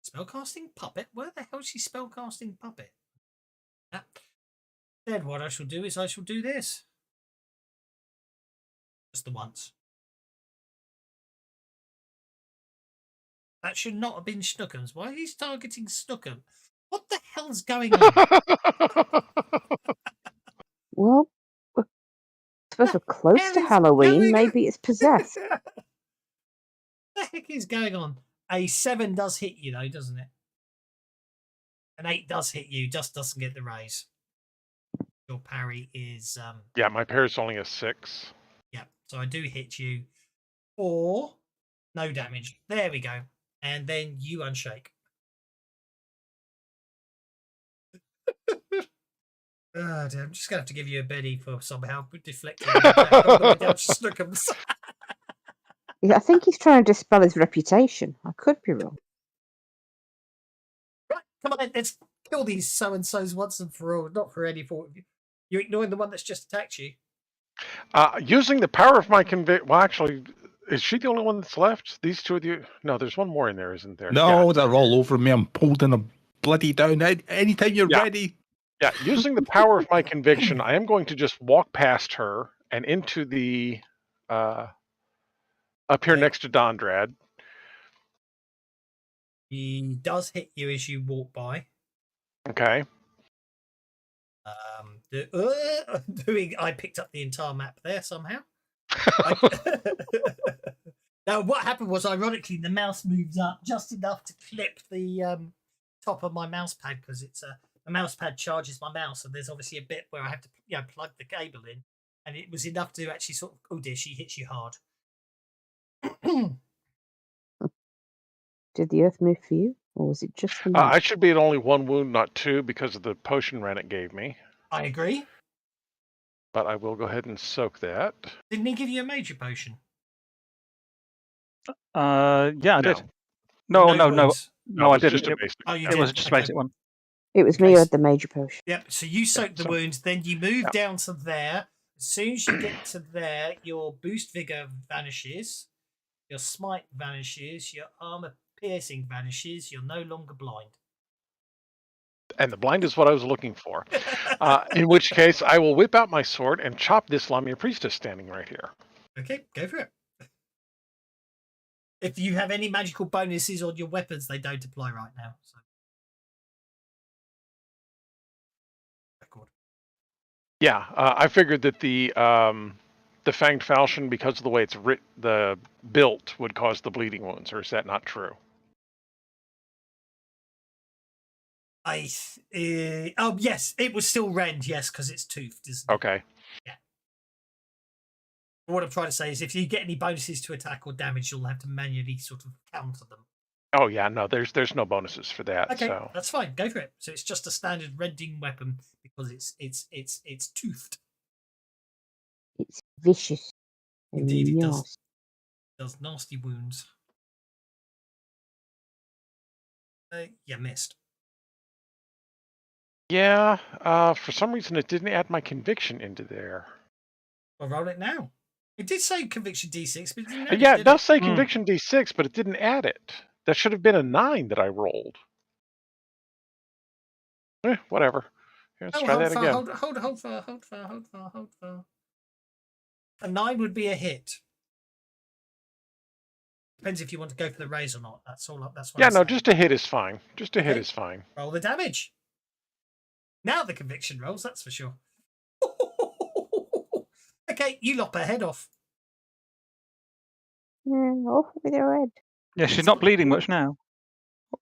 Spellcasting puppet? Where the hell is she spellcasting puppet? Instead, what I shall do is I shall do this. Just the once. That should not have been Snookums. Why is he targeting Snookum? What the hell's going on? Well, I suppose we're close to Halloween. Maybe it's possessed. What the heck is going on? A 7 does hit you, though, doesn't it? An 8 does hit you, just doesn't get the raise. Your parry is... Yeah, my parry's only a 6. Yeah, so I do hit you for no damage. There we go. And then you unshake. Oh, dear. I'm just going to have to give you a Betty for somehow deflecting all the way down to Snookums. Yeah, I think he's trying to dispel his reputation. I could be wrong. Right, come on, let's kill these so-and-sos once and for all. Not for any fault of you. You're ignoring the one that's just attacked you. Using the power of my conviction... Well, actually, is she the only one that's left? These two of you? No, there's one more in there, isn't there? No, yeah. they're all over me. I'm holding a bloody down. Anytime you're ready. Yeah, using the power of my conviction, I am going to just walk past her and into the... up here next to Dondrad. He does hit you as you walk by. Okay. I picked up the entire map there somehow. Now, what happened was, ironically, the mouse moves up just enough to clip the top of my mouse pad, because it's a mouse pad charges my mouse, and there's obviously a bit where I have to plug the cable in, and it was enough to actually sort of, oh dear, she hits you hard. Did the earth move for you, or was it just for me? I should be at only 1 wound, not 2, because of the potion run it gave me. I agree. But I will go ahead and soak that. Didn't he give you a major potion? Yeah, I did. No, I didn't. Just a basic. It was just a basic one. It was me who had the major potion. Yep, so you soak the wounds, then you move down to there. As soon as you get to there, your boost vigor vanishes, your smite vanishes, your armor piercing vanishes, you're no longer blind. And the blind is what I was looking for. In which case, I will whip out my sword and chop this Lamia priestess standing right here. Okay, go for it. If you have any magical bonuses on your weapons, they don't apply right now. So. Record. Yeah, I figured that the fanged falchion, because of the way it's built, would cause the bleeding wounds, or is that not true? Yes, it was still rend, yes, because it's toothed, isn't it? Okay. Yeah. What I'm trying to say is, if you get any bonuses to attack or damage, you'll have to manually sort of counter them. Oh yeah, no, there's no bonuses for that. Okay, So that's fine. Go for it. So it's just a standard rending weapon because it's toothed. It's vicious. Indeed, it does. Yes. Does nasty wounds. You missed. yeah, for some reason it didn't add my conviction into there. Well, roll it now. It did say conviction D6, but it didn't add Yeah, it it does say Hmm. conviction D6, but it didn't add it. That should have been a 9 that I rolled. Whatever. Here, let's try that again. Hold for. A 9 would be a hit. Depends if you want to go for the raise or not. That's all. That's what. Yeah, I'm no, saying. just a hit is fine. Just a hit Okay. is fine. Roll the damage. Now the conviction rolls. That's for sure. Okay, you lop her head off. Off with her head. Yeah, she's not bleeding much now.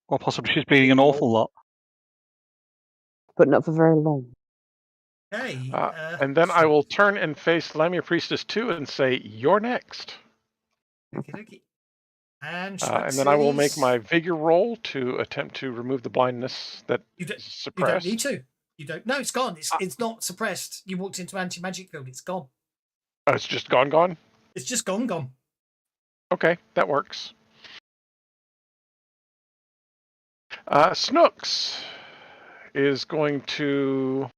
Or possibly she's bleeding an awful lot. But not for very long. Okay. And then I will turn and face Lamia Priestess 2 and say, "You're next." Okay. And then I will make my vigor roll to attempt to remove the blindness that is suppressed. You don't need to. You don't. No, it's gone. It's not suppressed. You walked into anti-magic field. It's gone. Oh, it's just gone? It's just gone. Okay, that works. Snooks is going to...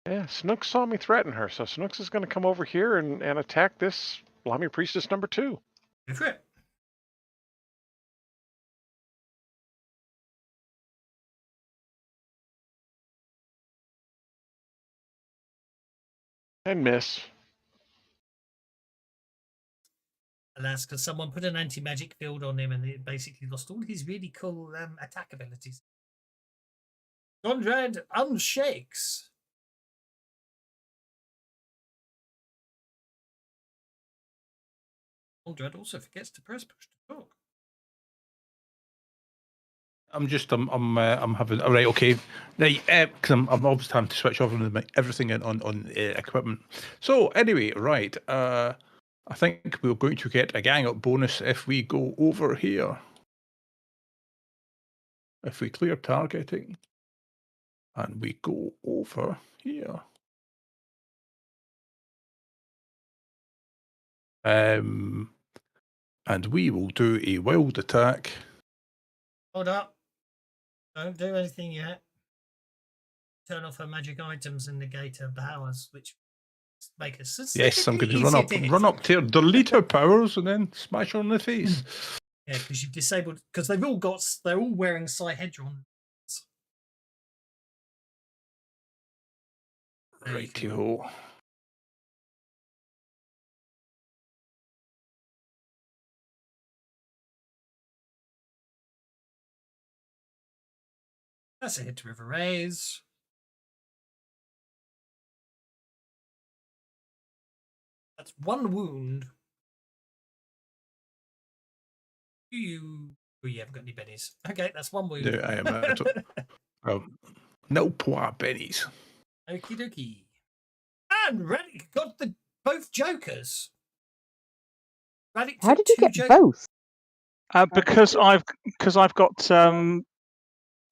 Yeah, Snooks saw me threaten her, so Snooks is going to come over here and attack this Lamia Priestess number 2. Go for it. And miss. And that's because someone put an anti-magic field on him and it basically lost all his really cool attack abilities. Conrad unshakes. Conrad also forgets to press push to talk. I'm having all right. Okay, right. Because I'm obviously having to switch off everything on equipment. So anyway, right. I think we're going to get a gang up bonus if we go over here. If we clear targeting, and we go over here. And we will do a wild attack. Hold up. Don't do anything yet. Turn off her magic items and negate her powers, which make us. Yes, I'm going to run up to her, delete her powers, and then smash her in the face. Yeah, because you've disabled. Because they're all wearing Psyhedron. Righty-ho. That's a hit with a raise. That's one wound. You haven't got any bennies. Okay, that's one wound. No, I am out. No poor bennies. Okie dokie. And Raddick got both jokers. Raddick How took did you get both? Because I've got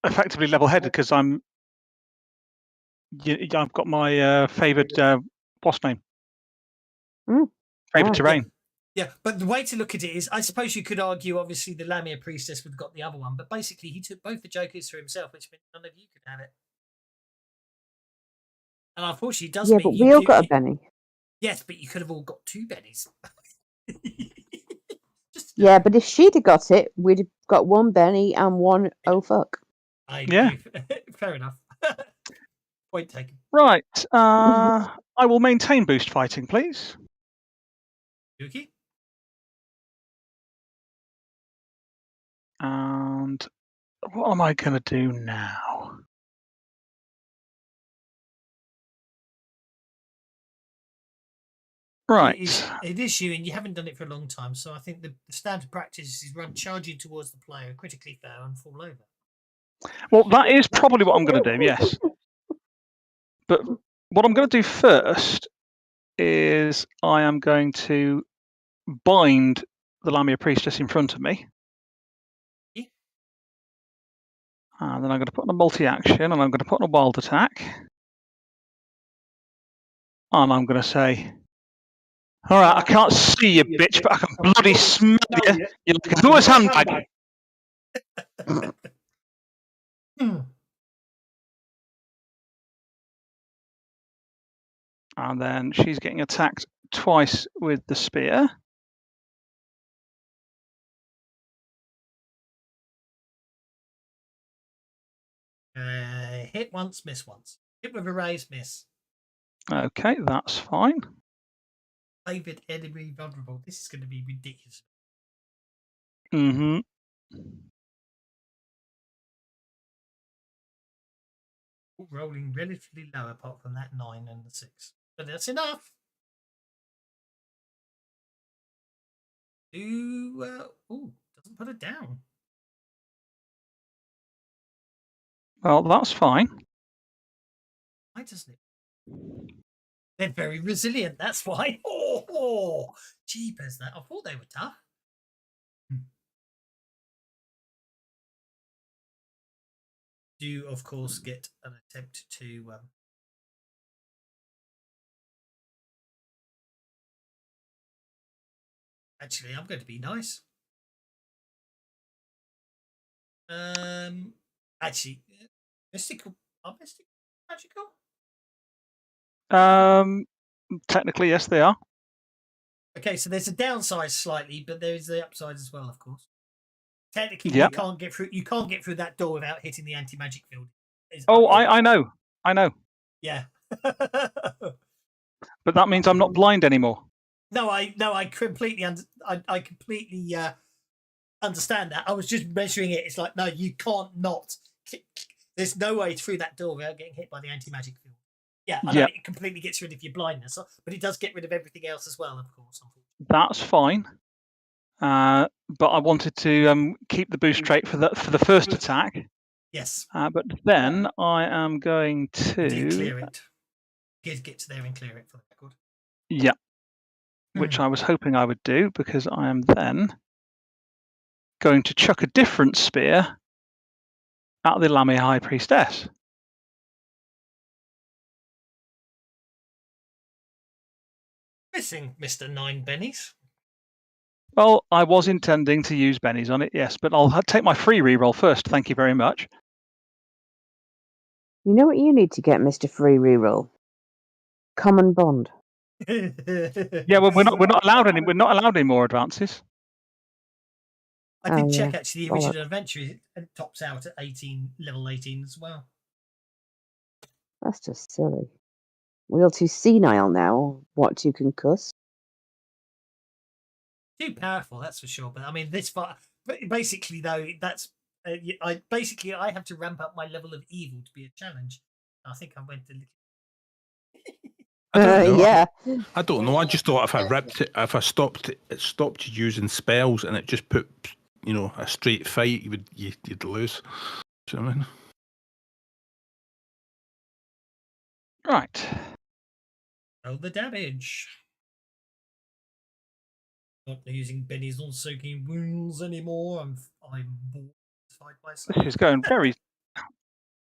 effectively level-headed because I've got my favoured boss name. Favoured terrain. Yeah, but the way to look at it is, I suppose you could argue, obviously, the Lamia Priestess would have got the other one, but basically he took both the jokers for himself, which meant none of you could have it. And unfortunately, it does mean but we all got a Benny. Yes, but you could have all got 2 bennies. Yeah, but if she'd have got it, we'd have got 1 Benny and 1 oh fuck. Yeah. Fair enough. Point taken. Right. I will maintain boost fighting, please. Yuki? And what am I going to do now? Right. It is you, and you haven't done it for a long time, so I think the standard practice is charge you towards the player, critically fail, and fall over. Well, that is probably what I'm going to do, yes. But what I'm going to do first is I am going to bind the Lamia Priestess in front of me. And then I'm going to put on a multi-action, and I'm going to put on a wild attack. And I'm going to say, all right, I can't see you, bitch, but I can bloody smell you. You're like a Lewis handbag. And then she's getting attacked twice with the spear. Hit once, miss once. Hit with a raise, miss. Okay, that's fine. David, enemy vulnerable. This is going to be ridiculous. Mm-hmm. Rolling relatively low apart from that 9 and the 6. But that's enough. Doesn't put it down. Well, that's fine. Why doesn't it? They're very resilient, that's why. Oh, jeepers, that. I thought they were tough. Do, of course, get an attempt to... Actually, I'm going to be nice. Actually, mystical... Are mystical magical? Technically, yes, they are. Okay, so there's a downside slightly, but there is the upside as well, of course. Technically, yep. you can't get through. You can't get through that door without hitting the anti-magic field. I know. Yeah. But that means I'm not blind anymore. No, I completely I completely understand that. I was just measuring it. It's like, no, you can't not. There's no way through that door without getting hit by the anti-magic field. Yeah, I know it completely gets rid of your blindness, but it does get rid of everything else as well, of course. That's fine. But I wanted to keep the boost rate for the first attack. Yes. But then I am going to clear it. Get to there and clear it for the record. Yeah. Which I was hoping I would do, because I am then going to chuck a different spear at the Lamia High Priestess. Missing Mr. 9 Bennies. Well, I was intending to use bennies on it, yes, but I'll take my free reroll first. Thank you very much. You know what you need to get, Mr. Free Reroll? Common Bond. Yeah, well, we're not allowed any more advances. I did check actually the original adventure, it tops out at level 18 as well. That's just silly. We're all too senile now. What, too concussed? Too powerful, that's for sure. But I mean, this far, basically though, that's I have to ramp up my level of evil to be a challenge. I think I went a little. I don't know. I just thought if I stopped using spells and it just put, a straight fight, you'd lose. Do you know what I mean? Right. Roll the damage. Not using bennies on soaking wounds anymore. I'm bored by myself. This is going very.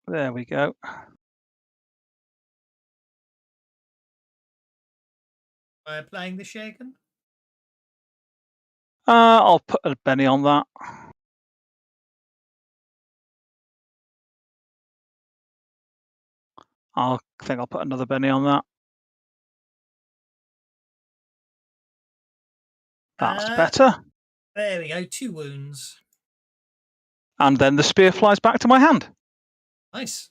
There we go. Playing the shaken. I'll put a benny on that. I think I'll put another benny on that. That's better. There we go. 2 wounds. And then the spear flies back to my hand. Nice.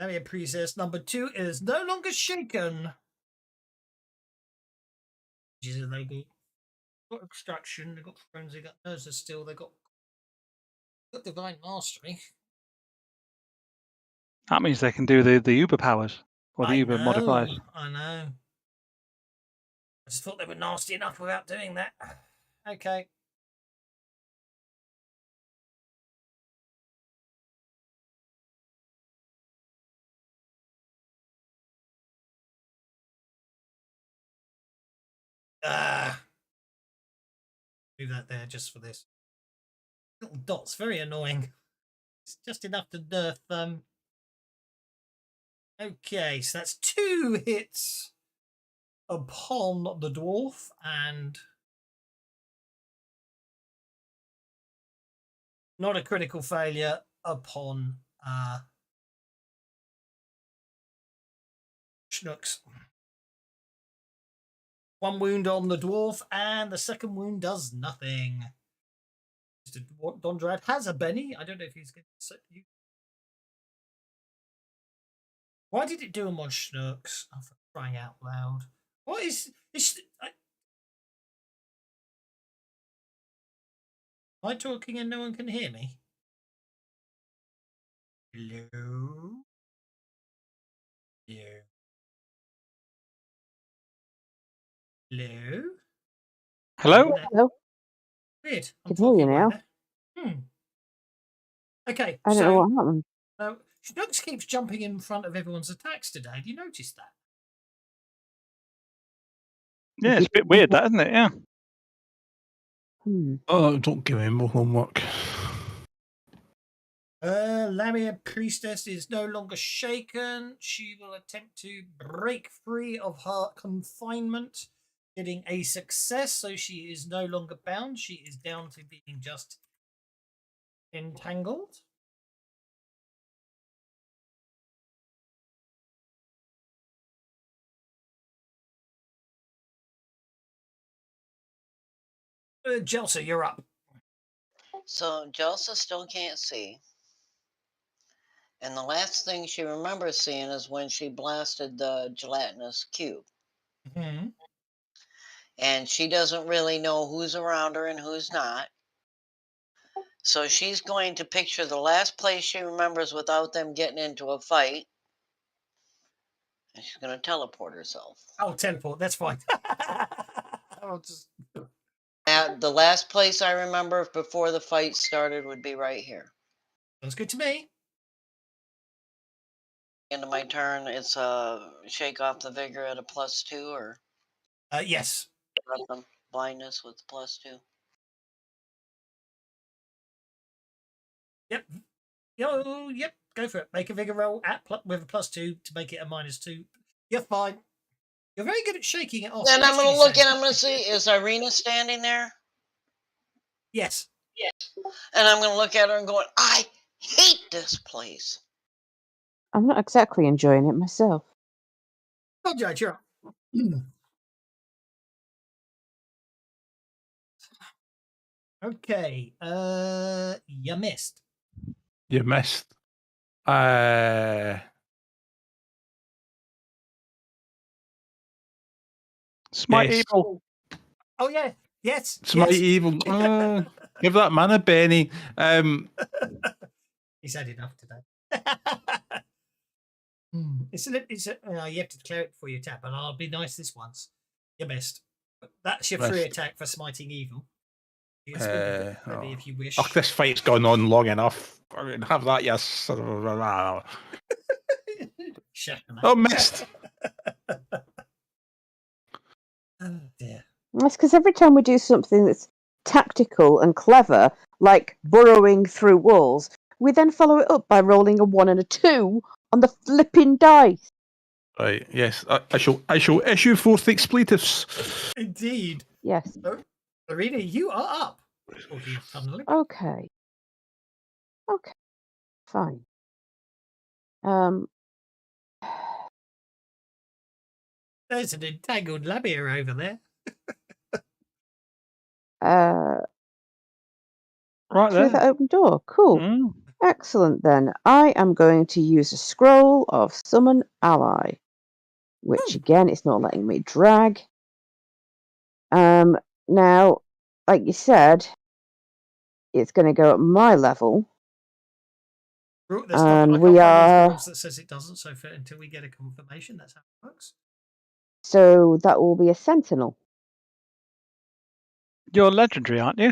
Lamia Priestess number 2 is no longer shaken. They got extraction, they got frenzy, they got nurses still, they got divine mastery. That means they can do the Uber powers or the Uber modifiers. I know. I just thought they were nasty enough without doing that. Okay. Do that there just for this. Little dot's very annoying. It's just enough to nerf them. Okay, so that's 2 hits upon the dwarf and not a critical failure upon Schnooks. 1 wound on the dwarf, and the second wound does nothing. Dondrad has a Benny. I don't know if he's going to set you. Why did it do him on Schnooks? Oh, for crying out loud. What is this? Am I talking and no one can hear me? Hello? Hello? Hello? Hello? Hello. Weird. Can hear you now. Okay, I don't know what happened. so Schnooks keeps jumping in front of everyone's attacks today. Have you noticed that? Yeah, it's a bit weird, that, isn't it? Yeah. Oh, don't give me more homework. Lamia Priestess is no longer shaken. She will attempt to break free of her confinement, getting a success, so she is no longer bound. She is down to being just entangled. Jelsa, you're up. So Jelsa still can't see. And the last thing she remembers seeing is when she blasted the gelatinous cube. Mm-hmm. And she doesn't really know who's around her and who's not. So she's going to picture the last place she remembers without them getting into a fight. And she's going to teleport herself. Oh, teleport. That's fine. I'll just... The last place I remember before the fight started would be right here. Sounds good to me. End of my turn, it's shake off the vigor at a +2, or yes. Blindness with +2. Yep. Yep. Go for it. Make a vigor roll with a +2 to make it a -2. You're fine. You're very good at shaking it off. Then I'm going to look and I'm going to see, is Irina standing there? Yes. Yes. And I'm going to look at her and go, I hate this place. I'm not exactly enjoying it myself. Oh, Judge, you're up. Okay. You missed. You missed. Smite Yes. evil. Oh yeah. Yes. Smite yes. evil. Give that man a Benny. He's had enough today. It's you have to declare it before you tap, and I'll be nice this once. You missed. But that's your free attack for smiting evil. You can spend it if you wish. Oh, this fight's gone on long enough. I mean, have that, yes. Oh, missed. Oh dear. That's because every time we do something that's tactical and clever, like burrowing through walls, we then follow it up by rolling a 1 and a 2 on the flipping dice. Right, yes. I shall issue forth expletives. Indeed. Yes. So, Irina, you are up. Okay. Okay. Fine. There's an entangled Lamia over there. Right through there. the open door. Cool. Excellent then. I am going to use a scroll of Summon Ally, which again, it's not letting me drag. Now, like you said, it's going to go at my level. And we are. That says it doesn't. So until we get a confirmation, that's how it works. So that will be a sentinel. You're legendary, aren't you?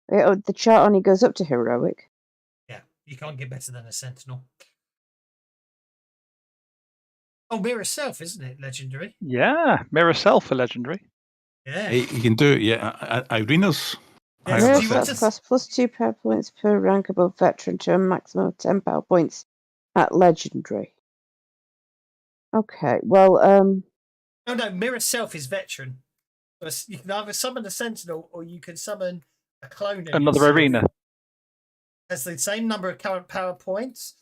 The chart only goes up to heroic. Yeah, you can't get better than a sentinel. Oh, Mirror Self, isn't it? Legendary. Yeah, Mirror Self for legendary. Yeah. You can do it, yeah. Irena's. Yes, Mirror do you want Self to- costs plus 2 power points per rank above veteran to a maximum of 10 power points at legendary. Okay, well, Oh no, Mirror Self is veteran. You can either summon a sentinel or you can summon a clone. Another arena. Has the same number of current power points.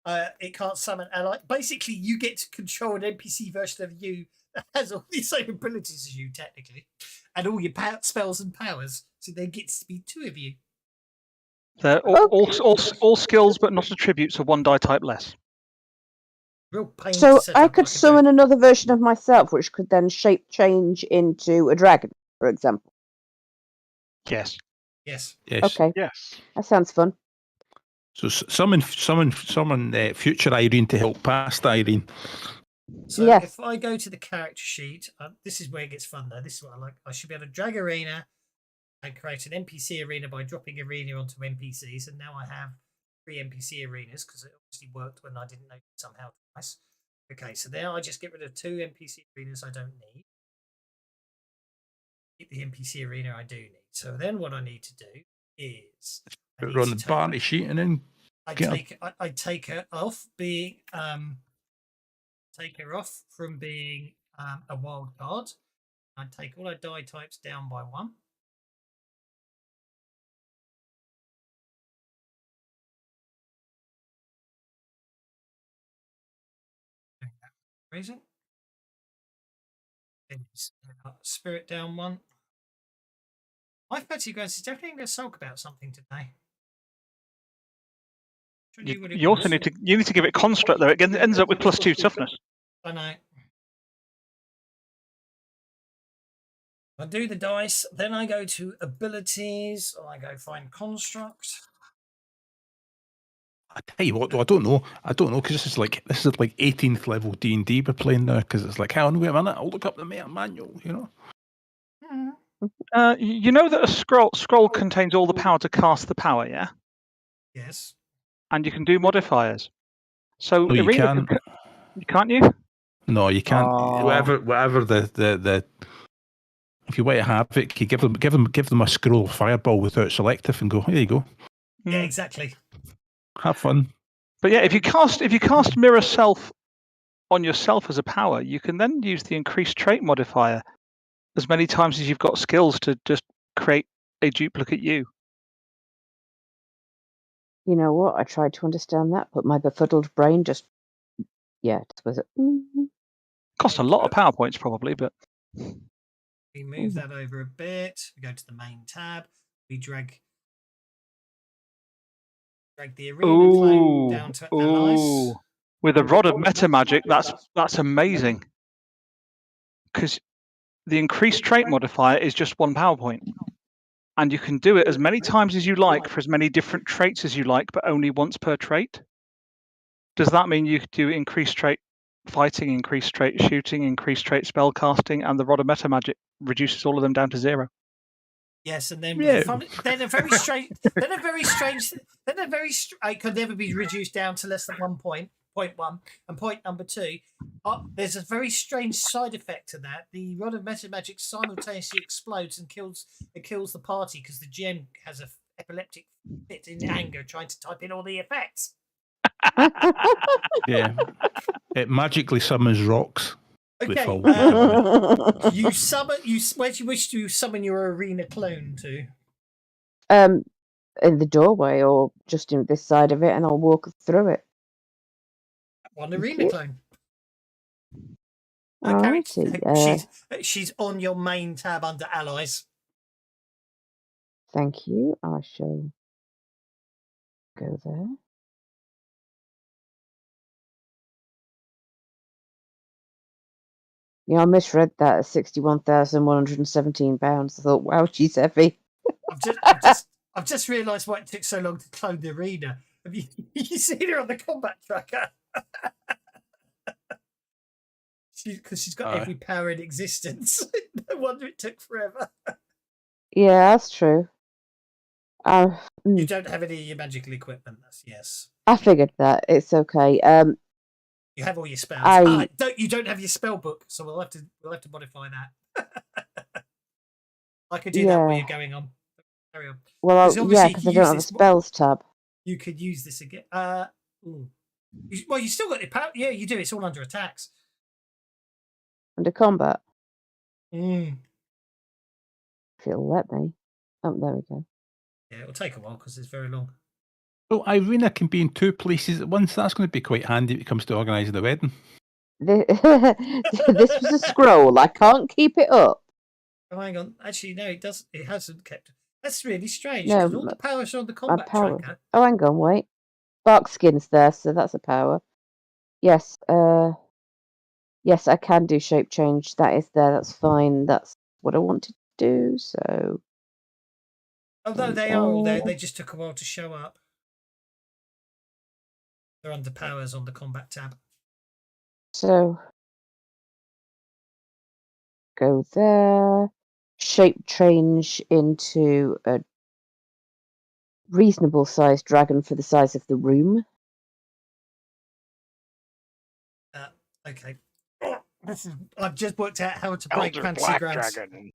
It can't summon ally. Basically, you get to control an NPC version of you that has all the same abilities as you, technically, and all your spells and powers. So there gets to be 2 of you. They're all skills, but not attributes, are 1 die type less. Real pain. so to set I up, could but summon another version of myself, which could then shape change into a dragon, for example. Yes. Yes. Yes. Okay, Yes. that sounds fun. So summon future Irene to help past Irene. So Yes. if I go to the character sheet, this is where it gets fun though. This is what I like. I should be able to drag arena and create an NPC arena by dropping arena onto NPCs. And now I have 3 NPC arenas because it obviously worked when I didn't know somehow twice. Okay, so now I just get rid of 2 NPC arenas I don't need. Keep the NPC arena I do need. So then what I need to do is Run the party sheet and then I take her off being from being a wild card. I take all her die types down by 1. Reason. Spirit down 1. My Petty Grace is definitely going to sulk about something today. You also need to give it construct though. It ends up with +2 toughness. I know. I do the dice, then I go to abilities, or I go find construct. I tell you what, though, I don't know because this is like 18th level D&D we're playing now. Because it's like, hang on, wait a minute, I'll look up the meta manual. You know. You know that a scroll contains all the power to cast the power, yeah? Yes. And you can do modifiers. So No, you can't. Can't you? No, you can't. Whatever the if you want to have it, you give them a scroll fireball without selective and go, here you go. Yeah, exactly. Have fun. But yeah, if you cast Mirror Self on yourself as a power, you can then use the increased trait modifier as many times as you've got skills to just create a duplicate you. You know what? I tried to understand that, but my befuddled brain just was it. Cost a lot of power points probably, but We move that over a bit. We go to the main tab. We drag the arena clone down to allies. With a rod of meta magic, that's amazing. Because the increased trait modifier is just 1 power point. And you can do it as many times as you like for as many different traits as you like, but only once per trait. Does that mean you could do increased trait fighting, increased trait shooting, increased trait spell casting, and the rod of meta magic reduces all of them down to 0? Yes, and then Yeah. then a very strange, it could never be reduced down to less than 1 point. Point 1 and point number 2. There's a very strange side effect to that. The rod of meta magic simultaneously explodes and kills the party because the GM has an epileptic fit in anger trying to type in all the effects. Yeah. It magically summons rocks. Okay. You summon. Where do you wish to summon your arena clone to? In the doorway or just in this side of it, and I'll walk through it. One arena clone. Alrighty. She's on your main tab under allies. Thank you. I shall go there. Yeah, I misread that as £61,117. I thought, wow, she's heavy. I've just realised why it took so long to clone the arena. Have you seen her on the combat tracker? Because she's got every power in existence. No wonder it took forever. Yeah, that's true. You don't have any of your magical equipment. That's yes. I figured that. It's okay. You have all your spells. You don't have your spell book, so we'll have to modify that. I could do that while you're going on. Carry on. Well, yeah, because I don't have a spells tab. You could use this again. Well, you still got your power. Yeah, you do. It's all under attacks. Under combat. Mm. If you'll let me. Oh, there we go. Yeah, it'll take a while because it's very long. Well, Irina can be in 2 places at once. That's going to be quite handy when it comes to organising the wedding. This was a scroll. I can't keep it up. Oh, hang on. Actually, no, it doesn't. It hasn't kept. That's really strange. No, all the powers are on the combat tracker. Oh, hang on, wait. Bark skin's there, so that's a power. Yes, yes, I can do shape change. That is there. That's fine. That's what I wanted to do. So, although they are all there, they just took a while to show up. They're under powers on the combat tab. So, go there. Shape change into a reasonable sized dragon for the size of the room. Okay. I've just worked out how to break Fantasy Grounds. Dragon.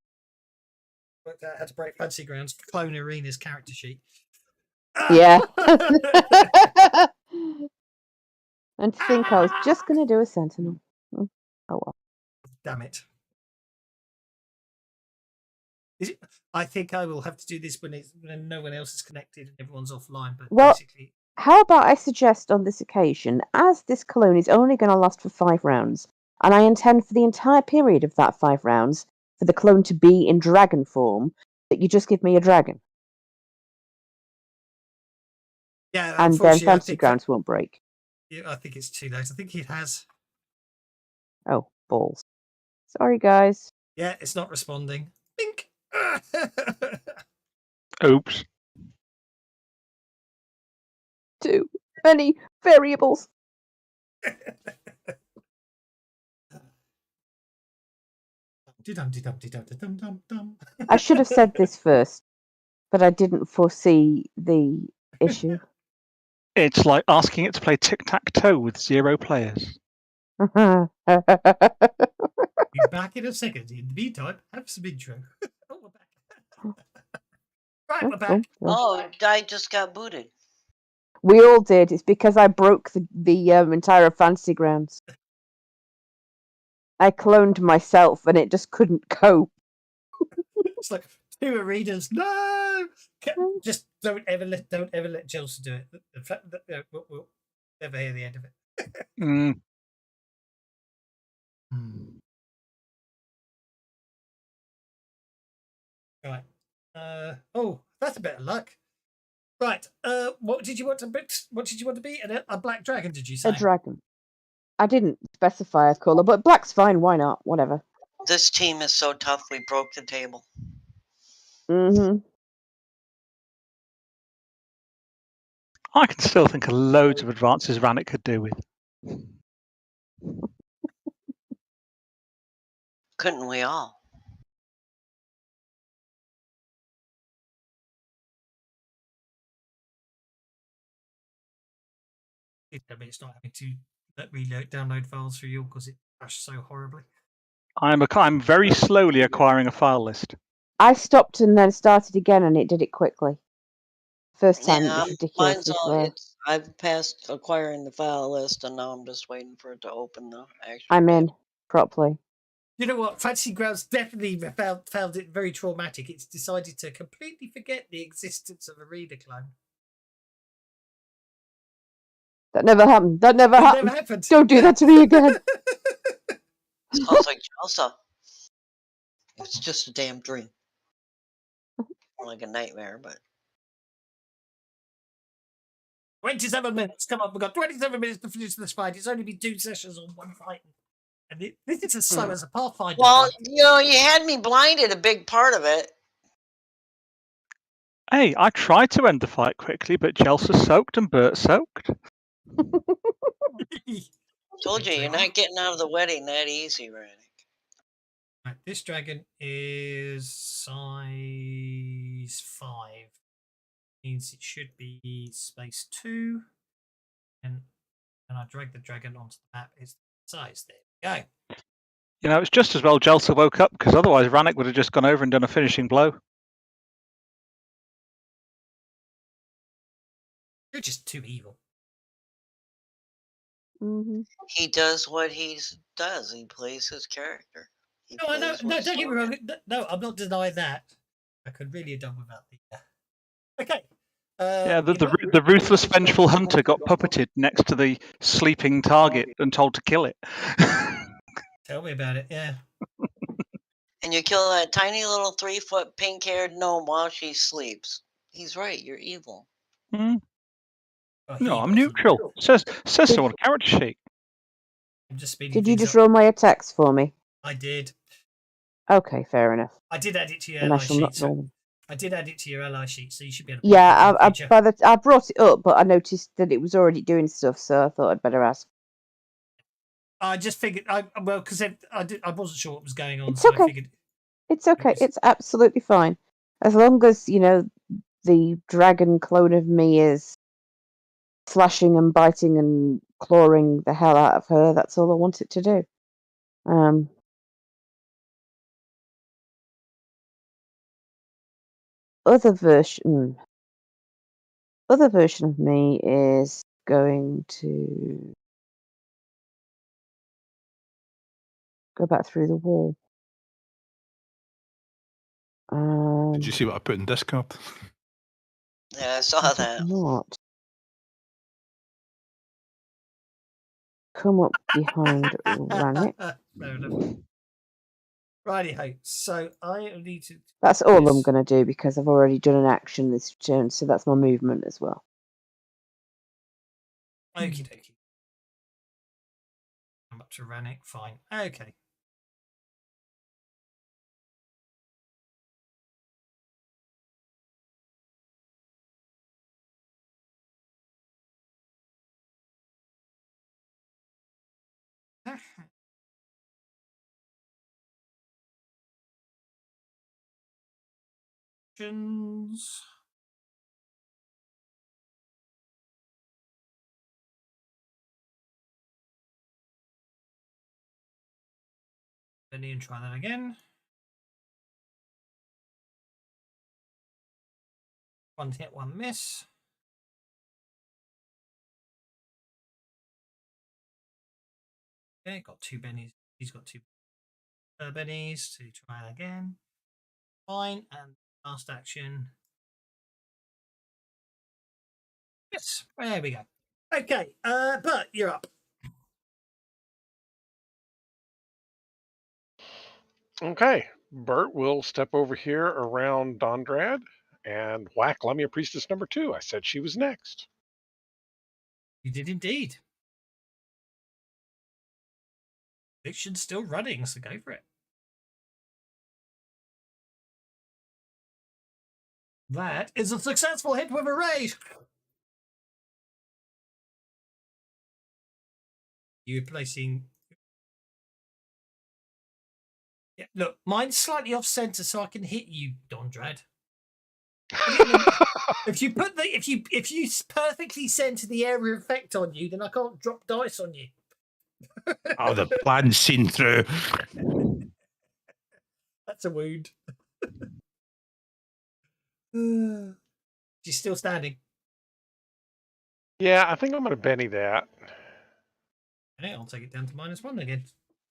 Worked out how to break Fantasy Grounds. Clone Arena's character sheet. Yeah. And to think I was just going to do a sentinel. Oh well. Damn it. I think I will have to do this when no one else is connected and everyone's offline. But basically, how about I suggest on this occasion, as this clone is only going to last for 5 rounds, and I intend for the entire period of that 5 rounds for the clone to be in dragon form, that you just give me a dragon. Yeah, and then Fantasy Grounds won't break. Yeah, I think it's too late. I think it has. Oh, balls. Sorry, guys. Yeah, it's not responding. Bink. Oops. Too many variables. I should have said this first, but I didn't foresee the issue. It's like asking it to play tic-tac-toe with 0 players. Be back in a second. In the meantime, have some intro. Oh, we're back. Right, we're back. Oh, I just got booted. We all did. It's because I broke the entire Fantasy Grounds. I cloned myself, and it just couldn't cope. It's like 2 arenas. No, just don't ever let Chelsea do it. The fact that we'll never hear the end of it. Right. Oh, that's a bit of luck. Right. What did you want to be? What did you want to be? A black dragon? Did you say? A dragon. I didn't specify a colour, but black's fine. Why not? Whatever. This team is so tough. We broke the table. Mm-hmm. I can still think of loads of advances Rannick could do with. Couldn't we all? I mean, it's not having to download files for you because it crashed so horribly. I'm very slowly acquiring a file list. I stopped and then started again, and it did it quickly. First time, it was ridiculously slow. I've passed acquiring the file list, and now I'm just waiting for it to open the actual. I'm in properly. You know what? Fantasy Grounds definitely found it very traumatic. It's decided to completely forget the existence of a reader clone. That never happened. That never happened. Don't do that to me again. Sounds like Chelsea. It's just a damn dream. More like a nightmare, but. 27 minutes. Come on, we've got 27 minutes to finish this fight. It's only been 2 sessions on one fight. And this is as slow as a Pathfinder. Well, you had me blinded a big part of it. Hey, I tried to end the fight quickly, but Chelsea soaked and Bert soaked. Told you, you're not getting out of the wedding that easy, Rannick. Right, this dragon is size 5. Means it should be space 2. And when I drag the dragon onto the map, it's the size. There we go. You know, it's just as well Jelsa woke up, because otherwise Rannick would have just gone over and done a finishing blow. You're just too evil. Mm-hmm. He does what he does. He plays his character. No, I know. No, don't get me wrong. No, I'm not denying that. I could really have done without the. Okay. Yeah, the ruthless, vengeful hunter got puppeted next to the sleeping target and told to kill it. Tell me about it. Yeah. And you kill that tiny little 3-foot pink-haired gnome while she sleeps. He's right. You're evil. Hmm. Well, No, he I'm wasn't. neutral. Says so on a character sheet. I'm just speeding Did you things just up. roll my attacks for me? I did. Okay, fair enough. I did add it to your Then I ally shall not sheet. roll them. I did add it to your ally sheet, so you should be able to. Yeah, I brought it up, but I noticed that it was already doing stuff, so I thought I'd better ask. I just figured, because I wasn't sure what was going on, It's so okay. I figured. It's okay. It's absolutely fine, as long as the dragon clone of me is slashing and biting and clawing the hell out of her. That's all I want it to do. Other version of me is going to go back through the wall. Did you see what I put in Discord? Yeah, I saw that. Not come up behind Rannick. Fair enough. Righty ho. So I need to. That's all I'm going to do because I've already done an action this turn, so that's my movement as well. Okie dokie. I'm up to Rannick. Fine. Okay. Actions. Benny and try that again. One hit, one miss. Okay, got 2 bennies. He's got 2 bennies to try again. Fine, and last action. Yes, there we go. Okay, but you're up. Okay, Bert will step over here around Dondrad and whack Lemia Priestess number 2. I said she was next. You did indeed. Fiction's still running, so go for it. That is a successful hit with a raid. You're placing. Yeah, look, mine's slightly off center, so I can hit you, Dondrad. If you perfectly center the area effect on you, then I can't drop dice on you. Oh, the plan's seen through. That's a wound. She's still standing. Yeah, I think I'm going to Benny that. Okay, I'll take it down to -1 again.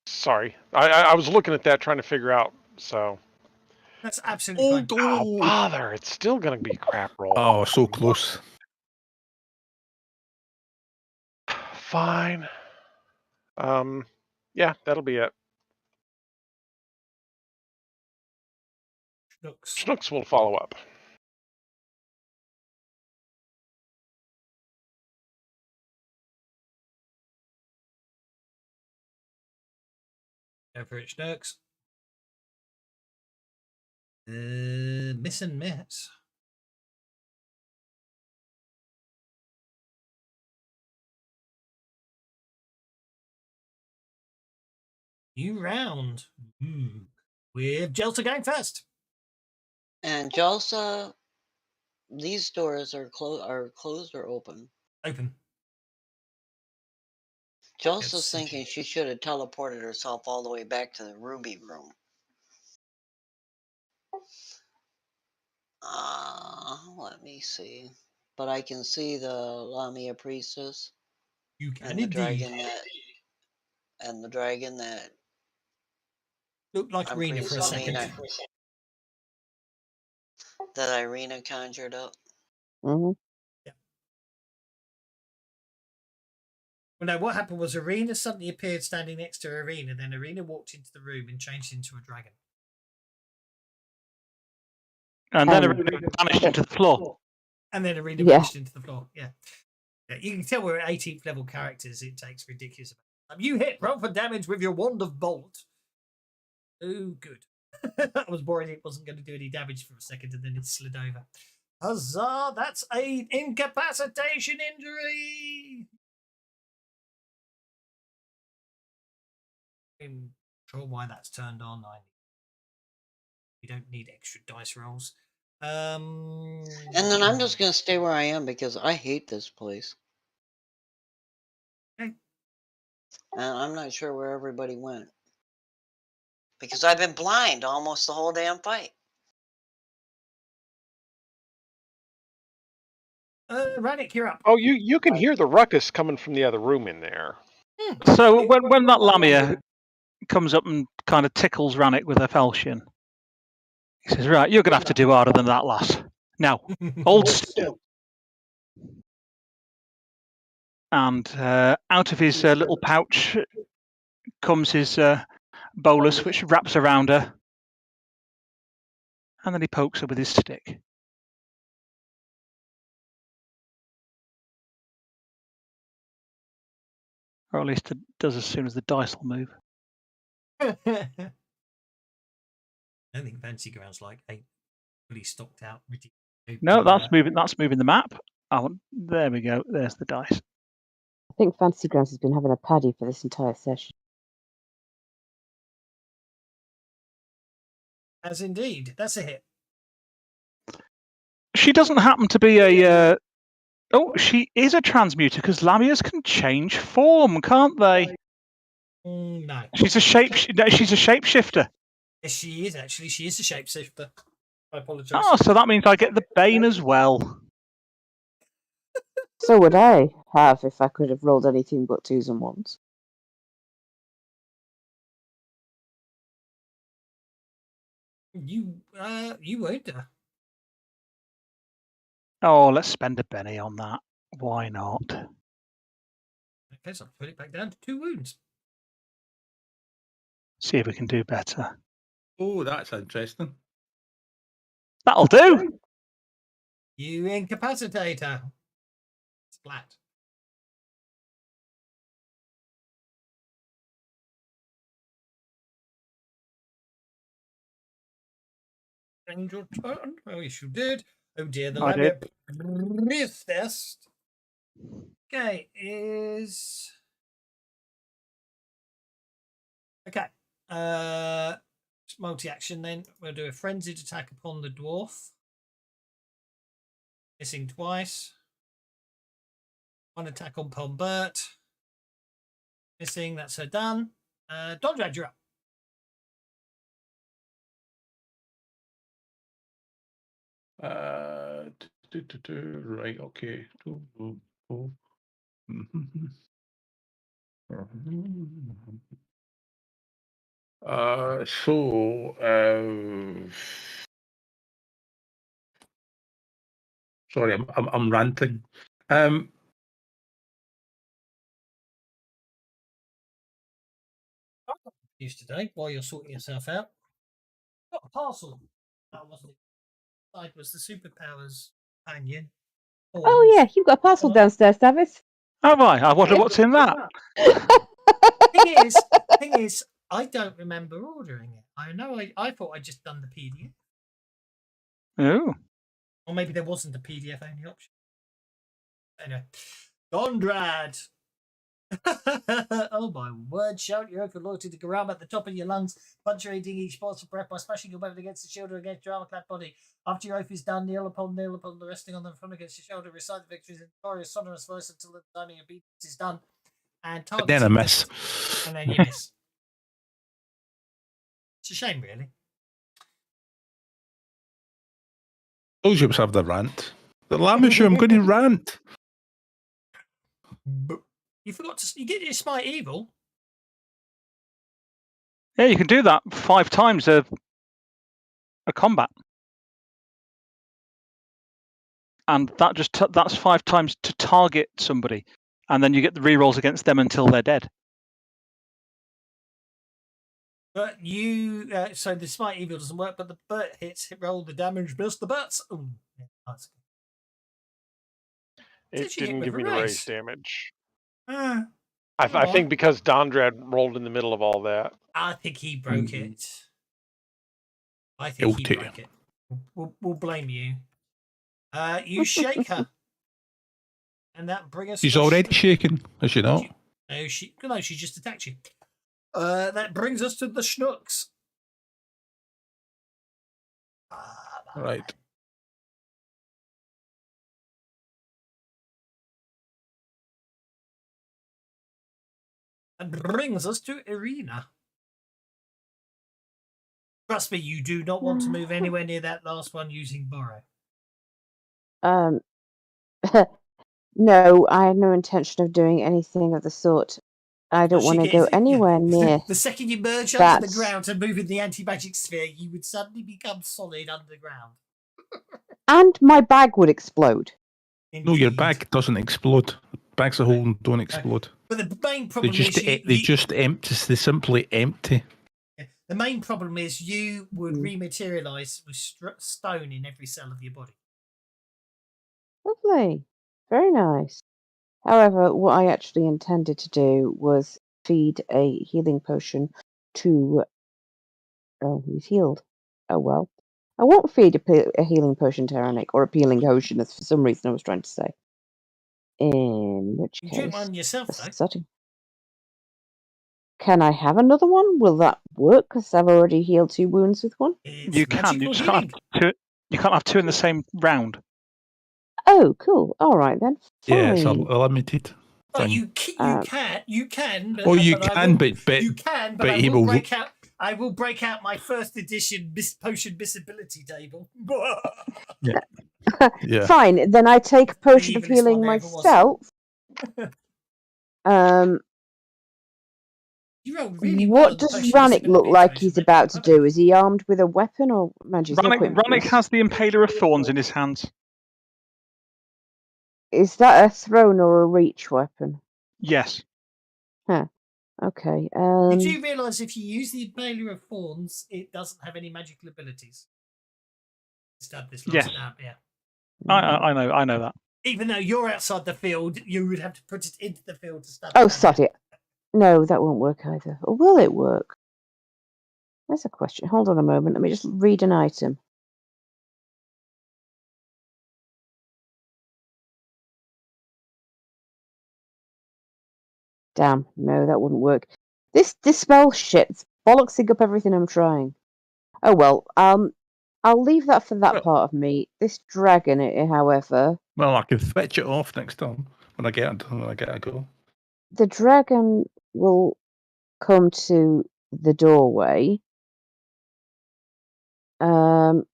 Sorry. I was looking at that trying to figure out, so. That's absolutely fine. Oh, bother. It's still going to be crap roll. Oh, so close. Fine. Yeah, that'll be it. Schnooks will follow up. Go for it, Schnooks. Miss and miss. New round. with Jelsa going first. And Jelsa, these doors are closed or open? Open. Jelsa's thinking she should have teleported herself all the way back to the Ruby room. Let me see. But I can see the Lamia priestess. You can and the dragon that looked like Irina for a second. That Irina conjured up. Mm-hmm. Yeah. Well, no, what happened was Irina suddenly appeared standing next to Irina, then Irina walked into the room and changed into a dragon. And then Irina vanished into the floor. And then Irina vanished into the floor, yeah. You can tell we're at 18th level characters. It takes ridiculous amount of time. You hit, roll for damage with your Wand of Bolt. Oh, good. I was worried it wasn't going to do any damage for a second and then it slid over. Huzzah! That's an incapacitation injury! I'm sure why that's turned on. We don't need extra dice rolls. And then I'm just going to stay where I am because I hate this place. Okay. And I'm not sure where everybody went. Because I've been blind almost the whole damn fight. Rannick, you're up. Oh, you can hear the ruckus coming from the other room in there. So when that Lamia comes up and kind of tickles Rannick with her falchion, he says, "Right, you're going to have to do harder than that, lass. Now, hold still." And out of his little pouch comes his bolus, which wraps around her. And then he pokes her with his stick. Or at least it does as soon as the dice will move. I don't think Fancy Ground's like a fully stocked out. No, that's moving the map. Oh, there we go. There's the dice. I think Fantasy Grounds has been having a paddy for this entire session. As indeed. That's a hit. She doesn't happen to be a... Oh, she is a transmuter because Lamias can change form, can't they? No. She's a shapeshifter. Yes, she is actually. She is a shapeshifter. I apologise. Oh, so that means I get the Bane as well. So would I have if I could have rolled anything but 2s and 1s. You won't. Oh, let's spend a penny on that. Why not? Okay, so I'll put it back down to 2 wounds. See if we can do better. Oh, that's interesting. That'll do. You incapacitate her. Splat. End your turn. Oh, yes, you did. Oh dear, the Lamia priestess. Okay, is okay. Multi-action. Then we'll do a frenzied attack upon the dwarf. Missing twice. One attack on Pombert. Missing. That's her done. Dondrad, you're up. Right, okay. Sorry, I'm ranting. Used today while you're sorting yourself out. Got a parcel. That wasn't it. Side was the superpowers companion. Oh yeah, you've got a parcel downstairs, Davis. Have I? I wonder what's in that. Thing is, I don't remember ordering it. I know I thought I'd just done the PDF. Oh. Or maybe there wasn't a PDF only option. Anyway. Dondrad. Oh my word, shout your oath of loyalty to Garam at the top of your lungs, punctuating each pulse of breath by smashing your weapon against the shield or against your armor-clad body. After your oath is done, kneel upon the resting on the front against your shoulder, recite the victory's glorious sonorous voice until the timing of beats is done. And And then I miss. And then you miss. It's a shame, really. Those ships have the rant. The Lamisher, I'm going to rant. You forgot to. You get your smite evil. Yeah, you can do that 5 times a combat, and that's 5 times to target somebody, and then you get the rerolls against them until they're dead. But you, so the smite evil doesn't work, but the butt hits, roll the damage, miss the butts. Ooh, yeah, that's good. It didn't give me the raise damage. I I think because Dondrad rolled in the middle of all that. I think he broke it. I think he broke it. We'll blame you. You shake her. And that brings us... She's already shaken, as you know. No, she just attacked you. That brings us to the Schnooks. Right. And brings us to Irina. Trust me, you do not want to move anywhere near that last one using Borrow. No, I had no intention of doing anything of the sort. I don't want to go anywhere near. The second you merge under the ground and move in the anti-magic sphere, you would suddenly become solid underground. And my bag would explode. Indeed. No, your bag doesn't explode. Bags of holding don't explode. But the main problem is they simply empty. The main problem is you would rematerialize with stone in every cell of your body. Lovely. Very nice. However, what I actually intended to do was feed a healing potion to... Oh, he's healed. Oh, well. I won't feed a healing potion to Tyrannic, or a healing potion, as for some reason I was trying to say. In which case... You drink one yourself, though. Setting. Can I have another one? Will that work? Because I've already healed 2 wounds with one. You can. You just can't have 2. You can't have 2 in the same round. Oh, cool. All right then. Fine. Yeah, it's limited. But you can. But you can, but I will break out. I will break out my first edition potion missability table. Yeah. Fine. Then I take potion of healing myself. What does Rannick look like he's about to do? Is he armed with a weapon or magic? Rannick has the Impaler of Thorns in his hands. Is that a thrown or a reach weapon? Yes. Huh. Okay. You do realise if you use the Impaler of Thorns, it doesn't have any magical abilities. Stab this last stab, yeah. I know that. Even though you're outside the field, you would have to put it into the field to stab. Oh, sod it. No, that won't work either. Or will it work? That's a question. Hold on a moment. Let me just read an item. Damn, no, that wouldn't work. This spell shit's bollocksing up everything I'm trying. Oh well, I'll leave that for that part of me. This dragon, however. Well, I can switch it off next time when I get a go. The dragon will come to the doorway. It'll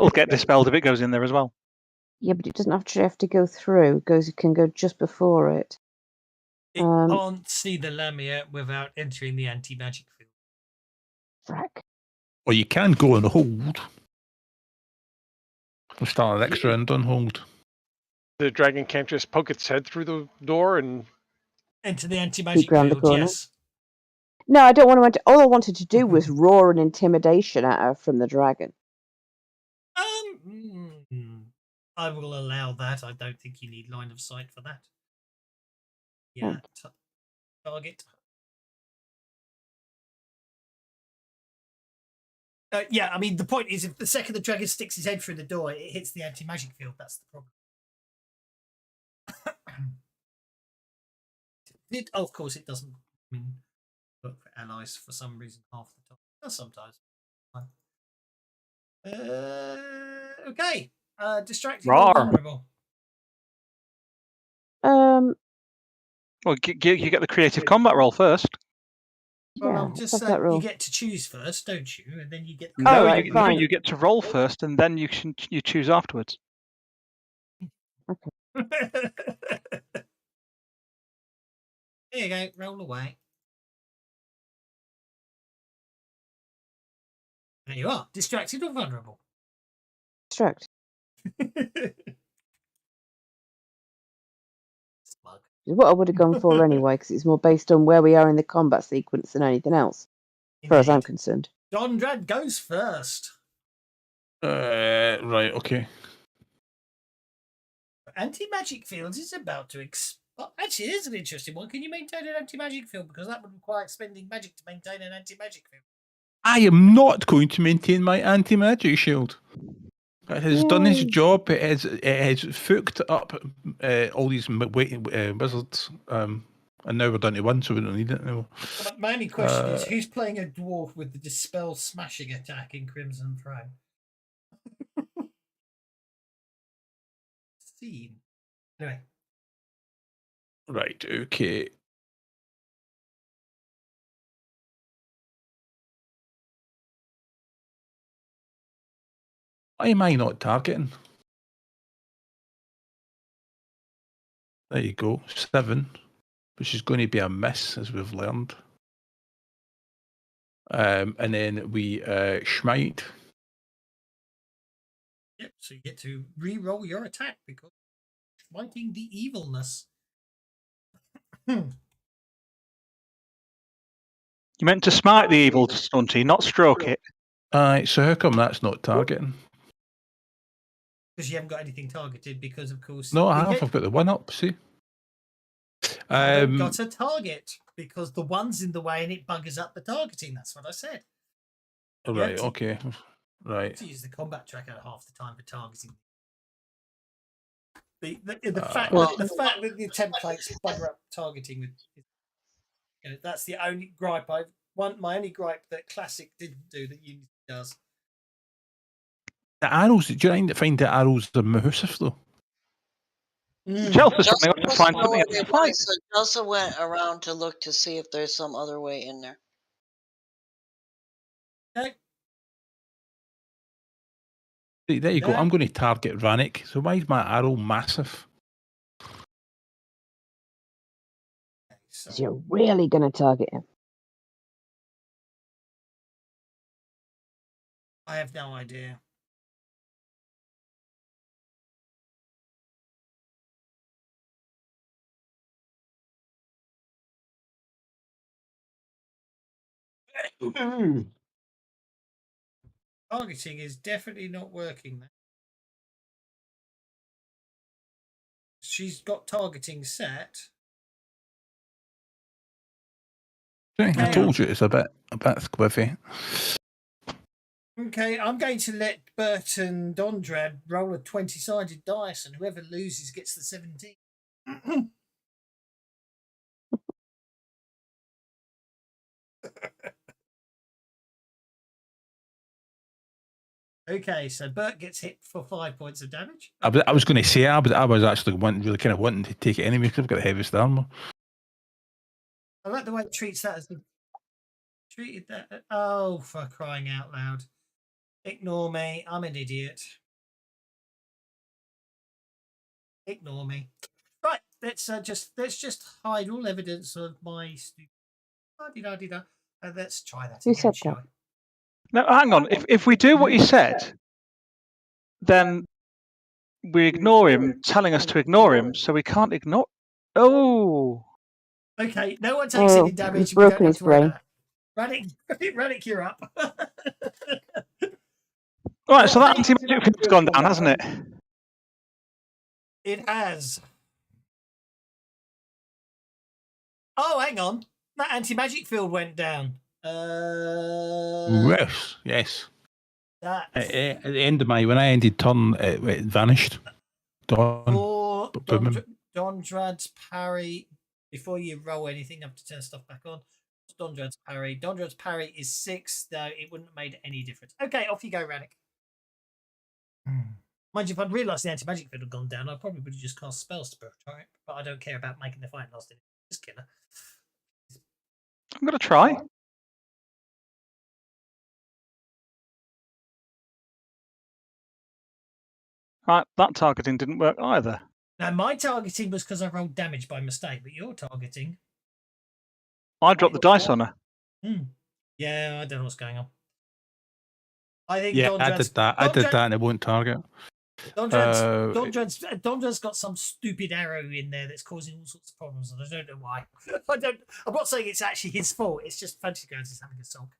get dispelled if it goes in there as well. Yeah, but it doesn't actually have to go through. It can go just before it. It can't see the Lamia without entering the anti-magic field. Frack. Well, you can go and hold. We'll start an next round on hold. The dragon can't just poke its head through the door and... Enter the anti-magic field, yes. No, I don't want to... All I wanted to do was roar an intimidation at her from the dragon. I will allow that. I don't think you need line of sight for that. Yeah. Target. Yeah, I mean, the point is, if the second the dragon sticks his head through the door, it hits the anti-magic field. That's the problem. Of course, it doesn't work for allies for some reason half the time. It does sometimes. Okay. Distracted or vulnerable? Um, Well, you get the creative combat roll first. Well, yeah, I'm just let's have that saying roll. you get to choose first, don't you? And then you get. No, right, you fine. get to roll first, and then you choose afterwards. There you go. Roll away. There you are. Distracted or vulnerable? Distract. Smug. Is what I would have gone for anyway, because it's more based on where we are in the combat sequence than anything else, as far as I'm Indeed. concerned. Dondrad goes first. Right, okay. Anti-magic fields is about to Actually, it is an interesting one. Can you maintain an anti-magic field? Because that would require expending magic to maintain an anti-magic field. I am not going to maintain my anti-magic shield. It has done its job. It has fucked up all these wizards. And now we're down to one, so we don't need it anymore. But my only question is, who's playing a dwarf with the Dispel Smashing attack in Crimson Throne? Scene. Anyway. Right, okay. Why am I not targeting? There you go, 7, which is going to be a miss, as we've learned. And then we smite. Yep, so you get to re-roll your attack because smiting the evilness. You meant to smite the evil, Stunty, not stroke it. So how come that's not targeting? Because you haven't got anything targeted, because of course. No, I have. I've got the 1 up, see? I haven't got a target because the 1's in the way and it buggers up the targeting. That's what I said. Right, okay. Right. To use the combat tracker half the time for targeting. The fact that the templates bugger up targeting with, that's the only gripe my only gripe that Classic didn't do that Unity does. The arrows, do you find the arrows are massive though? Chelsea's coming up to find something else to fight. So Chelsea went around to look to see if there's some other way in there. Okay. There you go. I'm going to target Vanek. So why is my arrow massive? So you're really going to target him. I have no idea. Targeting is definitely not working. She's got targeting set. I told you it's a bit squiffy. Okay, I'm going to let Bert and Dondrad roll a 20-sided dice, and whoever loses gets the 17. Okay, so Bert gets hit for 5 points of damage. I was going to say I was actually really kind of wanting to take it anyway because I've got the heaviest armor. I like the way it treats that as treated that. Oh, for crying out loud! Ignore me. I'm an idiot. Ignore me. Right. Let's just hide all evidence of my stupid. Let's try that again, shall we? Now, hang on. If we do what you said, then we ignore him, telling us to ignore him, so we can't ignore. Oh. Okay, no one takes any damage. We don't have to worry about it. Radic, you're up. Right, so that anti-magic field's gone down, hasn't it? It has. Oh, hang on. That anti-magic field went down. Yes. That. At the end of when I ended turn, it vanished. Gone. Dondrad's parry. Before you roll anything, I have to turn stuff back on. Dondrad's parry. Dondrad's parry is 6, though it wouldn't have made any difference. Okay, off you go, Rannick. Mind you, if I'd realised the anti-magic field had gone down, I probably would have just cast spells to try it. But I don't care about making the fight last. Just kill her. I'm going to try. Right, that targeting didn't work either. Now, my targeting was because I rolled damage by mistake, but your targeting... I dropped the dice on her. Yeah, I don't know what's going on. I think I did that. I did that, and it won't target. Dondrad's got some stupid arrow in there that's causing all sorts of problems, and I don't know why. I'm not saying it's actually his fault. It's just Fantasy Grounds is having a sulk.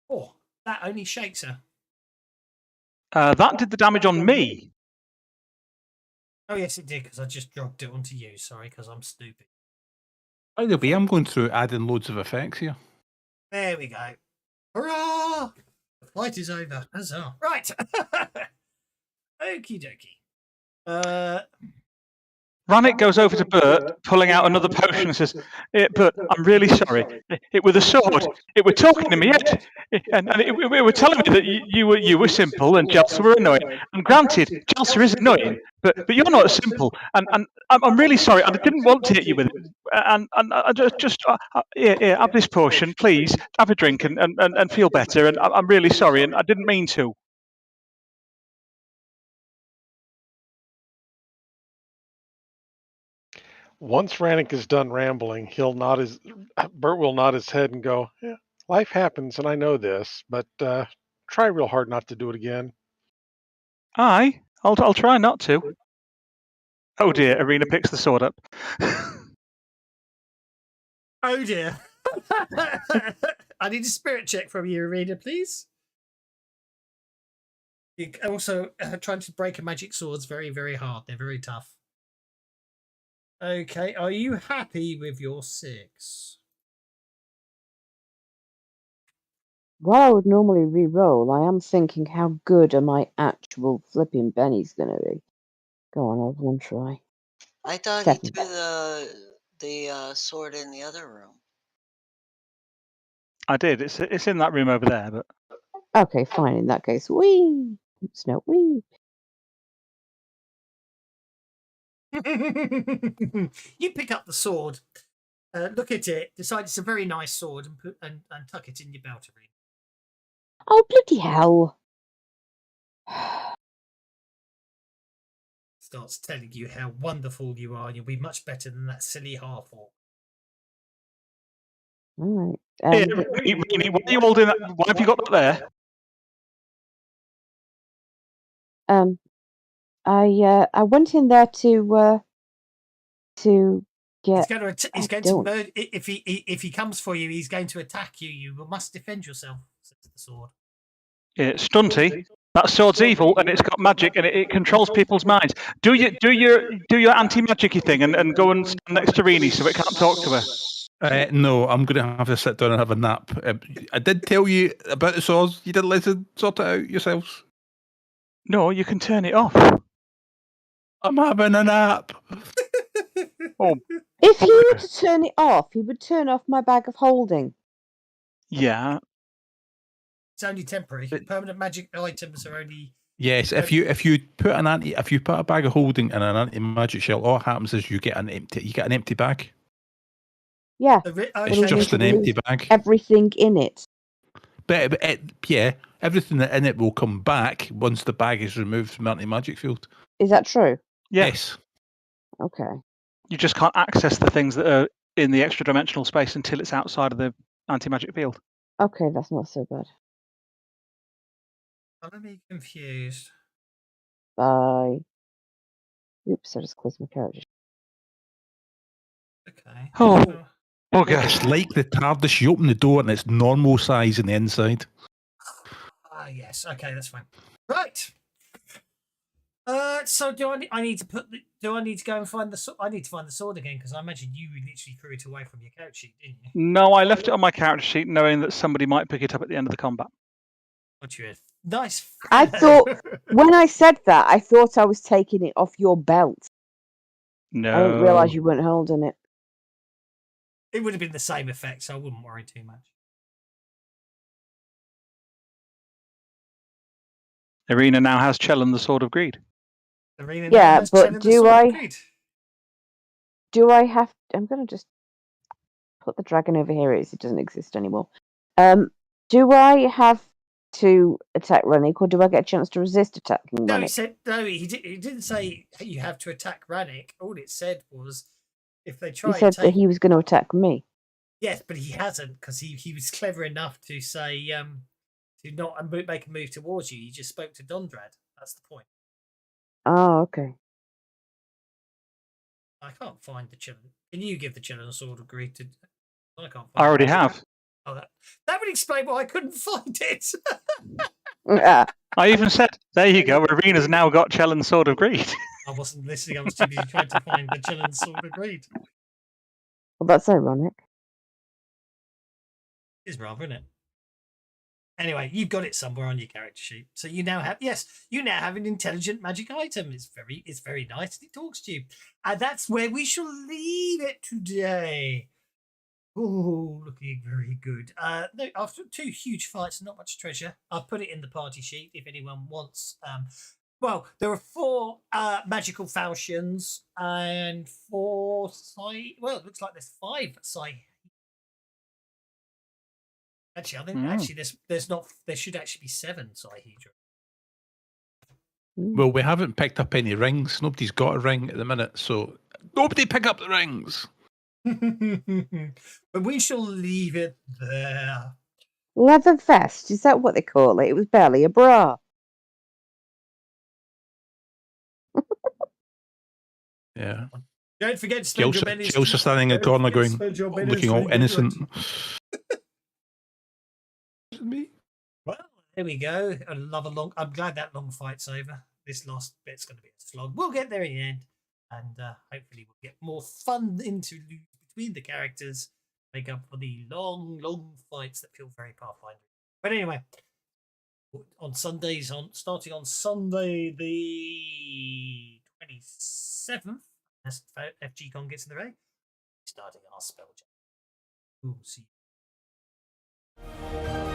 Oh, that only shakes her. That did the damage on me. Oh, yes, it did, because I just dropped it onto you. Sorry, because I'm stupid. By the way, I'm going through adding loads of effects here. There we go. Hurrah! The fight is over. Huzzah. Right. Okie dokie. Rannick goes over to Bert, pulling out another potion and says, Bert, I'm really sorry. It was a sword. It were talking to me, and it were telling me that you were simple and Jalsa were annoying. And granted, Jalsa is annoying, but you're not simple. And I'm really sorry. I didn't want to hit you with it. And I just have this potion, please. Have a drink and feel better. And I'm really sorry, and I didn't mean to. Once Rannick is done rambling, Bert will nod his head and go, yeah, life happens, and I know this, but try real hard not to do it again. Aye, I'll try not to. Oh dear, Arena picks the sword up. Oh dear. I need a spirit check from you, Arena, please. You also trying to break a magic sword's very, very hard. They're very tough. Okay, are you happy with your 6? While I would normally re-roll, I am thinking how good are my actual flipping bennies going to be. Go on, I'll have one try. I thought 7. he threw the sword in the other room. I did. It's in that room over there, but Okay, fine. In that case, wee. Oops, no, wee. You pick up the sword, look at it, decide it's a very nice sword, and tuck it in your belt. Oh, bloody hell. Starts telling you how wonderful you are, and you'll be much better than that silly half-orc. All right. Really, what are you holding? Why have you got that there? I went in there to get. He's going to murder. If he comes for you, he's going to attack you. You must defend yourself. Says the sword. Yeah, Stunty. That sword's evil, and it's got magic, and it controls people's minds. Do your anti-magicy thing, and go and stand next to Rini so it can't talk to her. No, I'm going to have to sit down and have a nap. I did tell you about the swords. You didn't listen. Sort it out yourselves. No, you can turn it off. I'm having a nap. Oh. If he were to turn it off, he would turn off my bag of holding. Yeah. It's only temporary. Permanent magic items are only. Yes, if you put a bag of holding in an anti-magic shell, all that happens is you get an empty bag. Yeah, it's just an empty bag. Everything in it. But everything in it will come back once the bag is removed from the anti-magic field. Is that true? Yes. Okay. You just can't access the things that are in the extra dimensional space until it's outside of the anti-magic field. Okay, that's not so bad. I'm be confused. Bye. Oops, I just closed my character. Okay. Oh, okay. It's like the TARDIS. You open the door and it's normal size on the inside. Ah, yes. Okay, that's fine. Right. So do I need to put do I need to go and find the sword? I need to find the sword again because I imagine you literally threw it away from your character sheet, didn't you? No, I left it on my character sheet knowing that somebody might pick it up at the end of the combat. What you nice. I thought when I said that, I thought I was taking it off your belt. No. I didn't realise you weren't holding it. It would have been the same effect, so I wouldn't worry too much. Irina now has Chellan the Sword of Greed. Irina Yeah, but do I have? I'm going to just put the dragon over here. It doesn't exist anymore. Do I have to attack Rannick, or do I get a chance to resist attacking Rannick? No, he said no. He didn't say you have to attack Rannick. All it said was if they try. He said that he was going to attack me. Yes, but he hasn't because he was clever enough to say to not make a move towards you. He just spoke to Dondrad. That's the point. Oh, okay. I can't find the Chillen. Can you give the Chillen a Sword of Greed to? I can't. Find I already have. Oh, that would explain why I couldn't find it. I even said, there you go. Irina's now got Chellan's Sword of Greed. I wasn't listening. I was too busy trying to find the Chillen Sword of Greed. Well, that's ironic. It's rather, isn't it? Anyway, you've got it somewhere on your character sheet, so you now have an intelligent magic item. It's very nice. It talks to you, and that's where we shall leave it today. Oh, looking very good. No, after 2 huge fights, not much treasure. I've put it in the party sheet if anyone wants. Well, there are 4 magical falchions and 4 well, it looks like there's 5 Actually, I think there should actually be 7 Psyhedra. Well, we haven't picked up any rings. Nobody's got a ring at the minute, so nobody pick up the rings. But we shall leave it there. Leather vest, is that what they call it? It was barely a bra. Yeah. Don't forget to spend your pennies. Jill's standing in the corner going, looking all innocent. Is it me? Well, there we go. I'm glad that long fight's over. This last bit's going to be a slog. We'll get there in the end, and hopefully we'll get more fun interludes between the characters, make up for the long fights that feel very Pathfinder. But anyway, starting on Sunday the 27th, as FGCon gets in the way, starting our spell check. We'll see you.